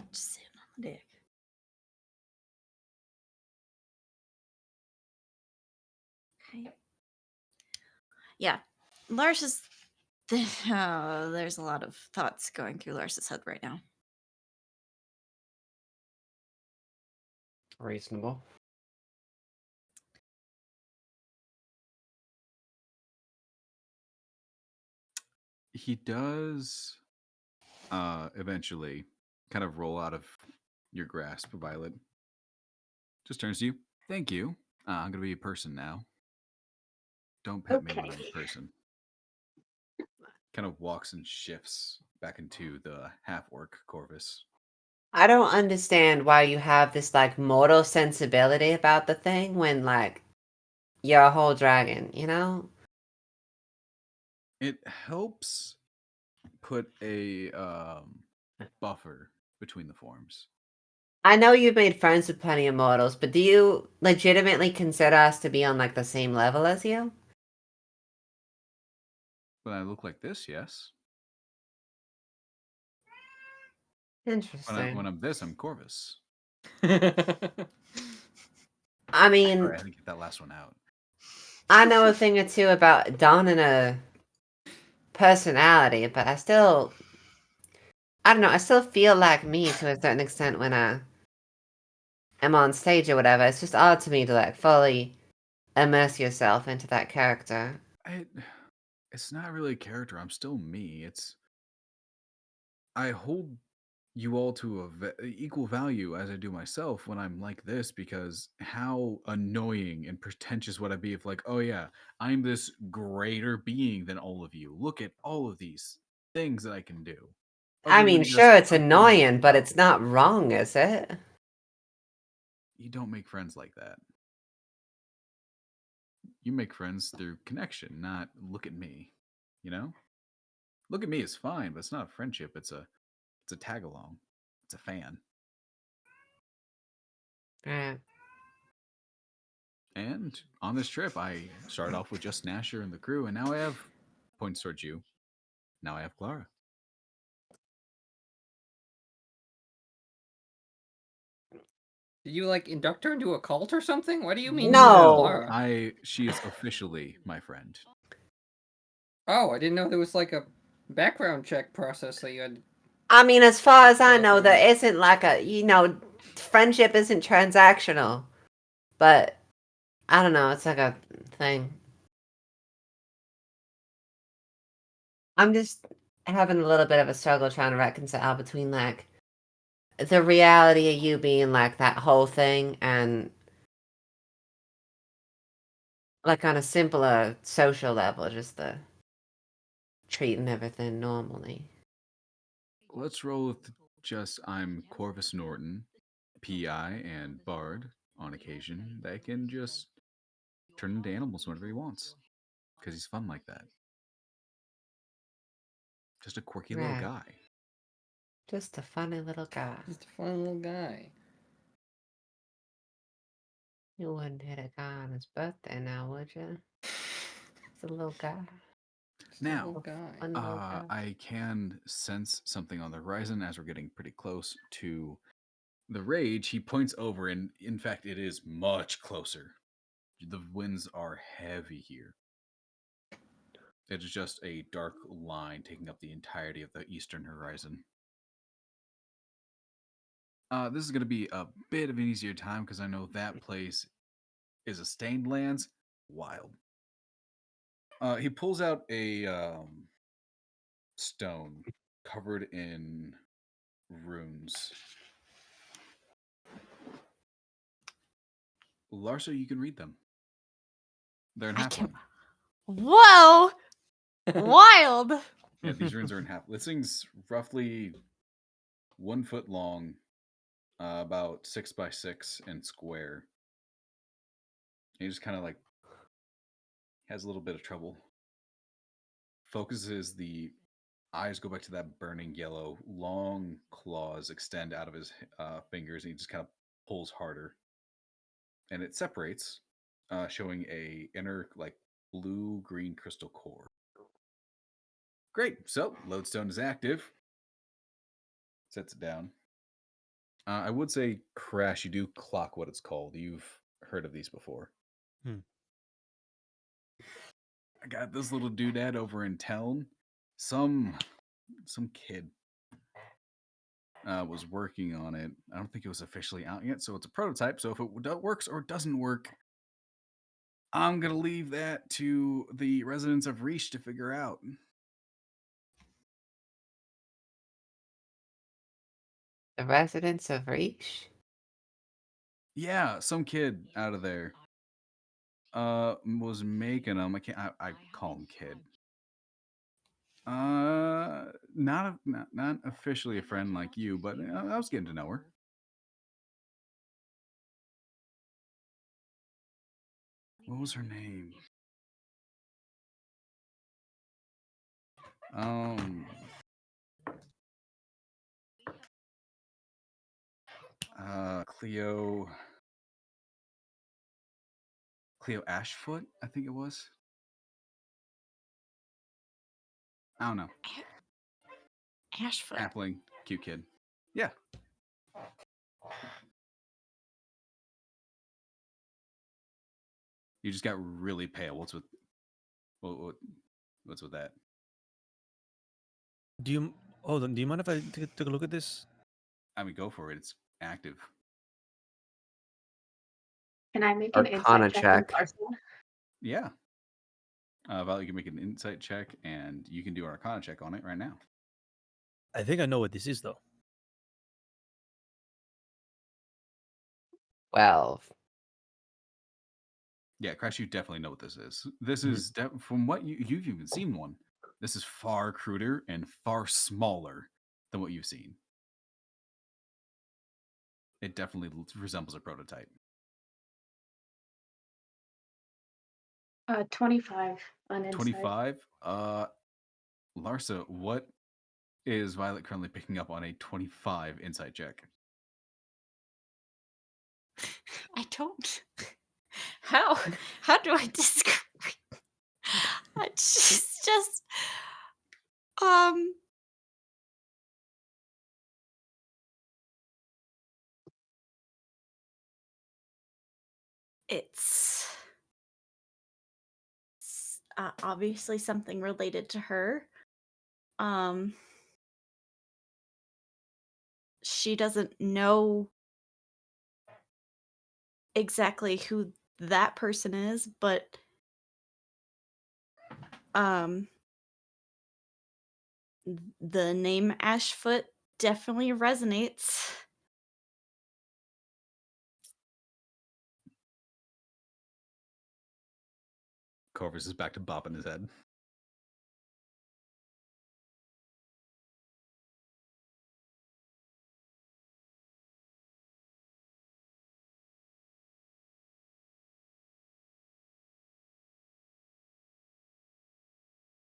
Just sitting on the deck. Okay. Yeah, Larsa's. There's a lot of thoughts going through Larsa's head right now. Reasonable. He does eventually kind of roll out of your grasp, Violet. Just turns to you. Thank you. I'm going to be a person now. Don't pet me when I'm a person. Kind of walks and shifts back into the half-orc Corvus. I don't understand why you have this like mortal sensibility about the thing when like you're a whole dragon, you know? It helps put a buffer between the forms. I know you've made friends with plenty of mortals, but do you legitimately consider us to be on like the same level as you? When I look like this, yes. Interesting. When I'm this, I'm Corvus. I mean, Sorry, I didn't get that last one out. I know a thing or two about donning a personality, but I don't know, I still feel like me to a certain extent when I am on stage or whatever. It's just odd to me to like fully immerse yourself into that character. It's not really a character. I'm still me. I hold you all to a equal value as I do myself when I'm like this, because how annoying and pretentious would I be if like, oh yeah, I'm this greater being than all of you. Look at all of these things that I can do. I mean, sure, it's annoying, but it's not wrong, is it? You don't make friends like that. You make friends through connection, not look at me. You know? Look at me is fine, but it's not a friendship. It's a tag along. It's a fan. Right. And on this trip, I started off with just Nasher and the crew, and now I have points towards you. Now I have Klara. Did you like induct her into a cult or something? What do you mean? No. Klara? She is officially my friend. Oh, I didn't know there was like a background check process that you had. I mean, as far as I know, Okay. there isn't like friendship isn't transactional. But I don't know, it's like a thing. I'm just having a little bit of a struggle trying to reconcile between like the reality of you being like that whole thing and like on a simpler social level, just the treating everything normally. Let's roll with just I'm Corvus Norton, PI and Bard on occasion that can just turn into animals whenever he wants. Because he's fun like that. Just a quirky little Right. guy. Just a funny little guy. Just a fun little guy. You wouldn't hit a guy on his birthday now, would you? It's a little guy. Now, Fun little guy. I can sense something on the horizon as we're getting pretty close to the rage. He points over, and in fact, it is much closer. The winds are heavy here. It is just a dark line taking up the entirety of the eastern horizon. This is going to be a bit of an easier time because I know that place is a stained lands. Wild. He pulls out a stone covered in runes. Larsa, you can read them. They're in halfling. Whoa! Wild! Yeah, these runes are in half. This thing's roughly 1 foot long, about 6 by 6 and square. He just kind of like has a little bit of trouble. Focuses, the eyes go back to that burning yellow. Long claws extend out of his fingers, and he just kind of pulls harder. And it separates, showing a inner like blue-green crystal core. Great. So lodestone is active. Sets it down. I would say, Crash, you do clock what it's called. You've heard of these before. I got this little doodad over in town. Some kid was working on it. I don't think it was officially out yet, so it's a prototype. So if it works or doesn't work, I'm gonna leave that to the residents of Reach to figure out. The residents of Reach? Yeah, some kid out of there was making them. I call him kid. Not officially a friend like you, but I was getting to know her. What was her name? Cleo Ashfoot, I think it was. I don't know. Ashfoot. Appling, cute kid. Yeah. You just got really pale. What's with that? Do you hold on? Do you mind if I take a look at this? I mean, go for it. It's active. Can I make an Arcana insight check? check. Yeah. Val, you can make an insight check, and you can do an Arcana check on it right now. I think I know what this is, though. 12. Yeah, Crash, you definitely know what this is. This is from what you've even seen one. This is far cruder and far smaller than what you've seen. It definitely resembles a prototype. 25 on insight. 25. Larsa, what is Violet currently picking up on a 25 insight check? I don't. How do I describe? It's just it's obviously something related to her. She doesn't know exactly who that person is, but the name Ashfoot definitely resonates. Corvus is back to bopping his head.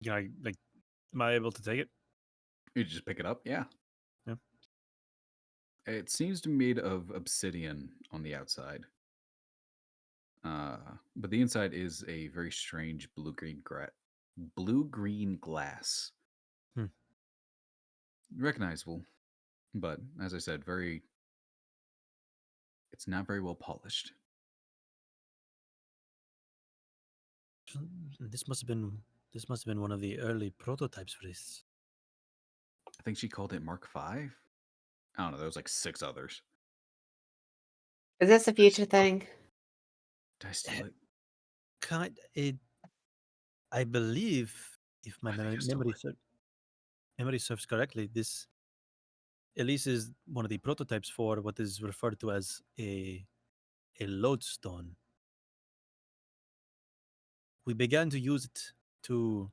Can I like? Am I able to take it? You just pick it up, yeah. Yeah. It seems to be made of obsidian on the outside. But the inside is a very strange blue-green glass. Recognizable, but as I said, it's not very well polished. This must have been one of the early prototypes for this. I think she called it Mark V. I don't know. There was like 6 others. Is this a future thing? Did I steal it? I believe, if my I think I stole memory serves correctly, this at least is one of the prototypes for what is referred to as a lodestone. We began to use it to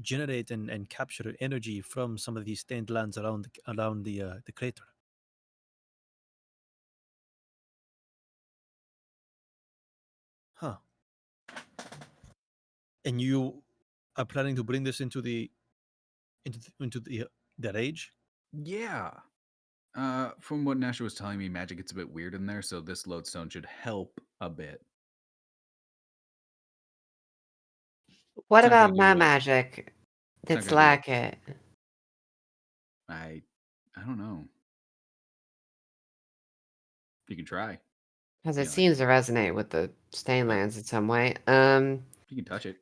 generate and capture energy from some of these stained lands around the crater. Huh. And you are planning to bring this into the rage? Yeah. From what Nasha was telling me, magic gets a bit weird in there, so this lodestone should help a bit. What It's not gonna about do, my like- magic It's not that's gonna do, like it? I don't know. You can try. Because Yeah, it like- seems to resonate with the stain Yep. lands in some way. You can touch it.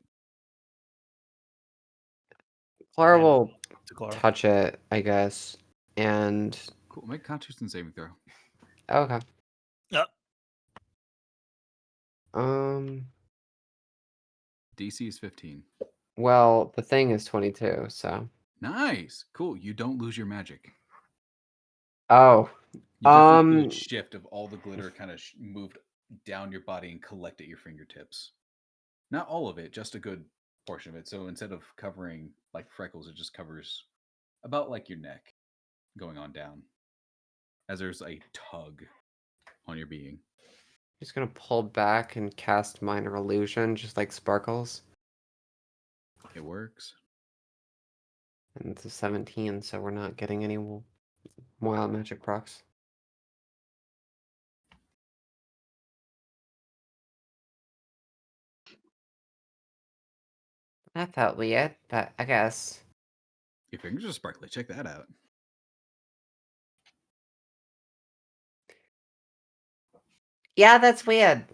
Clara Hand will to Klara. touch it, I guess. And Cool. Make a Constitution saving throw. okay. Yeah. DC is 15. Well, the thing is 22, so. Nice. Cool. You don't lose your magic. Oh. You definitely feel a shift of all the glitter kind of moved down your body and collect at your fingertips. Not all of it, just a good portion of it. So instead of covering like freckles, it just covers about like your neck going on down. As there's a tug on your being. Just gonna pull back and cast Minor Illusion, just like Sparkles. It works. And it's a 17, so we're not getting any wild magic procs. That felt weird, but I guess. Your fingers are sparkly. Check that out. Yeah, that's weird.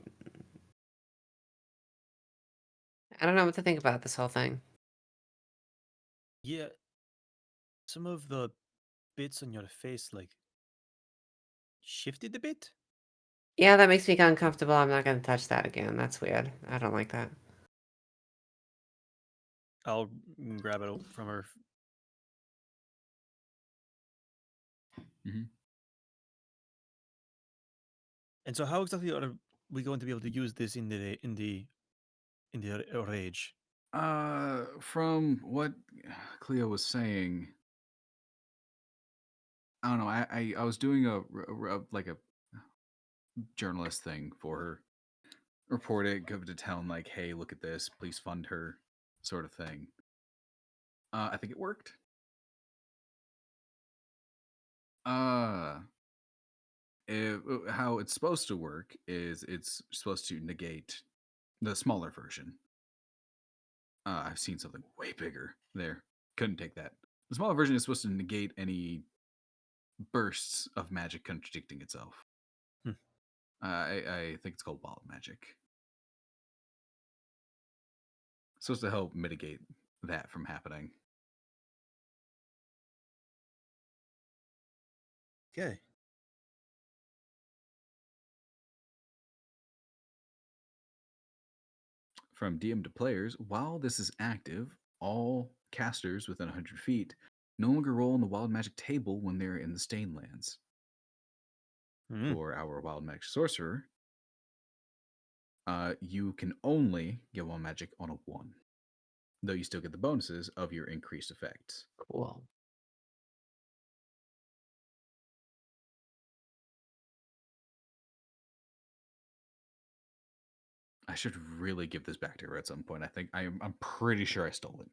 I don't know what to think about this whole thing. Yeah. Some of the bits on your face like shifted a bit. Yeah, that makes me uncomfortable. I'm not gonna touch that again. That's weird. I don't like that. I'll grab it from her. Mm-hmm. And so, how exactly are we going to be able to use this in the rage? From what Cleo was saying, I don't know. I was doing a journalist thing for her. Report it, give it to town, like, hey, look at this, please fund her, sort of thing. I think it worked. How it's supposed to work is it's supposed to negate the smaller version. I've seen something way bigger there. Couldn't take that. The smaller version is supposed to negate any bursts of magic contradicting itself. I think it's called wild magic. supposed to help mitigate that from happening. Okay. From DM to players, while this is active, all casters within 100 feet no longer roll on the wild magic table when they're in the Stain Lands. For our wild magic sorcerer, you can only get wild magic on a 1, though you still get the bonuses of your increased effects. Cool. I should really give this back to her at some point. I think I'm pretty sure I stole it.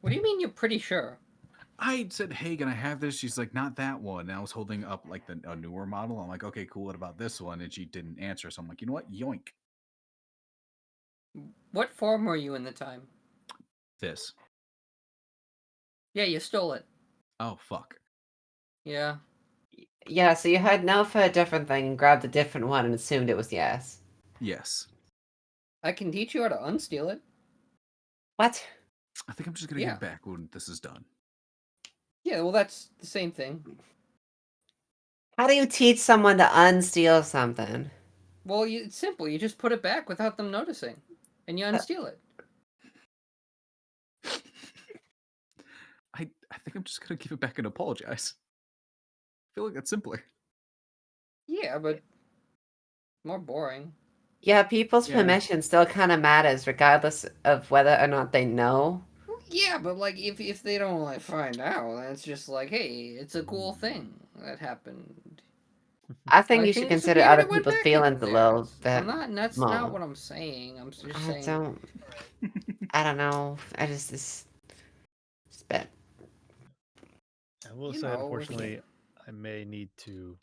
What do you mean you're pretty sure? I said, hey, can I have this? She's like, not that one. And I was holding up like a newer model. I'm like, okay, cool. What about this one? And she didn't answer. So I'm like, you know what? Yoink. What form were you in the time? This. Yeah, you stole it. Oh, fuck. Yeah. Yeah, so you had no for a different thing and grabbed a different one and assumed it was yes. Yes. I can teach you how to unsteal it. What? I think I'm just going to give it back when this is done. Yeah, well, that's the same thing. How do you teach someone to unsteal something? Well, it's simple. You just put it back without them noticing, and you unsteal it. I think I'm just going to give it back and apologize. I feel like that's simpler. Yeah, but more boring. Yeah, people's permission still kind of matters, regardless of whether or not they know. Yeah, but like if they don't like find out, then it's just like, hey, it's a cool thing that happened. I think you should consider other people's feelings a little bit. That's not what I'm saying. I'm just saying. I don't know. I just bit. I will say, unfortunately, I may need to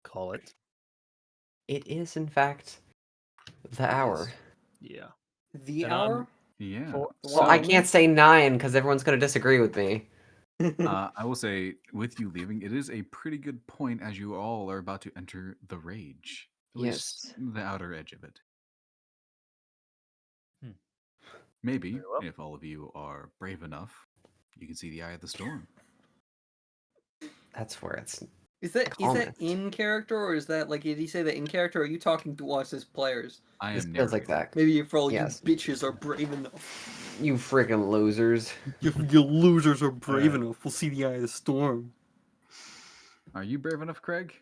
call it. It is, in fact, the hour. Yeah. The hour? Yeah. Well, I can't say 9 because everyone's going to disagree with me. I will say, with you leaving, it is a pretty good point as you all are about to enter the rage. At least the outer edge of it. Maybe, if all of you are brave enough, you can see the eye of the storm. That's where it's... Is that in character, or is that, like, did he say that in character, or are you talking to us as players? I am feels like that. Maybe if all you bitches are brave enough. You freaking losers. You losers are brave enough. We'll see the eye of the storm. Are you brave enough, Craig?